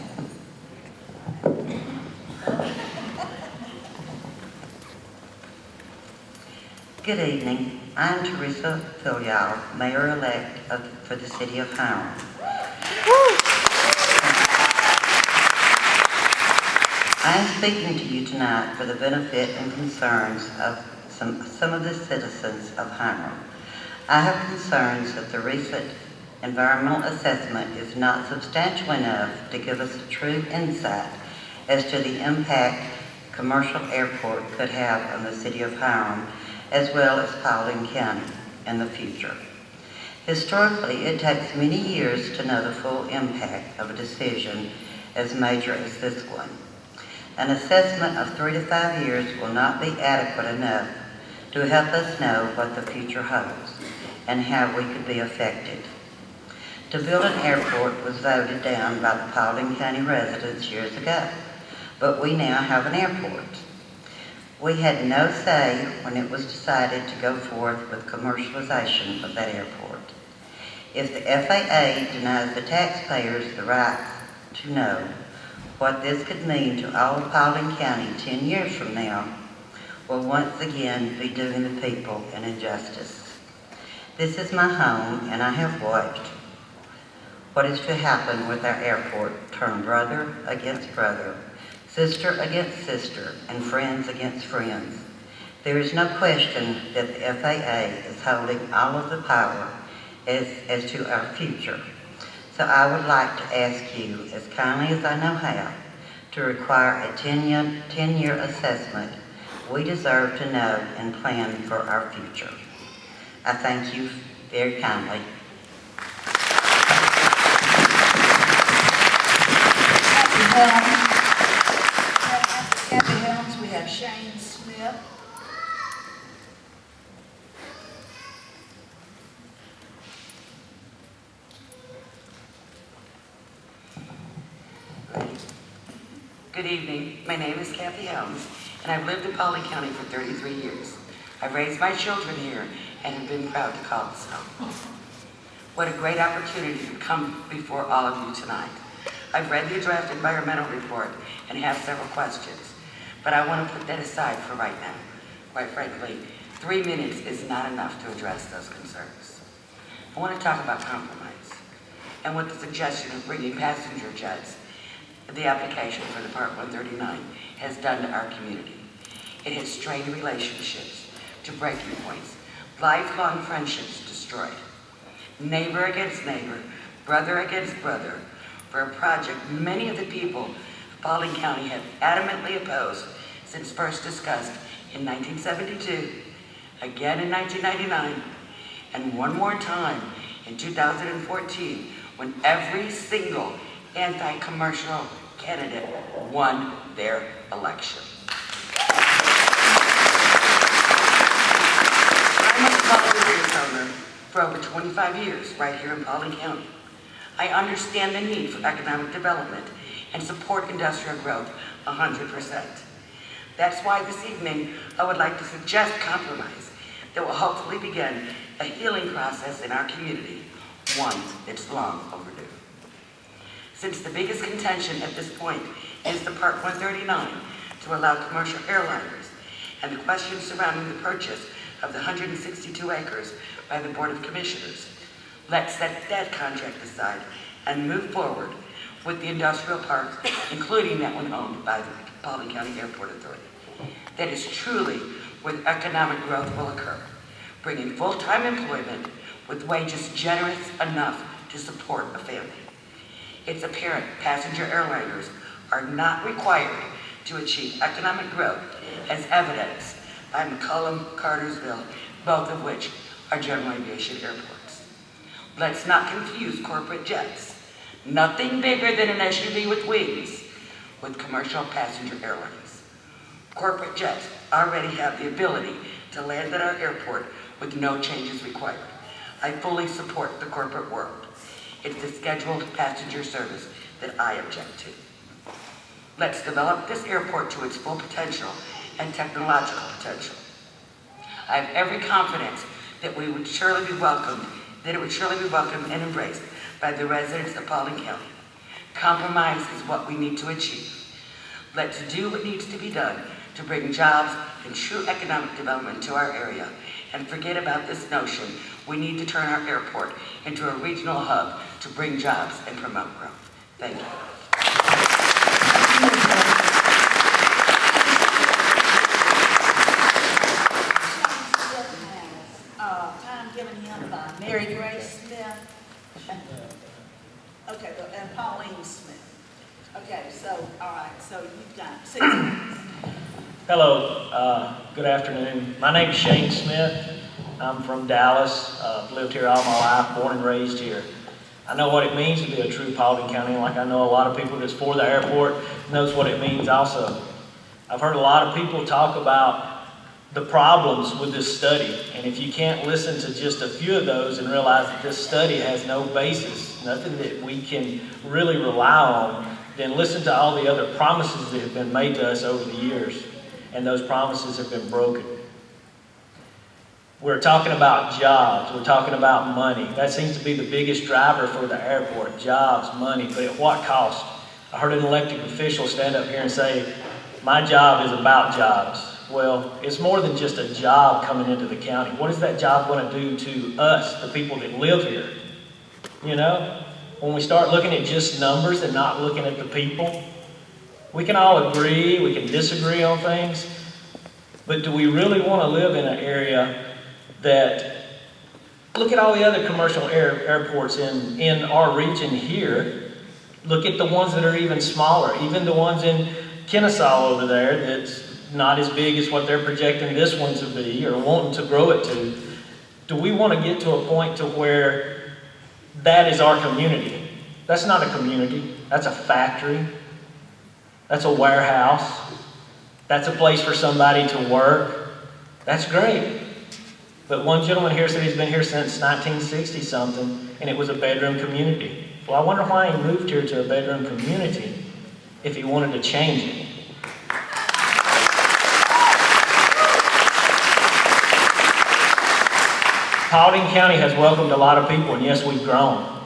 [SPEAKER 10] Good evening. I'm Teresa Filial, Mayor-elect for the City of Hiram. I'm speaking to you tonight for the benefit and concerns of some of the citizens of Hiram. I have concerns that the recent environmental assessment is not substantial enough to give us a true insight as to the impact commercial airport could have on the City of Hiram, as well as Paulding County in the future. Historically, it takes many years to know the full impact of a decision as major as this one. An assessment of 3 to 5 years will not be adequate enough to help us know what the future holds and how we could be affected. To build an airport was voted down by the Paulding County residents years ago, but we now have an airport. We had no say when it was decided to go forth with commercialization of that airport. If the FAA denies the taxpayers the right to know what this could mean to all of Paulding County 10 years from now, we'll once again be doing the people an injustice. This is my home, and I have watched what is to happen with our airport turn brother against brother, sister against sister, and friends against friends. There is no question that the FAA is holding all of the power as to our future. So I would like to ask you, as kindly as I know how, to require a 10-year assessment. We deserve to know and plan for our future. I thank you very kindly.
[SPEAKER 4] Kathy Helms, we have Shane Smith.
[SPEAKER 11] Good evening. My name is Kathy Helms, and I've lived in Paulding County for 33 years. I've raised my children here and have been proud to call this home. What a great opportunity to come before all of you tonight. I've read the draft environmental report and have several questions, but I want to put that aside for right now. Quite frankly, 3 minutes is not enough to address those concerns. I want to talk about compromise and what the suggestion of bringing passenger jets, the application for the Part 139, has done to our community. It has strained relationships to breaking points, lifelong friendships destroyed, neighbor against neighbor, brother against brother, for a project many of the people of Paulding County have adamantly opposed since first discussed in 1972, again in 1999, and one more time in 2014, when every single anti-commercial candidate won their election. I'm a small business owner for over 25 years right here in Paulding County. I understand the need for economic development and support industrial growth 100%. That's why this evening I would like to suggest compromise that will hopefully begin a healing process in our community, one that's long overdue. Since the biggest contention at this point is the Part 139 to allow commercial airliners and the questions surrounding the purchase of the 162 acres by the Board of Commissioners, let's set that contract aside and move forward with the industrial parks, including that one owned by the Paulding County Airport Authority. That is truly where economic growth will occur, bringing full-time employment with wages generous enough to support a family. It's apparent passenger airliners are not required to achieve economic growth as evidenced by McCollum, Cartersville, both of which are general aviation airports. Let's not confuse corporate jets, nothing bigger than an SUV with wings, with commercial passenger airlines. Corporate jets already have the ability to land at our airport with no changes required. I fully support the corporate world. It's the scheduled passenger service that I object to. Let's develop this airport to its full potential and technological potential. I have every confidence that it would surely be welcomed and embraced by the residents of Paulding County. Compromise is what we need to achieve. Let's do what needs to be done to bring jobs and true economic development to our area, and forget about this notion we need to turn our airport into a regional hub to bring jobs and promote growth. Thank you.
[SPEAKER 4] Time given him by Mary Grace Smith. Okay, and Pauline Smith. Okay, so, all right, so you've got 6 minutes.
[SPEAKER 13] Hello, good afternoon. My name is Shane Smith. I'm from Dallas. I've lived here all my life, born and raised here. I know what it means to be a true Paulding County, like I know a lot of people that's for the airport knows what it means also. I've heard a lot of people talk about the problems with this study, and if you can't listen to just a few of those and realize that this study has no basis, nothing that we can really rely on, then listen to all the other promises that have been made to us over the years, and those promises have been broken. We're talking about jobs, we're talking about money. That seems to be the biggest driver for the airport, jobs, money, but at what cost? I heard an elected official stand up here and say, my job is about jobs. Well, it's more than just a job coming into the county. What is that job going to do to us, the people that live here? You know, when we start looking at just numbers and not looking at the people, we can all agree, we can disagree on things, but do we really want to live in an area that, look at all the other commercial airports in our region here. Look at the ones that are even smaller, even the ones in Kennesaw over there that's not as big as what they're projecting this one to be or wanting to grow it to. Do we want to get to a point to where that is our community? That's not a community, that's a factory, that's a warehouse, that's a place for somebody to work. That's great. But one gentleman here said he's been here since 1960 something, and it was a bedroom community. Well, I wonder why he moved here to a bedroom community if he wanted to change it. Paulding County has welcomed a lot of people, and yes, we've grown.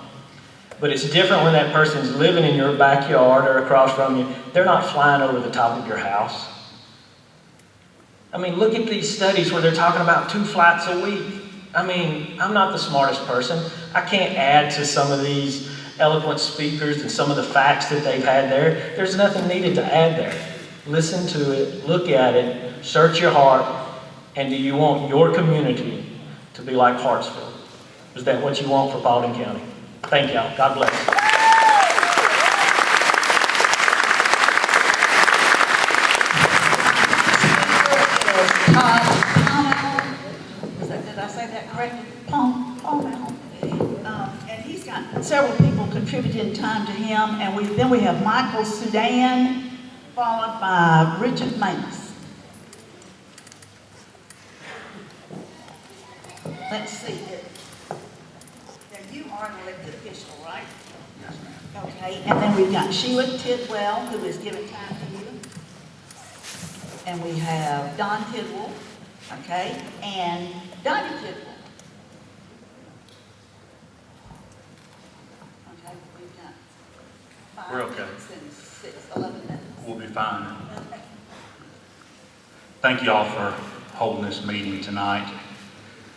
[SPEAKER 13] But it's different when that person's living in your backyard or across from you. They're not flying over the top of your house. I mean, look at these studies where they're talking about 2 flights a week. I mean, I'm not the smartest person. I can't add to some of these eloquent speakers and some of the facts that they've had there. There's nothing needed to add there. Listen to it, look at it, search your heart, and do you want your community to be like Hartsville? Is that what you want for Paulding County? Thank y'all. God bless.
[SPEAKER 4] Did I say that correctly? Palm. And he's got several people contributing contributing time to him. And then we have Michael Sudan, followed by Richard Mace. Let's see. Now, you are an elected official, right?
[SPEAKER 5] Yes, ma'am.
[SPEAKER 4] Okay, and then we've got Sheila Tidwell, who is giving time to you. And we have Don Tidwell, okay, and Donnie Tidwell. Okay, we've got 5
[SPEAKER 22] We're okay.
[SPEAKER 4] minutes and 11 minutes.
[SPEAKER 22] We'll be fine. Thank you all for holding this meeting tonight.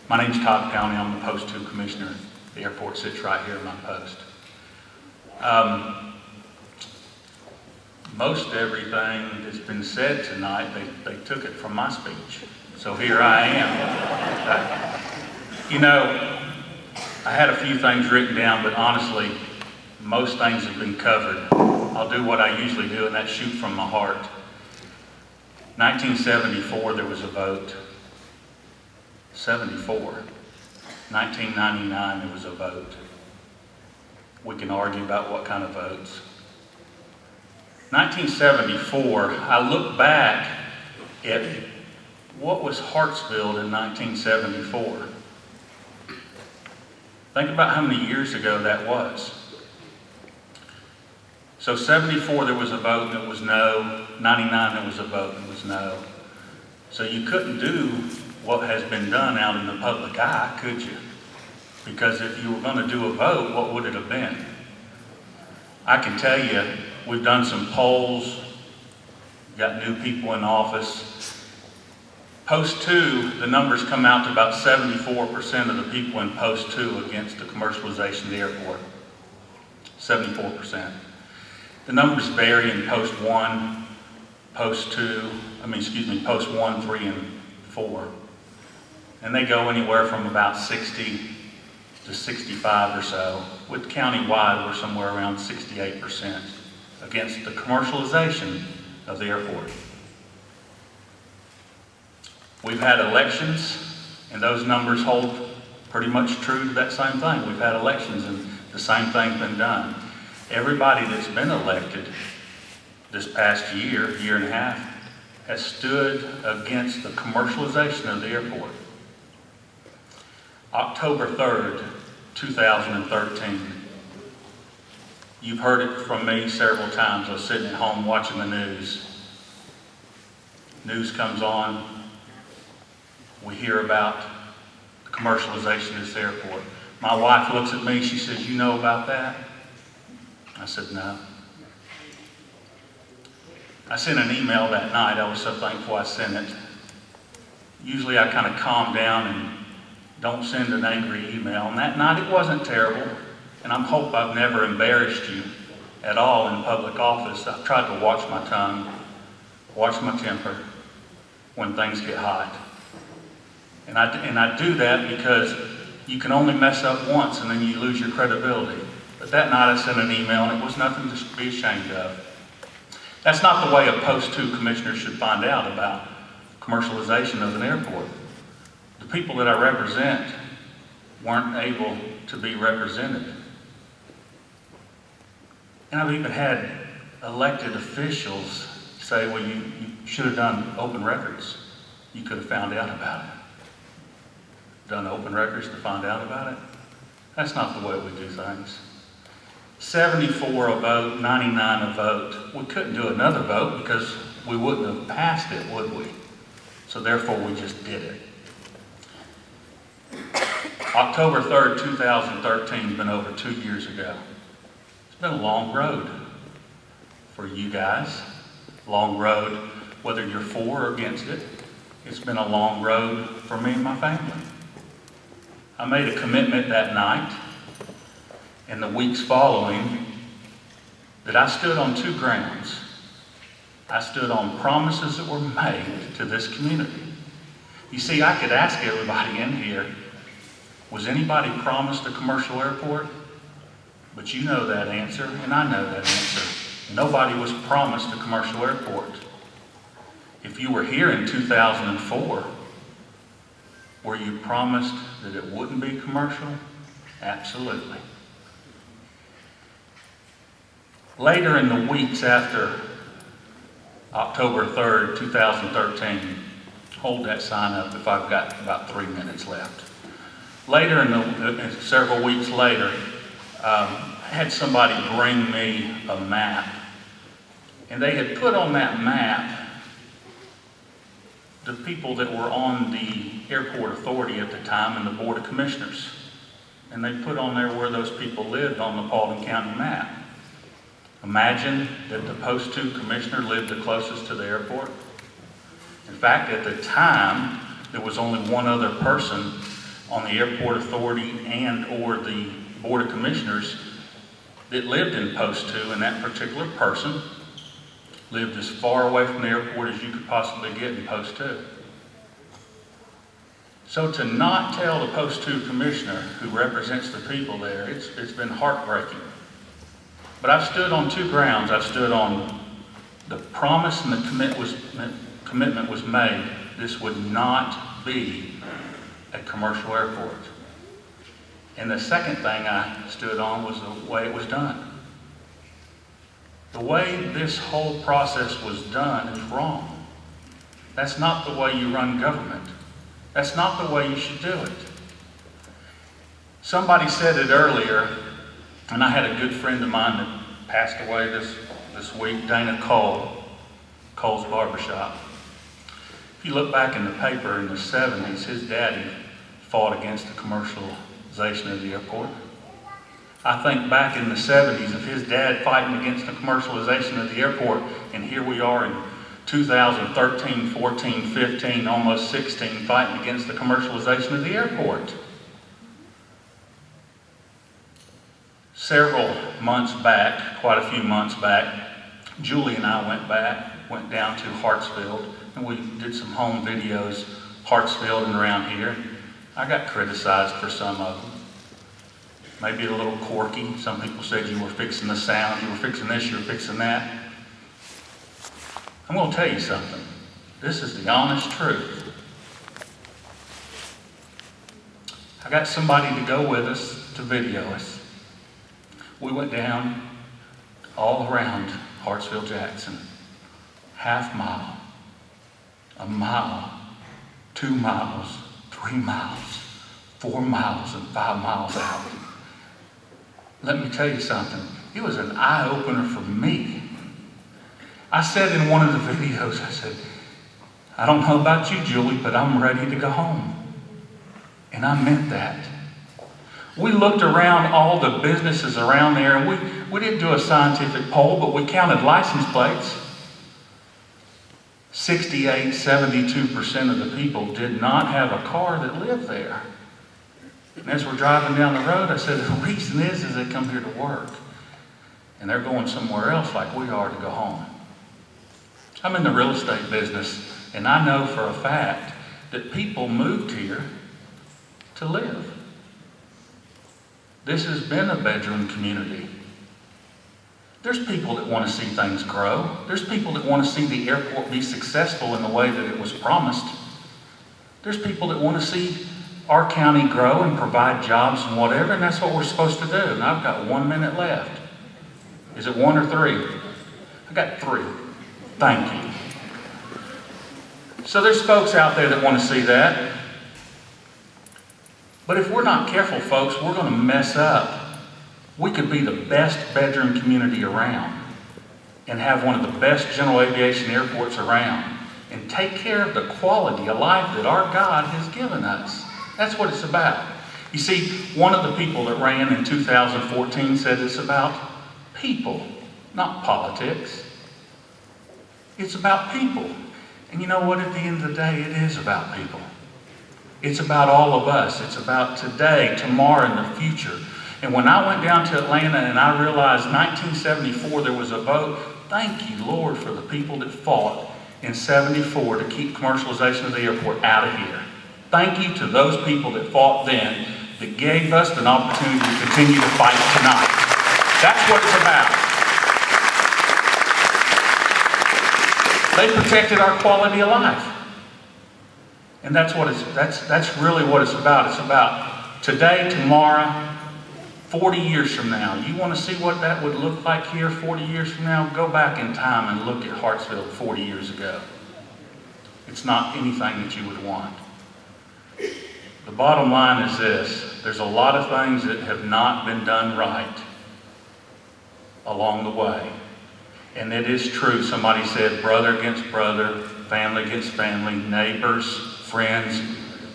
[SPEAKER 22] My name's Todd Powney. I'm the Post 2 Commissioner. The airport sits right here in my post. Most everything that's been said tonight, they took it from my speech. So here I am. You know, I had a few things written down, but honestly, most things have been covered. I'll do what I usually do, and that's shoot from my heart. 1974, there was a vote. 74. 1999, there was a vote. We can argue about what kind of votes. 1974, I look back at what was Hartsville in 1974. Think about how many years ago that was. So 74, there was a vote and it was no. 99, there was a vote and it was no. So you couldn't do what has been done out in the public eye, could you? Because if you were going to do a vote, what would it have been? I can tell you, we've done some polls, got new people in office. Post 2, the numbers come out to about 74% of the people in Post 2 against the commercialization of the airport. 74%. The numbers vary in Post 1, Post 1, 3, and 4. And they go anywhere from about 60 to 65 or so. With countywide, we're somewhere around 68% against the commercialization of the airport. We've had elections, and those numbers hold pretty much true to that same thing. We've had elections, and the same thing's been done. Everybody that's been elected this past year and a half, has stood against the commercialization of the airport. October 3rd, 2013. You've heard it from me several times. I was sitting at home watching the news. News comes on. We hear about the commercialization of this airport. My wife looks at me, she says, "You know about that?" I said, "No." I sent an email that night. I was so thankful I sent it. Usually I kind of calm down and don't send an angry email. And that night it wasn't terrible. And I hope I've never embarrassed you at all in public office. I've tried to watch my tongue, watch my temper when things get hot. And I do that because you can only mess up once and then you lose your credibility. But that night I sent an email and it was nothing to be ashamed of. That's not the way a Post 2 commissioner should find out about commercialization of an airport. The people that I represent weren't able to be represented. And I've even had elected officials say, "Well, you should have done open records. You could have found out about it." Done open records to find out about it? That's not the way we do things. 74 a vote, 99 a vote. We couldn't do another vote because we wouldn't have passed it, would we? So therefore we just did it. October 3rd, 2013 has been over 2 years ago. It's been a long road for you guys. Long road, whether you're for or against it. It's been a long road for me and my family. I made a commitment that night and the weeks following that I stood on 2 grounds. I stood on promises that were made to this community. You see, I could ask everybody in here, was anybody promised a commercial airport? But you know that answer, and I know that answer. Nobody was promised a commercial airport. If you were here in 2004, were you promised that it wouldn't be commercial? Absolutely. Later in the weeks after October 3rd, 2013, hold that sign up if I've got about 3 minutes left. Later several weeks later, I had somebody bring me a map, and they had put on that map the people that were on the airport authority at the time and the Board of Commissioners. And they put on there where those people lived on the Paulding County map. Imagine that the Post 2 Commissioner lived the closest to the airport. In fact, at the time, there was only one other person on the airport authority and or the Board of Commissioners that lived in Post 2, and that particular person lived as far away from the airport as you could possibly get in Post 2. So to not tell the Post 2 Commissioner who represents the people there, it's been heartbreaking. But I've stood on two grounds. I've stood on the promise and the commitment was made. This would not be a commercial airport. And the second thing I stood on was the way it was done. The way this whole process was done is wrong. That's not the way you run government. That's not the way you should do it. Somebody said it earlier, and I had a good friend of mine that passed away this week, Dana Cole's Barbershop. If you look back in the paper in the 70s, his daddy fought against the commercialization of the airport. I think back in the 70s of his dad fighting against the commercialization of the airport, and here we are in 2013, 14, 15, almost 16, fighting against the commercialization of the airport. Several months back, quite a few months back, Julie and I went down to Hartsfield, and we did some home videos, Hartsfield and around here. I got criticized for some of them. Maybe a little quirky. Some people said you were fixing the sound, you were fixing this, you were fixing that. I'm going to tell you something. This is the honest truth. I got somebody to go with us to video us. We went down all around Hartsfield-Jackson, half mile, a mile, 2 miles, 3 miles, 4 miles, and 5 miles out. Let me tell you something. It was an eye-opener for me. I said in one of the videos, I said, I don't know about you, Julie, but I'm ready to go home. And I meant that. We looked around all the businesses around there, and we didn't do a scientific poll, but we counted license plates. 68, 72% of the people did not have a car that lived there. And as we're driving down the road, I said, the reason is they come here to work. And they're going somewhere else like we are to go home. I'm in the real estate business, and I know for a fact that people moved here to live. This has been a bedroom community. There's people that want to see things grow. There's people that want to see the airport be successful in the way that it was promised. There's people that want to see our county grow and provide jobs and whatever, and that's what we're supposed to do. And I've got 1 minute left. Is it 1 or 3? I got 3. Thank you. So there's folks out there that want to see that. But if we're not careful, folks, we're going to mess up. We could be the best bedroom community around and have one of the best general aviation airports around and take care of the quality of life that our God has given us. That's what it's about. You see, one of the people that ran in 2014 said it's about people, not politics. It's about people. And you know what? At the end of the day, it is about people. It's about all of us. It's about today, tomorrow, and the future. And when I went down to Atlanta and I realized 1974 there was a vote, thank you, Lord, for the people that fought in 74 to keep commercialization of the airport out of here. Thank you to those people that fought then that gave us an opportunity to continue to fight tonight. That's what it's about. They protected our quality of life. And that's really what it's about. It's about today, tomorrow,
[SPEAKER 12] 40 years from now, you want to see what that would look like here 40 years from now? Go back in time and look at Hartsville 40 years ago. It's not anything that you would want. The bottom line is this: there's a lot of things that have not been done right along the way. And it is true, somebody said brother against brother, family against family, neighbors, friends.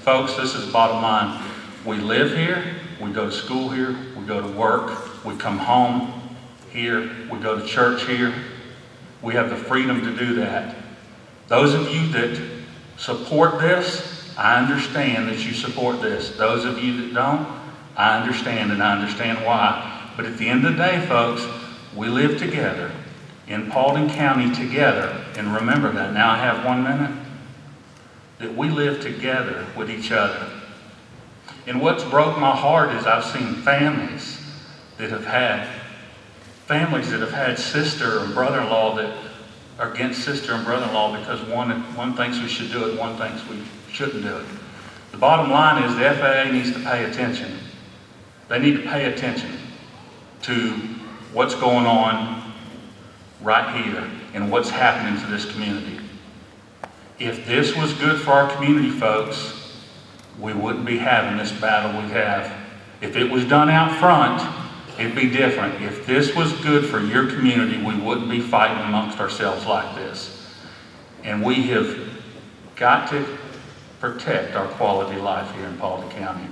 [SPEAKER 12] Folks, this is the bottom line. We live here, we go to school here, we go to work, we come home here, we go to church here. We have the freedom to do that. Those of you that support this, I understand that you support this. Those of you that don't, I understand, and I understand why. But at the end of the day, folks, we live together in Paulding County together, and remember that. Now I have 1 minute. That we live together with each other. And what's broke my heart is I've seen families that have had sister and brother-in-law that are against sister and brother-in-law because one thinks we should do it, one thinks we shouldn't do it. The bottom line is the FAA needs to pay attention. They need to pay attention to what's going on right here and what's happening to this community. If this was good for our community, folks, we wouldn't be having this battle we have. If it was done out front, it'd be different. If this was good for your community, we wouldn't be fighting amongst ourselves like this. And we have got to protect our quality of life here in Paulding County.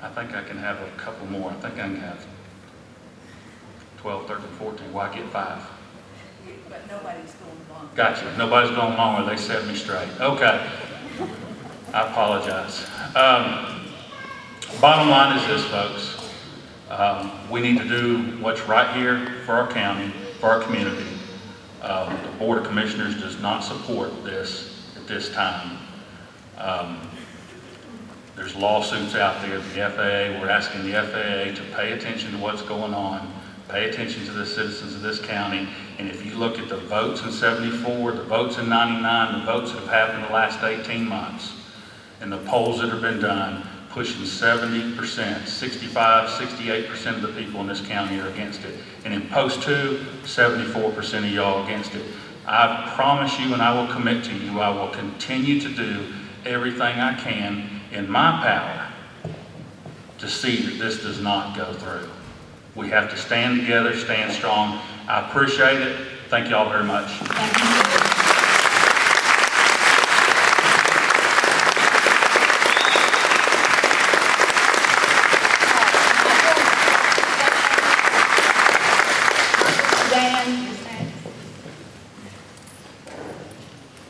[SPEAKER 12] I think I can have a couple more. I think I can have 12, 13, 14. Why get 5?
[SPEAKER 4] But nobody's going long.
[SPEAKER 12] Gotcha. Nobody's going longer. They set me straight. Okay. I apologize. Bottom line is this, folks. We need to do what's right here for our county, for our community. The Board of Commissioners does not support this at this time. There's lawsuits out there. The FAA, we're asking the FAA to pay attention to what's going on, pay attention to the citizens of this county. And if you look at the votes in '74, the votes in '99, the votes that have happened in the last 18 months, and the polls that have been done, pushing 70%, 65, 68% of the people in this county are against it. And in post 2, 74% of y'all against it. I promise you, and I will commit to you, I will continue to do everything I can in my power to see that this does not go through. We have to stand together, stand strong. I appreciate it. Thank y'all very much.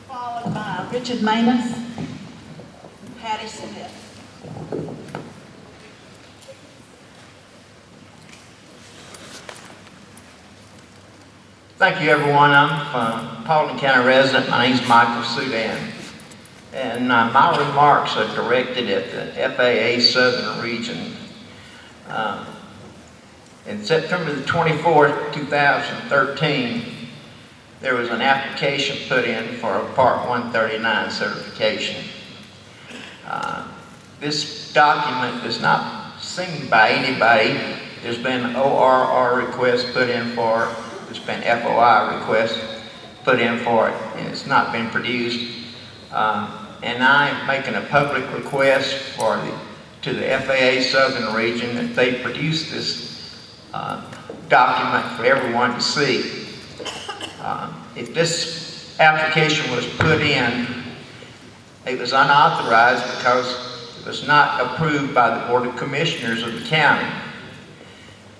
[SPEAKER 4] Followed by Richard Manus, Patty Smith.
[SPEAKER 18] Thank you, everyone. I'm a Paulding County resident. My name's Michael Sudan. And my remarks are directed at the FAA Southern Region. In September the 24th, 2013, there was an application put in for a Part 139 certification. This document is not seen by anybody. There's been ORR requests put in for it. There's been FOI requests put in for it, and it's not been produced. And I'm making a public request to the FAA Southern Region that they produce this document for everyone to see. If this application was put in, it was unauthorized because it was not approved by the Board of Commissioners of the county.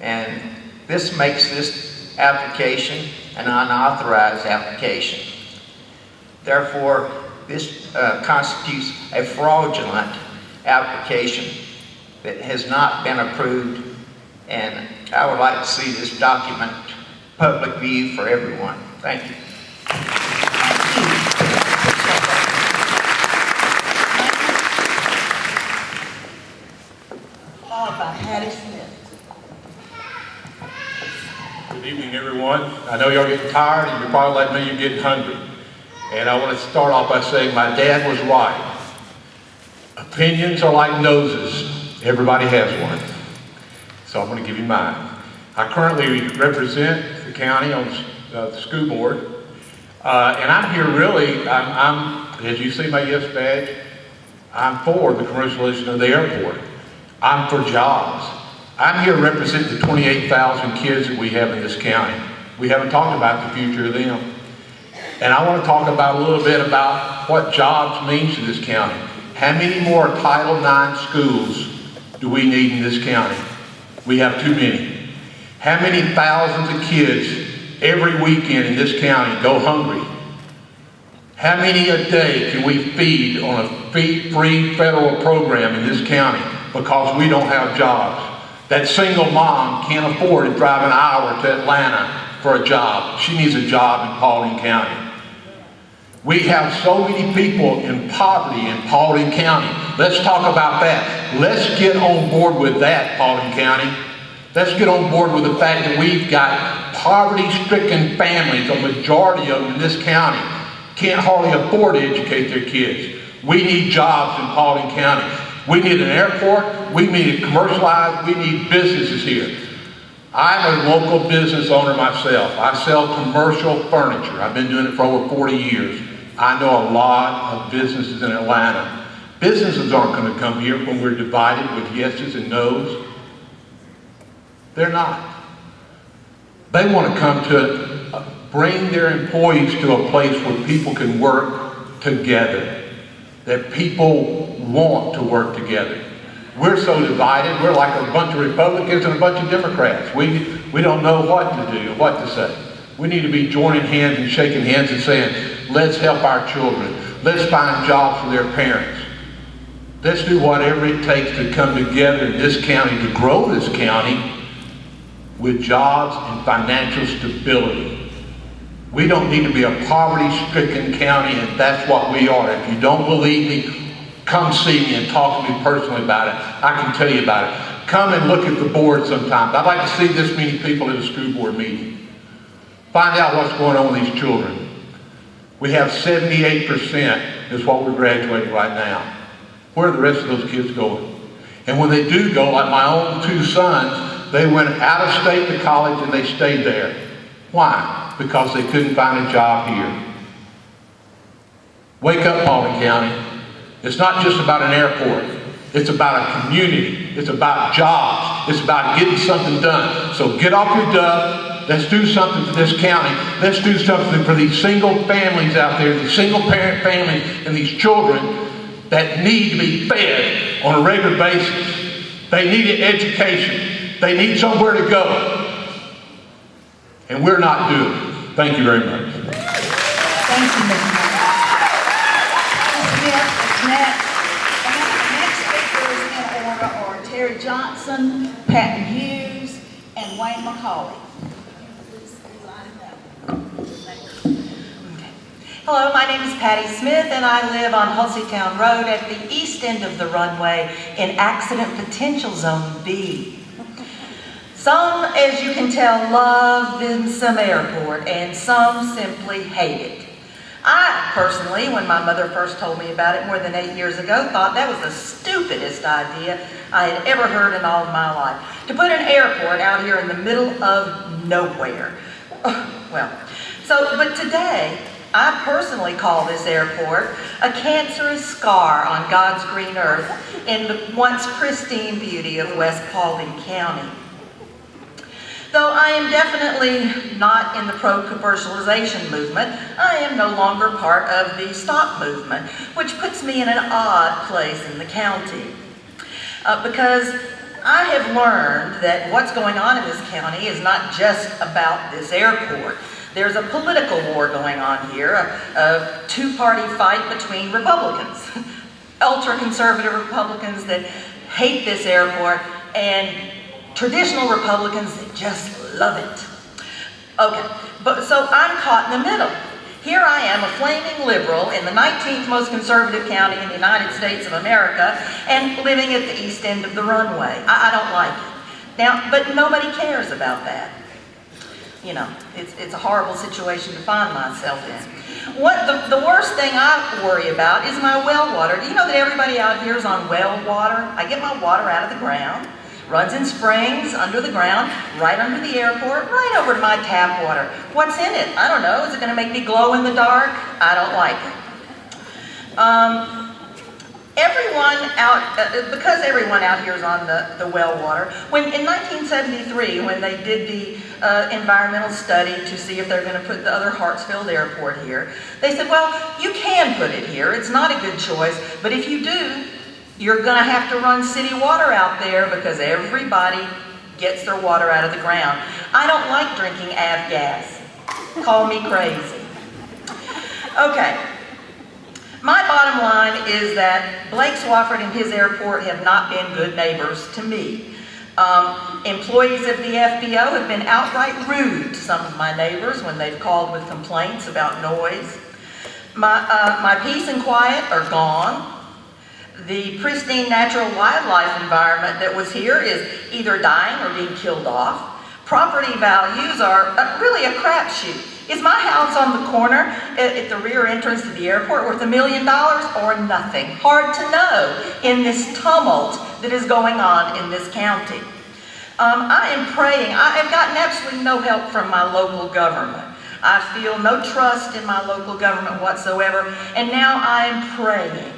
[SPEAKER 18] And this makes this application an unauthorized application. Therefore, this constitutes a fraudulent application that has not been approved, and I would like to see this document public view for everyone. Thank you.
[SPEAKER 4] Followed by Patty Smith.
[SPEAKER 1] know y'all getting tired, and you're probably like me, you're getting hungry. And I want to start off by saying my dad was right. Opinions are like noses. Everybody has one. So I'm going to give you mine. I currently represent the county on the school board. And I'm here really, as you see my yes badge, I'm for the commercialization of the airport. I'm for jobs. I'm here representing the 28,000 kids that we have in this county. We haven't talked about the future of them. And I want to talk about a little bit about what jobs means to this county. How many more Title IX schools do we need in this county? We have too many. How many thousands of kids every weekend in this county go hungry? How many a day can we feed on a free federal program in this county because we don't have jobs? That single mom can't afford to drive an hour to Atlanta for a job. She needs a job in Paulding County. We have so many people in poverty in Paulding County. Let's talk about that. Let's get on board with that, Paulding County. Let's get on board with the fact that we've got poverty-stricken families, a majority of them in this county, can't hardly afford to educate their kids. We need jobs in Paulding County. We need an airport. We need it commercialized. We need businesses here. I'm a local business owner myself. I sell commercial furniture. I've been doing it for over 40 years. I know a lot of businesses in Atlanta. Businesses aren't going to come here when we're divided with yeses and nos. They're not. They want to come to bring their employees to a place where people can work together, that people want to work together. We're so divided. We're like a bunch of Republicans and a bunch of Democrats. We don't know what to do, what to say. We need to be joining hands and shaking hands and saying, let's help our children. Let's find jobs for their parents. Let's do whatever it takes to come together in this county, to grow this county with jobs and financial stability. We don't need to be a poverty-stricken county, and that's what we are. If you don't believe me, come see me and talk to me personally about it. I can tell you about it. Come and look at the board sometimes. I'd like to see this many people at a school board meeting. Find out what's going on with these children. We have 78% is what we're graduating right now. Where are the rest of those kids going? And when they do go, like my own two sons, they went out of state to college and they stayed there. Why? Because they couldn't find a job here. Wake up, Paulding County. It's not just about an airport. It's about a community. It's about jobs. It's about getting something done. So get off your duff. Let's do something for this county. Let's do something for these single families out there, these single parent families and these children that need to be fed on a regular basis. They need an education. They need somewhere to go. And we're not doing it. Thank you very much.
[SPEAKER 4] Thank you, Mr. Smith. Next. The next speakers in order are Terry Johnson, Patton Hughes, and Wayne McCauley.
[SPEAKER 14] Hello, my name is Patty Smith and I live on Hulseytown Road at the east end of the runway in Accident Potential Zone B. Some, as you can tell, love some airport and some simply hate it. I personally, when my mother first told me about it more than 8 years ago, thought that was the stupidest idea I had ever heard in all of my life. To put an airport out here in the middle of nowhere. But today, I personally call this airport a cancerous scar on God's green earth in the once pristine beauty of West Paulding County. Though I am definitely not in the pro-commercialization movement, I am no longer part of the stop movement, which puts me in an odd place in the county. Because I have learned that what's going on in this county is not just about this airport. There's a political war going on here, a two-party fight between Republicans, ultra-conservative Republicans that hate this airport, and traditional Republicans that just love it. Okay, so I'm caught in the middle. Here I am, a flaming liberal in the 19th most conservative county in the United States of America, and living at the east end of the runway. I don't like it. Now, but nobody cares about that. you know, it's a horrible situation to find myself in. The worst thing I worry about is my well water. Do you know that everybody out here is on well water? I get my water out of the ground, runs in springs under the ground, right under the airport, right over to my tap water. What's in it? I don't know. Is it going to make me glow in the dark? I don't like it. Because everyone out here is on the well water, in 1973, when they did the environmental study to see if they're going to put the other Hartsfield Airport here, they said, well, you can put it here. It's not a good choice, but if you do, you're going to have to run city water out there because everybody gets their water out of the ground. I don't like drinking avgas. Call me crazy. Okay. My bottom line is that Blake Swafford and his airport have not been good neighbors to me. Employees of the FBO have been outright rude to some of my neighbors when they've called with complaints about noise. My peace and quiet are gone. The pristine natural wildlife environment that was here is either dying or being killed off. Property values are really a crapshoot. Is my house on the corner at the rear entrance to the airport worth $1 million or nothing? Hard to know in this tumult that is going on in this county. I am praying. I have gotten absolutely no help from my local government. I feel no trust in my local government whatsoever, and now I am praying,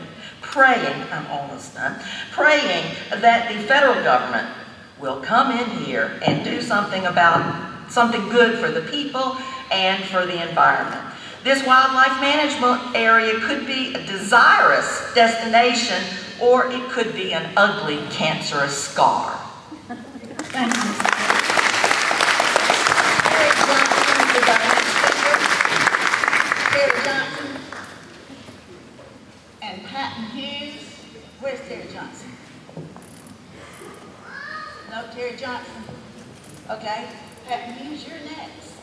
[SPEAKER 14] I'm almost done, praying that the federal government will come in here and do something good for the people and for the environment. This wildlife management area could be a desirous destination, or it could be an ugly, cancerous scar.
[SPEAKER 4] Thank you. Terry Johnson and Patton Hughes. Where's Terry Johnson? No, Terry Johnson. Okay, Patton Hughes, you're next.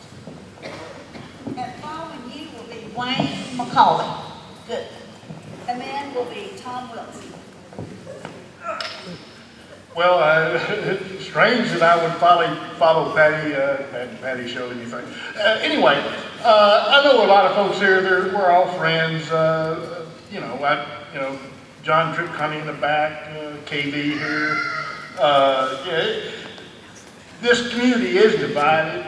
[SPEAKER 4] And following you will be Wayne McCauley. Good. And then will be Tom Wilson.
[SPEAKER 15] Well, it's strange that I would follow Patty. Patty showed anything. Anyway, I know a lot of folks here. We're all friends. John Tripconey in the back, KV here. This community is divided.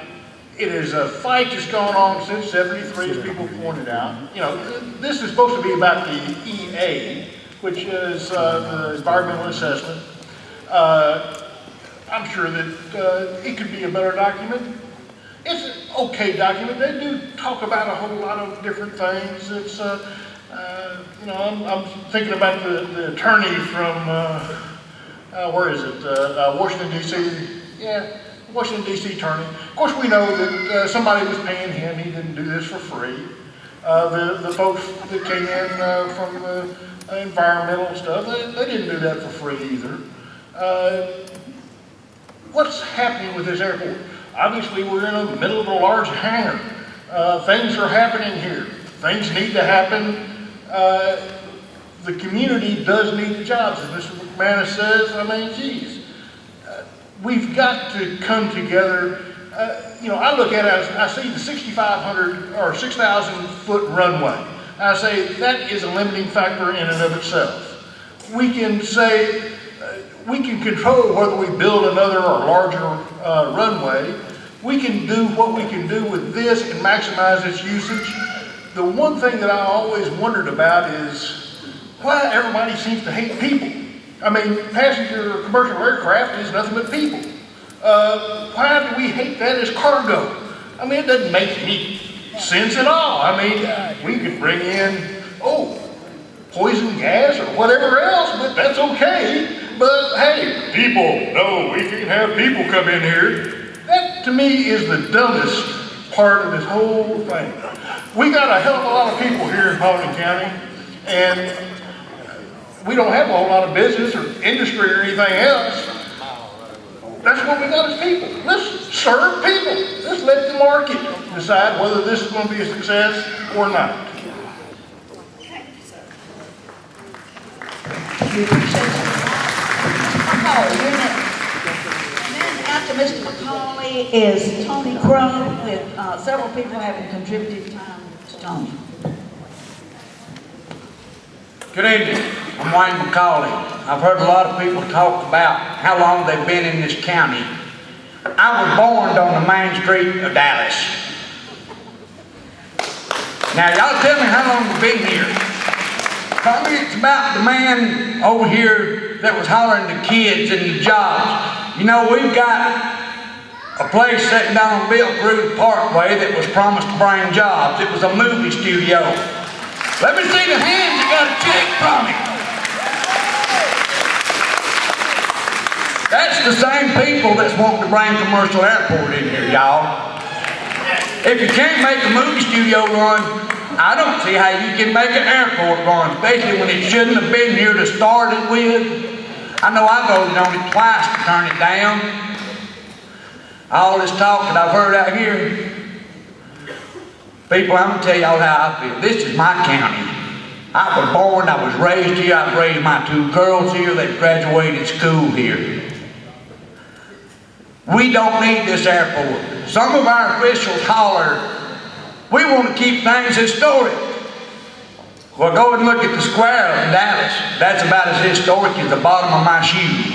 [SPEAKER 15] It is a fight that's gone on since '73, as people pointed out. This is supposed to be about the EA, which is the environmental assessment. I'm sure that it could be a better document. It's an okay document. They do talk about a whole lot of different things. It's, I'm thinking about the attorney from, where is it? Washington, D.C. Yeah, Washington, D.C. attorney. Of course, we know that somebody was paying him. He didn't do this for free. The folks that came in from the environmental stuff, they didn't do that for free either. What's happening with this airport? Obviously, we're in the middle of a large hangar. Things are happening here. Things need to happen. The community does need the jobs, as Mr. McManus says. I mean, geez. We've got to come together. I look at it, I see the 6,500 or 6,000 foot runway. I say that is a limiting factor in and of itself. We can say, we can control whether we build another or larger runway. We can do what we can do with this and maximize its usage. The one thing that I always wondered about is why everybody seems to hate people. I mean, passenger or commercial aircraft is nothing but people. Why do we hate that as cargo? I mean, it doesn't make any sense at all. I mean, we could bring in, poison gas or whatever else, but that's okay. But hey, people, no, we can't have people come in here. That to me is the dumbest part of this whole thing. We got a hell of a lot of people here in Paulding County, and we don't have a whole lot of business or industry or anything else. That's what we got as people. Let's serve people. Let's let the market decide whether this is going to be a success or not.
[SPEAKER 4] We appreciate you. McCauley, you're next. And then to Mr. McCauley is Tony Crow, with several people having contributed time to Tony.
[SPEAKER 16] Good evening. I'm Wayne McCauley. I've heard a lot of people talk about how long they've been in this county. I was born on the main street of Dallas. Now, y'all tell me how long you've been here. Tell me it's about the man over here that was hollering the kids and the jobs. You know, we've got a place sitting down on Bill Cruz Parkway that was promised to bring jobs. It was a movie studio. Let me see the hands that got a check from it. That's the same people that's wanting to bring commercial airport in here, y'all. If you can't make a movie studio run, I don't see how you can make an airport run, especially when it shouldn't have been here to start it with. I know I voted on it twice to turn it down. All this talk that I've heard out here, people, I'm going to tell y'all how I feel. This is my county. I was born, I was raised here, I've raised my 2 girls here, they've graduated school here. We don't need this airport. Some of our officials holler, we want to keep things historic. Well, go and look at the square in Dallas. That's about as historic as the bottom of my shoe.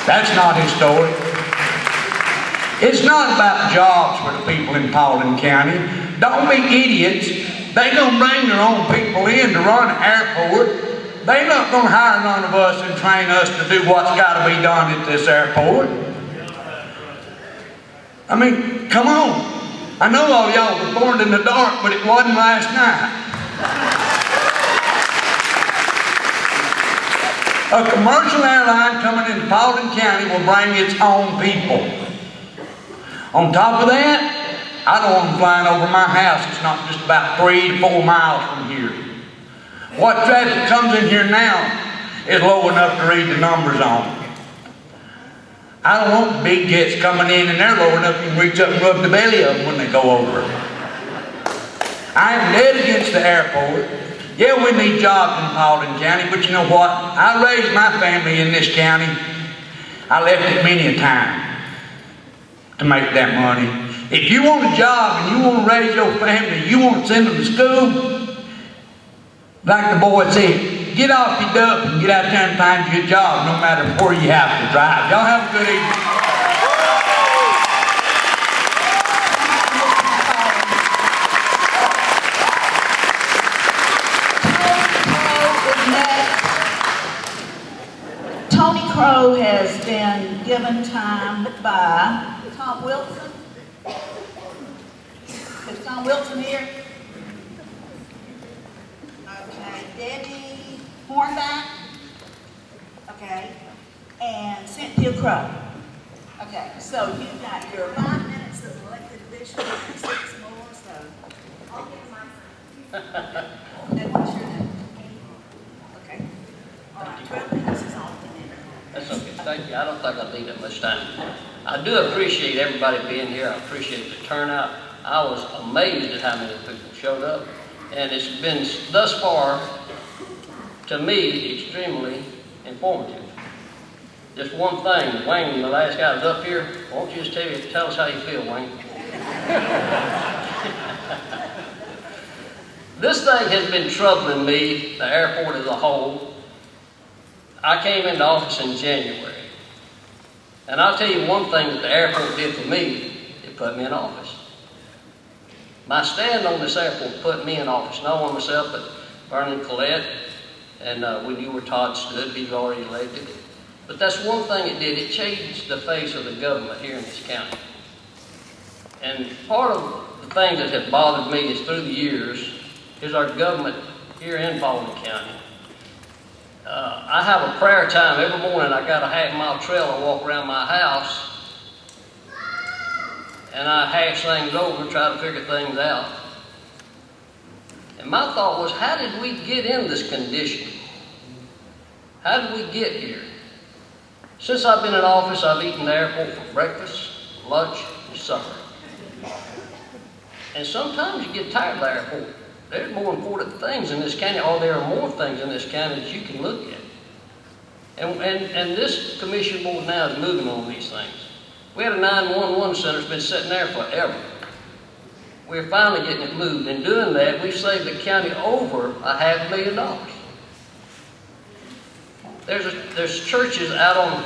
[SPEAKER 16] That's not historic. It's not about jobs for the people in Paulding County. Don't be idiots. They're going to bring their own people in to run the airport. They're not going to hire none of us and train us to do what's got to be done at this airport. I mean, come on. I know all y'all were born in the dark, but it wasn't last night. A commercial airline coming into Paulding County will bring its own people. On top of that, I don't want them flying over my house. It's not just about 3 to 4 miles from here. What traffic comes in here now is low enough to read the numbers on. I don't want big jets coming in and they're low enough you can reach up and rub the belly of them when they go over. I am dead against the airport. Yeah, we need jobs in Paulding County, but you know what? I raised my family in this county. I left it many a time to make that money. If you want a job and you want to raise your family, you want to send them to school, like the boy said, get off your duff and get out there and find you a job no matter where you have to drive. Y'all have a good evening.
[SPEAKER 4] Tony Crow has been given time by Tom Wilson. Is Tom Wilson here? Okay, Debbie Hornback. Okay, and Cynthia Crow. Okay, so you've got your 5 minutes as elected official and 6 more, so I'll give my And what's your name? Okay. All right, 12 minutes is all we need.
[SPEAKER 17] That's okay, thank you. I don't think I need that much time. I do appreciate everybody being here. I appreciate the turnout. I was amazed at how many people showed up. And it's been, thus far, to me, extremely informative. Just one thing, Wayne, the last guy was up here. Won't you just tell us how you feel, Wayne? This thing has been troubling me, the airport as a whole. I came into office in January. And I'll tell you one thing that the airport did for me, it put me in office. My stand on this airport put me in office, not only myself, but Vernon Collette, and when you were Todd stood, he was already elected. But that's one thing it did, it changed the face of the government here in this county. And part of the things that have bothered me is through the years, is our government here in Paulding County. I have a prayer time every morning. I got a half-mile trail I walk around my house, and I hash things over, try to figure things out. And my thought was, how did we get in this condition? How did we get here? Since I've been in office, I've eaten the airport for breakfast, lunch, and supper. And sometimes you get tired of the airport. There's more important things in this county, or there are more things in this county that you can look at. And this commission board now is moving on these things. We had a 911 center that's been sitting there forever. We're finally getting it moved. In doing that, we've saved the county over $500,000. There's churches out on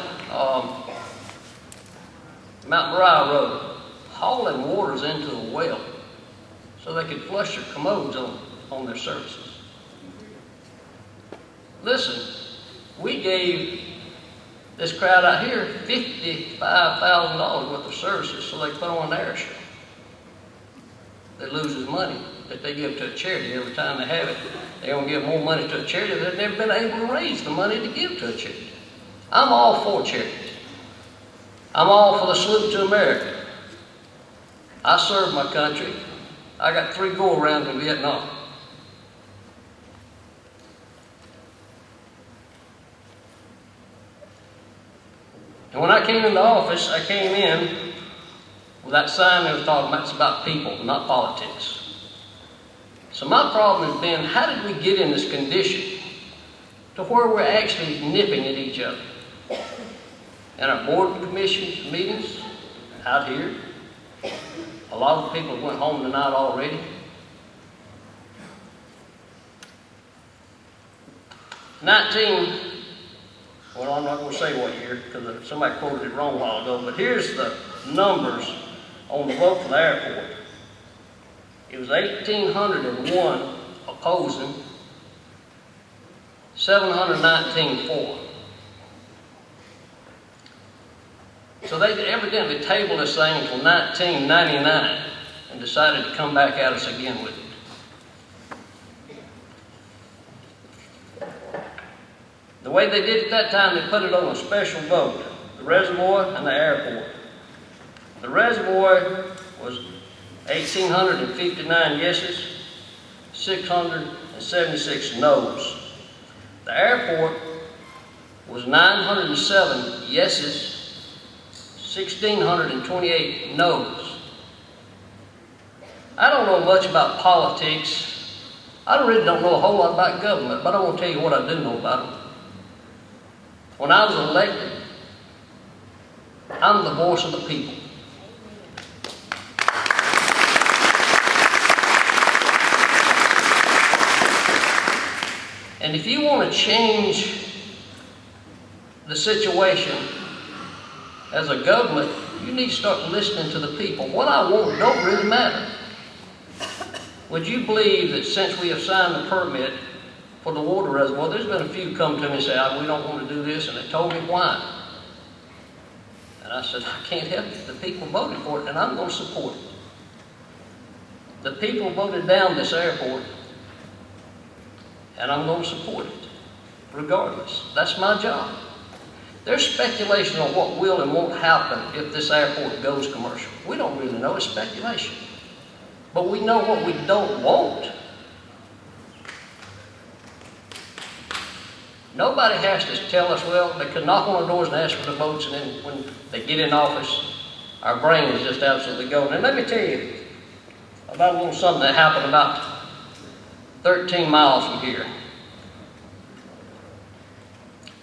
[SPEAKER 17] Mount Moriah Road hauling waters into a well so they could flush their commodes on their services. Listen, we gave this crowd out here $55,000 worth of services so they put on an air show. That loses money that they give to a charity every time they have it. They don't give more money to a charity. They've never been able to raise the money to give to a charity. I'm all for charity. I'm all for the salute to America. I served my country. I got 3 go-arounds in Vietnam. And when I came into office, I came in with that sign that was talking about it's about people, not politics. So my problem has been, how did we get in this condition to where we're actually nipping at each other? In our board and commission meetings, out here, a lot of people went home tonight already. Well, I'm not going to say what year because somebody quoted it wrong a while ago, but here's the numbers on the vote for the airport. It was 1,801 opposing, 719 for. So they evidently tabled this thing until 1999 and decided to come back at us again with it. The way they did it that time, they put it on a special vote, the reservoir and the airport. The reservoir was 1,859 yeses, 676 noes. The airport was 907 yeses, 1,628 noes. I don't know much about politics. I really don't know a whole lot about government, but I want to tell you what I do know about them. When I was elected, I'm the voice of the people. And if you want to change the situation as a government, you need to start listening to the people. What I want don't really matter. Would you believe that since we have signed the permit for the water reservoir, there's been a few come to me and say, we don't want to do this, and they told me why. And I said, I can't help it. The people voted for it, and I'm going to support it. The people voted down this airport, and I'm going to support it, regardless. That's my job. There's speculation on what will and won't happen if this airport goes commercial. We don't really know. It's speculation. But we know what we don't want. Nobody has to tell us, well, they could knock on our doors and ask for the votes, and then when they get in office, our brain is just absolutely going. And let me tell you about a little something that happened about 13 miles from here.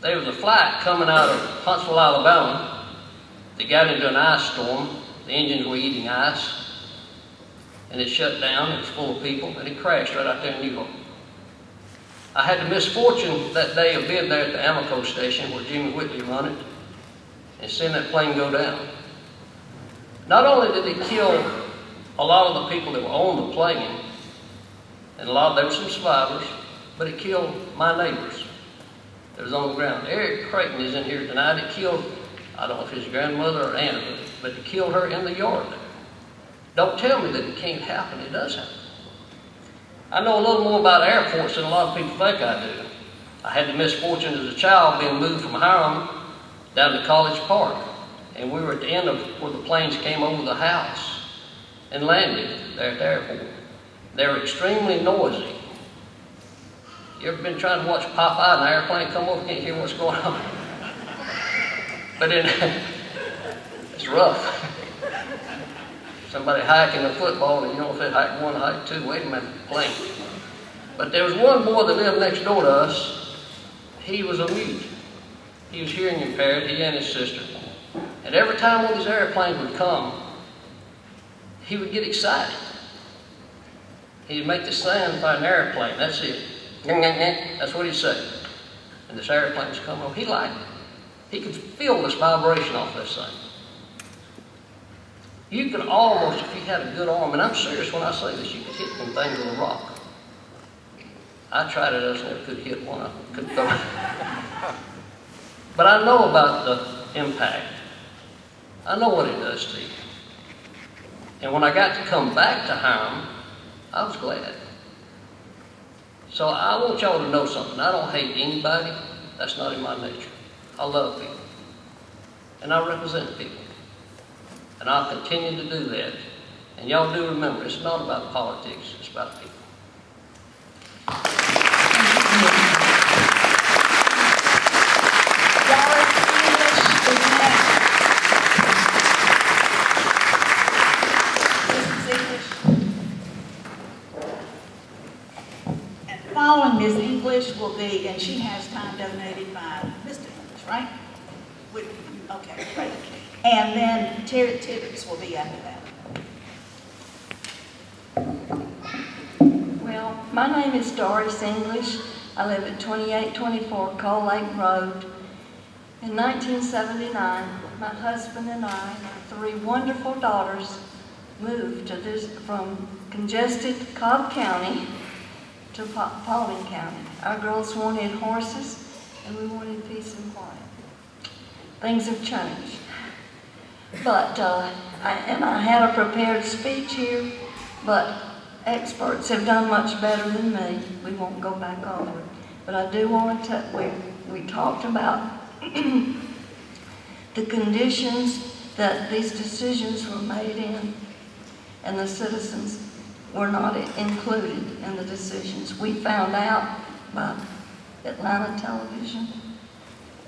[SPEAKER 17] There was a flight coming out of Huntsville, Alabama. They got into an ice storm. The engines were eating ice. And it shut down. It was full of people. And it crashed right out there in New York. I had the misfortune that day of being there at the Amoco station where Jimmy Whitley run it and seeing that plane go down. Not only did it kill a lot of the people that were on the plane, and there were some survivors, but it killed my neighbors that was on the ground. Eric Creighton is in here tonight. It killed, I don't know if his grandmother or aunt, but it killed her in the yard there. Don't tell me that it can't happen. It does happen. I know a little more about airports than a lot of people think I do. I had the misfortune as a child being moved from Hiram down to College Park. And we were at the end of where the planes came over the house and landed there at the airport. They were extremely noisy. You ever been trying to watch Popeye and an airplane come over, can't hear what's going on? But then, it's rough. Somebody hiking a football, and you know if they hike one, hike two, wait a minute, plane. But there was one boy that lived next door to us. He was a mute. He was hearing impaired, he and his sister. And every time one of these airplanes would come, he would get excited. He'd make the sound by an airplane, that's it. That's what he'd say. And this airplane was coming over, he liked it. He could feel this vibration off this thing. You could almost, if you had a good arm, and I'm serious when I say this, you could hit them things with a rock. I tried it, I never could hit one, I couldn't throw it. But I know about the impact. I know what it does to you. And when I got to come back to Hiram, I was glad. So I want y'all to know something. I don't hate anybody. That's not in my nature. I love people. And I represent people. And I'll continue to do that. And y'all do remember, it's not about politics, it's about people.
[SPEAKER 4] Following Ms. English will be, and she has time donated by Mr. English, right? Okay, great. And then Terry Tibbetts will be after that.
[SPEAKER 9] Well, my name is Doris English. I live at 2824 Coal Lake Road. In 1979, my husband and I and our 3 wonderful daughters moved from congested Cobb County to Paulding County. Our girls wanted horses and we wanted peace and quiet. Things have changed. But, I had a prepared speech here, but experts have done much better than me. We won't go back over it. But I do want to, we talked about the conditions that these decisions were made in, and the citizens were not included in the decisions. We found out by Atlanta television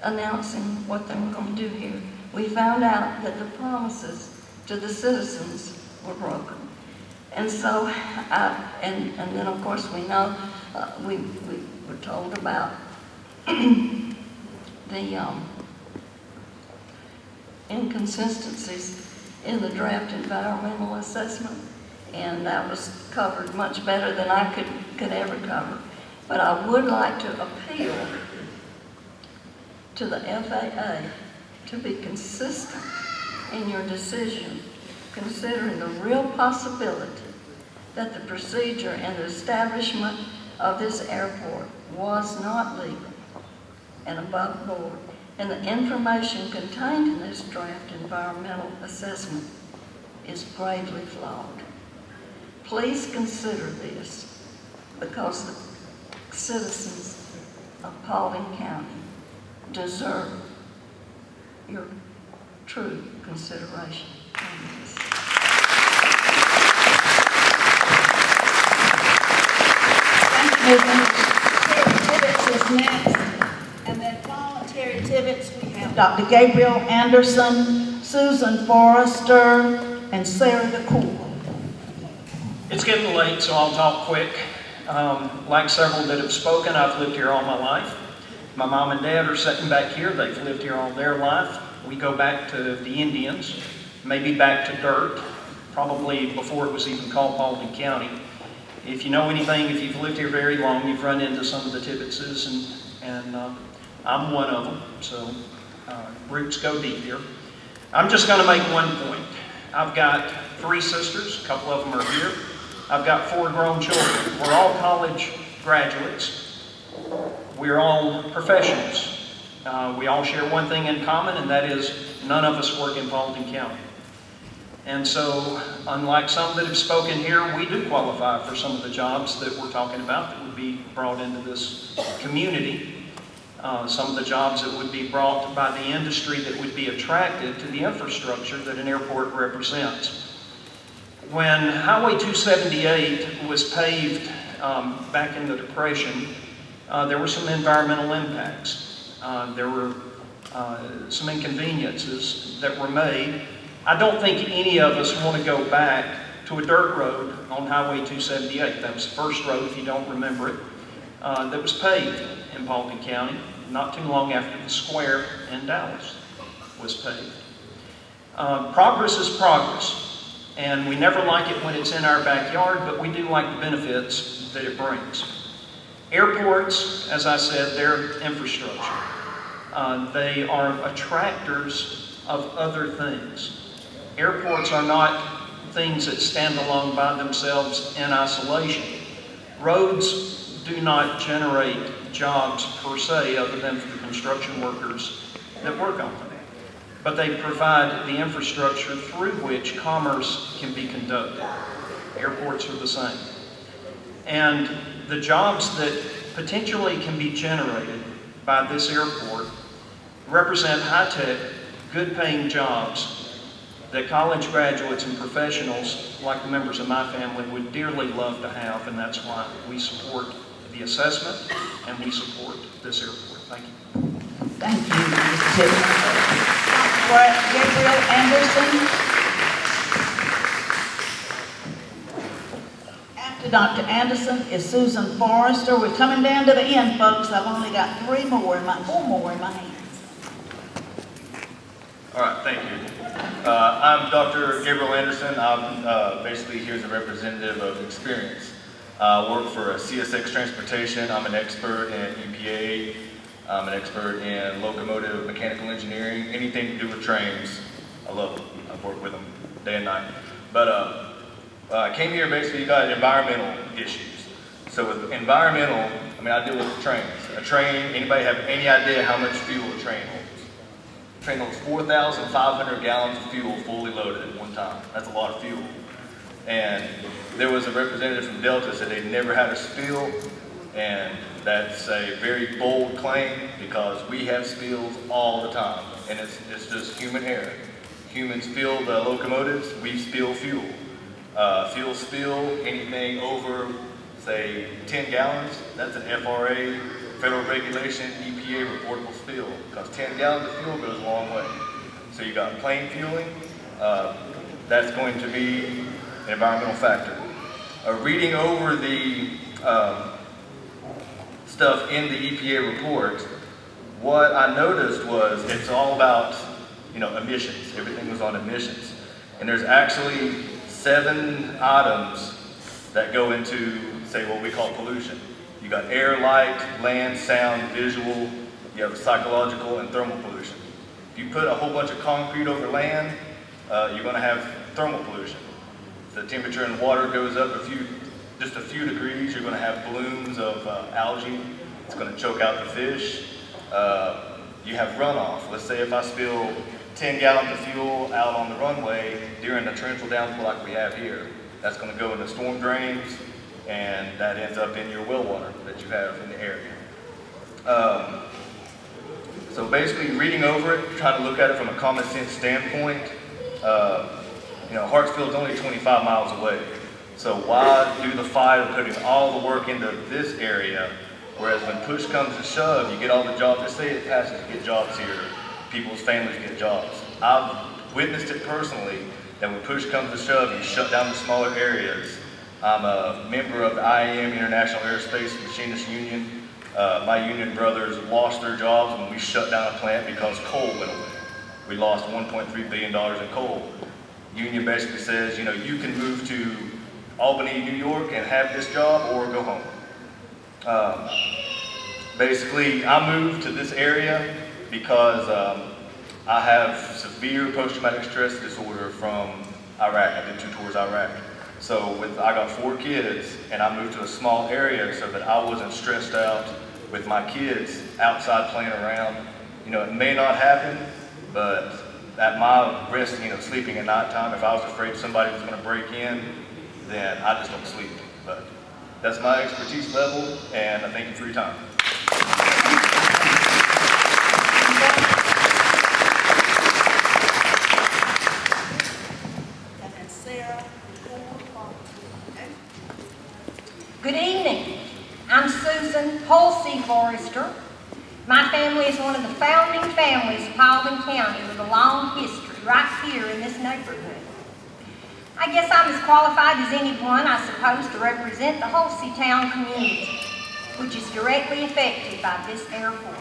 [SPEAKER 9] announcing what they were going to do here. We found out that the promises to the citizens were broken. And so, and then of course we know, we were told about the inconsistencies in the draft environmental assessment, and that was covered much better than I could ever cover. But I would like to appeal to the FAA to be consistent in your decision, considering the real possibility that the procedure and the establishment of this airport was not legal and above board, and the information contained in this draft environmental assessment is gravely flawed. Please consider this, because the citizens of Paulding County deserve your true consideration on this.
[SPEAKER 4] Terry Tibbetts is next, and then following Terry Tibbetts, we have Dr. Gabriel Anderson, Susan Forrester, and Sarah DeCool.
[SPEAKER 13] It's getting late, so I'll talk quick. Like several that have spoken, I've lived here all my life. My mom and dad are sitting back here. They've lived here all their life. We go back to the Indians, maybe back to dirt, probably before it was even called Paulding County. If you know anything, if you've lived here very long, you've run into some of the Tibbettses, and I'm one of them, so roots go deep here. I'm just going to make one point. I've got 3 sisters, a couple of them are here. I've got 4 grown children. We're all college graduates. We're all professionals. We all share one thing in common, and that is none of us work in Paulding County. And so, unlike some that have spoken here, we do qualify for some of the jobs that we're talking about that would be brought into this community. Some of the jobs that would be brought by the industry that would be attracted to the infrastructure that an airport represents. When Highway 278 was paved back in the Depression, there were some environmental impacts. There were some inconveniences that were made. I don't think any of us want to go back to a dirt road on Highway 278. That was the first road, if you don't remember it. that was paved in Paulding County not too long after the square in Dallas was paved. Progress is progress, and we never like it when it's in our backyard, but we do like the benefits that it brings. Airports, as I said, they're infrastructure. They are attractors of other things. Airports are not things that stand alone by themselves in isolation. Roads do not generate jobs per se, other than for the construction workers that work on them. But they provide the infrastructure through which commerce can be conducted. Airports are the same. And the jobs that potentially can be generated by this airport represent high-tech, good-paying jobs that college graduates and professionals, like the members of my family, would dearly love to have, and that's why we support the assessment and we support this airport. Thank you.
[SPEAKER 4] Thank you, Mr. Tippett. Gabriel Anderson. After Dr. Anderson is Susan Forrester. We're coming down to the end, folks. I've only got four more in my hands.
[SPEAKER 19] All right, thank you. I'm Dr. Gabriel Anderson. I'm basically here as a representative of experience. I work for CSX Transportation. I'm an expert in EPA. I'm an expert in locomotive mechanical engineering, anything to do with trains. I love them. I've worked with them day and night. But I came here basically got environmental issues. So with environmental, I mean, I deal with trains. A train, anybody have any idea how much fuel a train holds? A train holds 4,500 gallons of fuel fully loaded at one time. That's a lot of fuel. And there was a representative from Delta said they'd never had a spill, and that's a very bold claim because we have spills all the time, and it's just human error. Humans fill the locomotives, we spill fuel. Fuel spill, anything over, say, 10 gallons, that's an FRA, federal regulation, EPA reportable spill, because 10 gallons of fuel goes a long way. So you got plain fueling, that's going to be an environmental factor. Reading over the stuff in the EPA report, what I noticed was it's all about, emissions. Everything was on emissions. And there's actually 7 items that go into, say, what we call pollution. You got air, light, land, sound, visual, you have psychological and thermal pollution. If you put a whole bunch of concrete over land, you're going to have thermal pollution. If the temperature in water goes up just a few degrees, you're going to have blooms of algae. It's going to choke out the fish. You have runoff. Let's say if I spill 10 gallons of fuel out on the runway during a torrential downpour like we have here, that's going to go into storm drains, and that ends up in your well water that you have in the area. So basically reading over it, trying to look at it from a common sense standpoint, Hartsfield's only 25 miles away. So why do the fight of putting all the work into this area, whereas when push comes to shove, you get all the jobs, let's say it passes to get jobs here, people's families get jobs. I've witnessed it personally, that when push comes to shove, you shut down the smaller areas. I'm a member of the IAM, International Aerospace Machinists Union. My union brothers lost their jobs when we shut down a plant because coal went away. We lost $1.3 billion in coal. Union basically says, you can move to Albany, New York and have this job or go home. Basically, I moved to this area because I have severe post-traumatic stress disorder from Iraq. I did 2 tours Iraq. So I got 4 kids, and I moved to a small area so that I wasn't stressed out with my kids outside playing around. It may not happen, but at my risk, sleeping at nighttime, if I was afraid somebody was going to break in, then I just don't sleep. But that's my expertise level, and I thank you for your time.
[SPEAKER 20] Good evening. I'm Susan Halsey Forrester. My family is one of the founding families of Paulding County with a long history right here in this neighborhood. I guess I'm as qualified as anyone, I suppose, to represent the Halsey Town community. which is directly affected by this airport.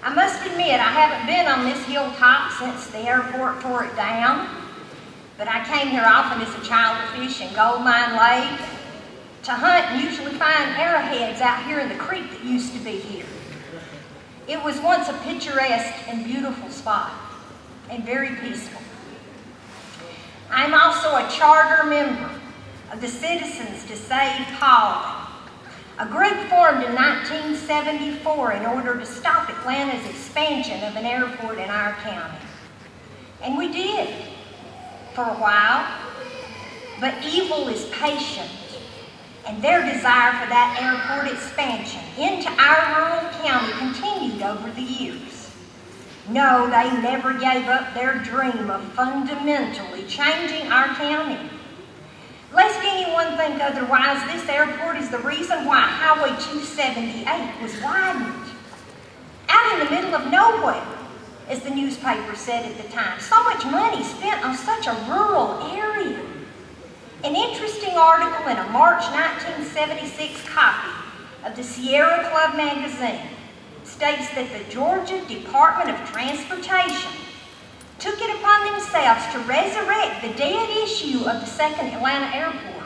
[SPEAKER 20] I must admit, I haven't been on this hilltop since the airport tore it down, but I came here often as a child to fish in Gold Mine Lake, to hunt and usually find arrowheads out here in the creek that used to be here. It was once a picturesque and beautiful spot, and very peaceful. I'm also a charter member of the Citizens to Save Paulding, a group formed in 1974 in order to stop Atlanta's expansion of an airport in our county. And we did, for a while. But evil is patient, and their desire for that airport expansion into our rural county continued over the years. No, they never gave up their dream of fundamentally changing our county. Lest anyone think otherwise, this airport is the reason why Highway 278 was widened. Out in the middle of nowhere, as the newspaper said at the time. So much money spent on such a rural area. An interesting article in a March 1976 copy of the Sierra Club magazine states that the Georgia Department of Transportation took it upon themselves to resurrect the dead issue of the second Atlanta airport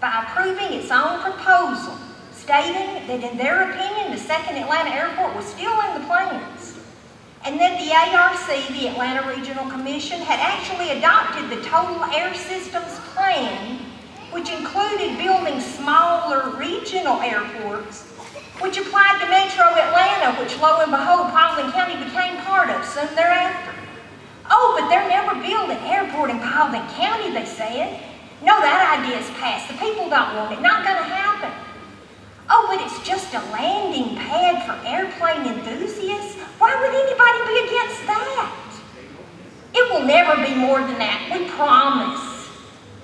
[SPEAKER 20] by approving its own proposal, stating that in their opinion the second Atlanta airport was still in the plans, and that the ARC, the Atlanta Regional Commission, had actually adopted the Total Air Systems Plan, which included building smaller regional airports, which applied to Metro Atlanta, which lo and behold, Paulding County became part of soon thereafter. Oh, but they're never building an airport in Paulding County, they said. No, that idea's passed. The people don't want it. Not going to happen. Oh, but it's just a landing pad for airplane enthusiasts? Why would anybody be against that? It will never be more than that, we promise.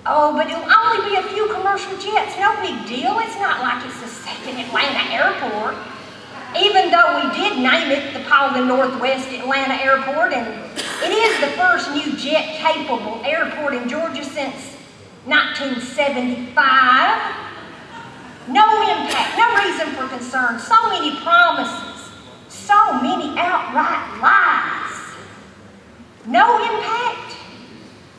[SPEAKER 20] Oh, but it'll only be a few commercial jets. No big deal. It's not like it's the second Atlanta airport. Even though we did name it the Paulding Northwest Atlanta Airport, and it is the first new jet-capable airport in Georgia since 1975. No impact, no reason for concern, so many promises, so many outright lies. No impact.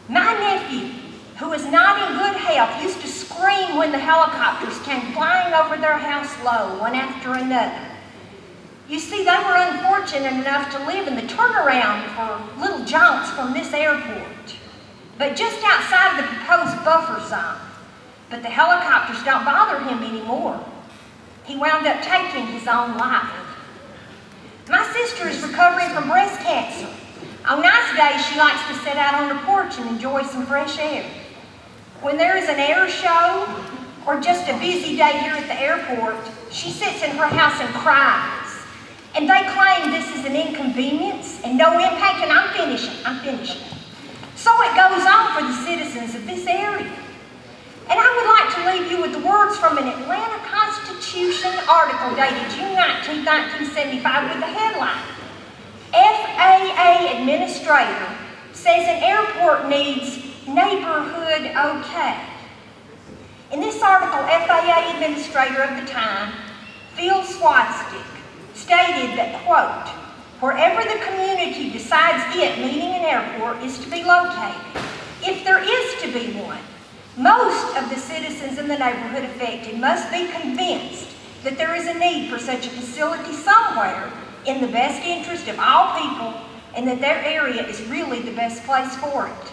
[SPEAKER 20] My nephew, who is not in good health, used to scream when the helicopters came flying over their house low, one after another. You see, they were unfortunate enough to live in the turnaround for little jaunts from this airport, but just outside of the proposed buffer zone. But the helicopters don't bother him anymore. He wound up taking his own life. My sister is recovering from breast cancer. On nice days, she likes to sit out on the porch and enjoy some fresh air. When there is an air show or just a busy day here at the airport, she sits in her house and cries. And they claim this is an inconvenience and no impact, and I'm finishing. So it goes on for the citizens of this area. And I would like to leave you with the words from an Atlanta Constitution article dated June 19, 1975 with the headline, FAA Administrator says an airport needs neighborhood okay. In this article, FAA Administrator of the time, Phil Swastik, stated that, quote, wherever the community decides it, meaning an airport, is to be located, if there is to be one, most of the citizens in the neighborhood affected must be convinced that there is a need for such a facility somewhere in the best interest of all people and that their area is really the best place for it.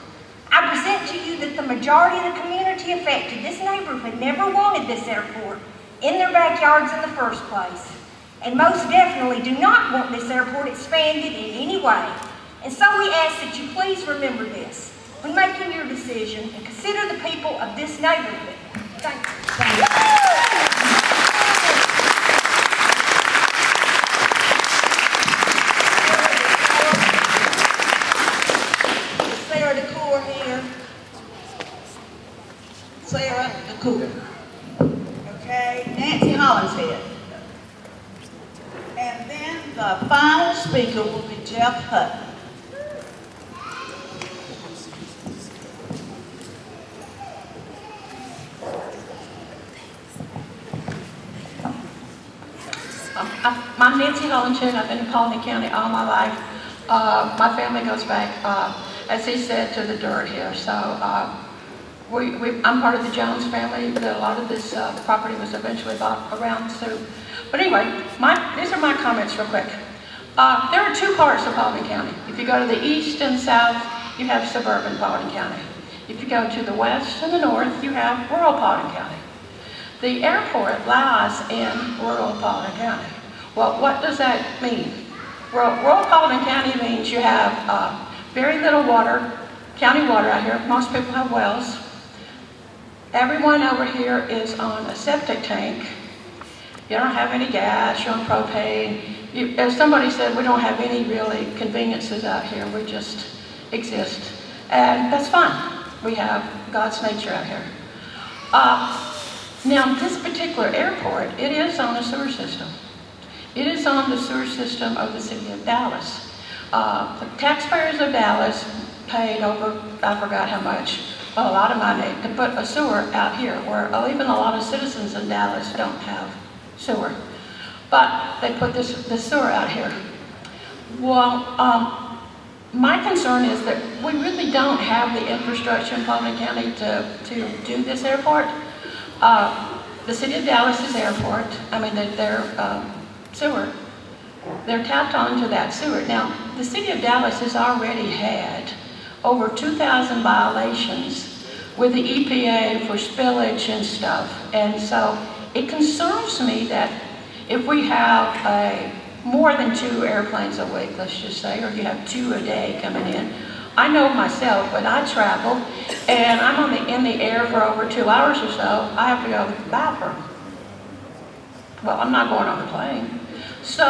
[SPEAKER 20] I present to you that the majority of the community affected, this neighborhood, never wanted this airport in their backyards in the first place, and most definitely do not want this airport expanded in any way. And so we ask that you please remember this when making your decision and consider the people of this neighborhood. Thank you.
[SPEAKER 4] Sarah DeCour here. Sarah DeCour. Okay, Nancy Hollinshead. And then the final speaker will be Jeff Hutton.
[SPEAKER 2] I'm Nancy Hollington. I've been in Paulding County all my life. My family goes back, as he said, to the dirt here. So I'm part of the Jones family. A lot of this property was eventually bought around. So, but anyway, these are my comments real quick. There are two parts of Paulding County. If you go to the east and south, you have suburban Paulding County. If you go to the west and the north, you have rural Paulding County. The airport lies in rural Paulding County. Well, what does that mean? Rural Paulding County means you have very little water, county water out here. Most people have wells. Everyone over here is on a septic tank. You don't have any gas, you're on propane. As somebody said, we don't have any really conveniences out here. We just exist. And that's fine. We have God's nature out here. Now, this particular airport, it is on a sewer system. It is on the sewer system of the city of Dallas. The taxpayers of Dallas paid over, I forgot how much, a lot of money to put a sewer out here, where even a lot of citizens in Dallas don't have sewer. But they put this sewer out here. Well, my concern is that we really don't have the infrastructure in Paulding County to do this airport. The city of Dallas's airport, I mean their sewer, they're tapped onto that sewer. Now, the city of Dallas has already had over 2,000 violations with the EPA for spillage and stuff. And so it concerns me that if we have more than 2 airplanes a week, let's just say, or you have 2 a day coming in. I know myself, when I travel and I'm in the air for over 2 hours or so, I have to go to the bathroom. Well, I'm not going on the plane. So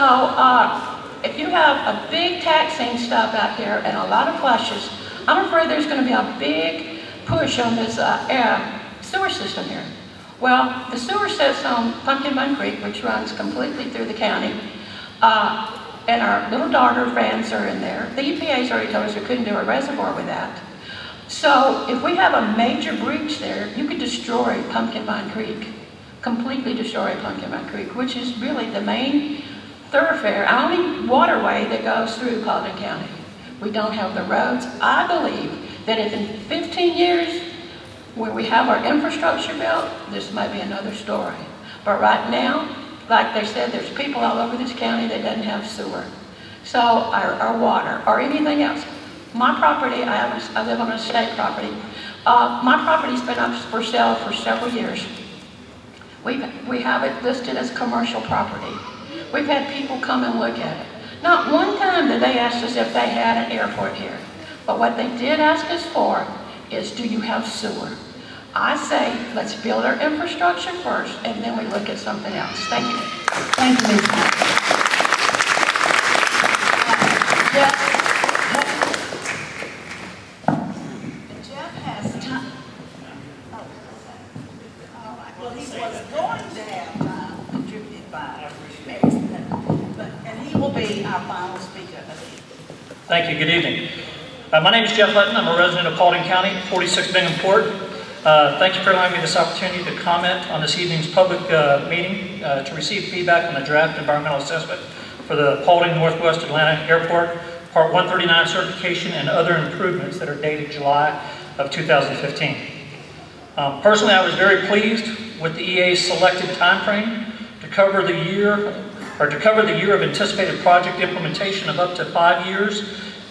[SPEAKER 2] if you have a big taxiing stop out here and a lot of flushes, I'm afraid there's going to be a big push on this sewer system here. Well, the sewer sits on Pumpkin Bun Creek, which runs completely through the county. And our little daughter fans are in there. The EPA's already told us we couldn't do a reservoir with that. So if we have a major breach there, you could destroy Pumpkin Vine Creek, completely destroy Pumpkin Vine Creek, which is really the main thoroughfare, only waterway that goes through Paulding County. We don't have the roads. I believe that if in 15 years, when we have our infrastructure built, this might be another story. But right now, like they said, there's people all over this county that doesn't have sewer. So, or water, or anything else. My property, I live on a state property. My property's been up for sale for several years. We have it listed as commercial property. We've had people come and look at it. Not one time did they ask us if they had an airport here. But what they did ask us for is, do you have sewer? I say, let's build our infrastructure first, and then we look at something else. Thank you.
[SPEAKER 14] Thank you, Ms.
[SPEAKER 4] Jeff has time. Oh, all right. Well, he was going to have time contributed by and he will be our final speaker.
[SPEAKER 21] Thank you. Good evening. My name is Jeff Hutton. I'm a resident of Paulding County, 46 Binghamport. Thank you for allowing me this opportunity to comment on this evening's public meeting to receive feedback on the draft environmental assessment for the Paulding Northwest Atlanta Airport, Part 139 certification and other improvements that are dated July of 2015. Personally, I was very pleased with the EA's selected timeframe to cover the year of anticipated project implementation of up to 5 years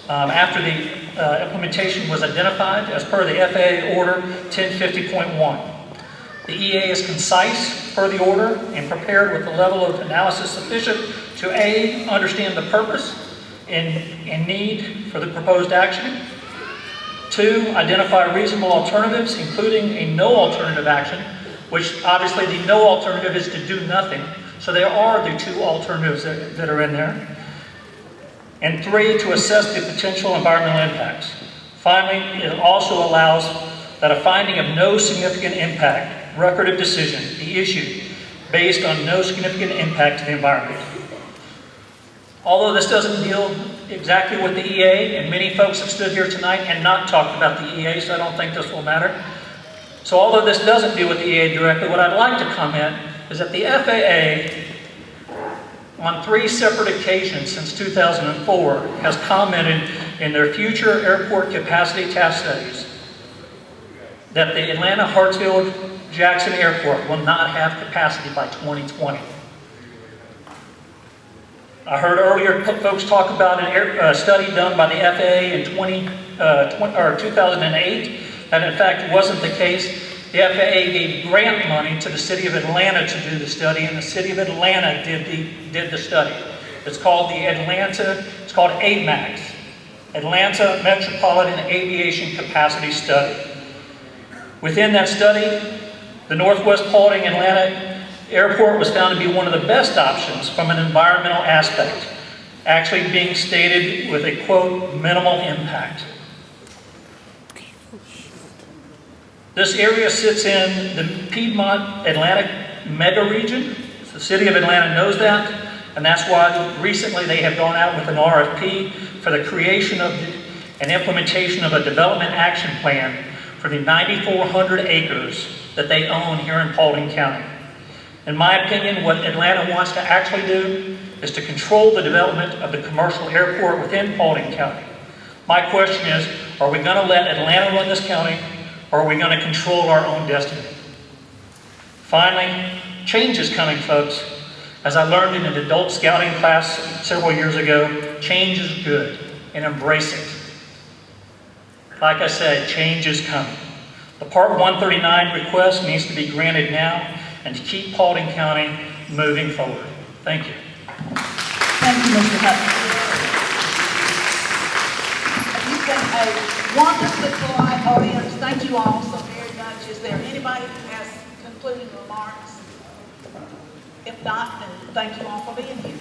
[SPEAKER 21] after the implementation was identified as per the FAA Order 1050.1. The EA is concise per the order and prepared with the level of analysis sufficient to A, understand the purpose and need for the proposed action, 2, identify reasonable alternatives, including a no alternative action, which obviously the no alternative is to do nothing. So there are the 2 alternatives that are in there. And 3, to assess the potential environmental impacts. Finally, it also allows that a finding of no significant impact, record of decision, be issued based on no significant impact to the environment. Although this doesn't deal exactly with the EA, and many folks have stood here tonight and not talked about the EA, so I don't think this will matter. So although this doesn't deal with the EA directly, what I'd like to comment is that the FAA on 3 separate occasions since 2004, has commented in their future airport capacity task studies that the Atlanta Hartsfield-Jackson Airport will not have capacity by 2020. I heard earlier folks talk about a study done by the FAA in 2008, that in fact wasn't the case. The FAA gave grant money to the City of Atlanta to do the study, and the City of Atlanta did the study. It's called AMAX, Atlanta Metropolitan Aviation Capacity Study. Within that study, the Northwest Paulding Atlanta Airport was found to be one of the best options from an environmental aspect, actually being stated with a, quote, minimal impact. This area sits in the Piedmont Atlantic mega region. The City of Atlanta knows that, and that's why recently they have gone out with an RFP for the creation of and implementation of a development action plan for the 9,400 acres that they own here in Paulding County. In my opinion, what Atlanta wants to actually do is to control the development of the commercial airport within Paulding County. My question is, are we going to let Atlanta run this county, or are we going to control our own destiny? Finally, change is coming, folks. As I learned in an adult scouting class several years ago, change is good, and embrace it. Like I said, change is coming. The Part 139 request needs to be granted now, and to keep Paulding County moving forward. Thank you.
[SPEAKER 4] Thank you, Mr. Hutton. You've been a wonderfully polite audience. Thank you all so very much. Is there anybody who has concluding remarks? If not, then thank you all for being here.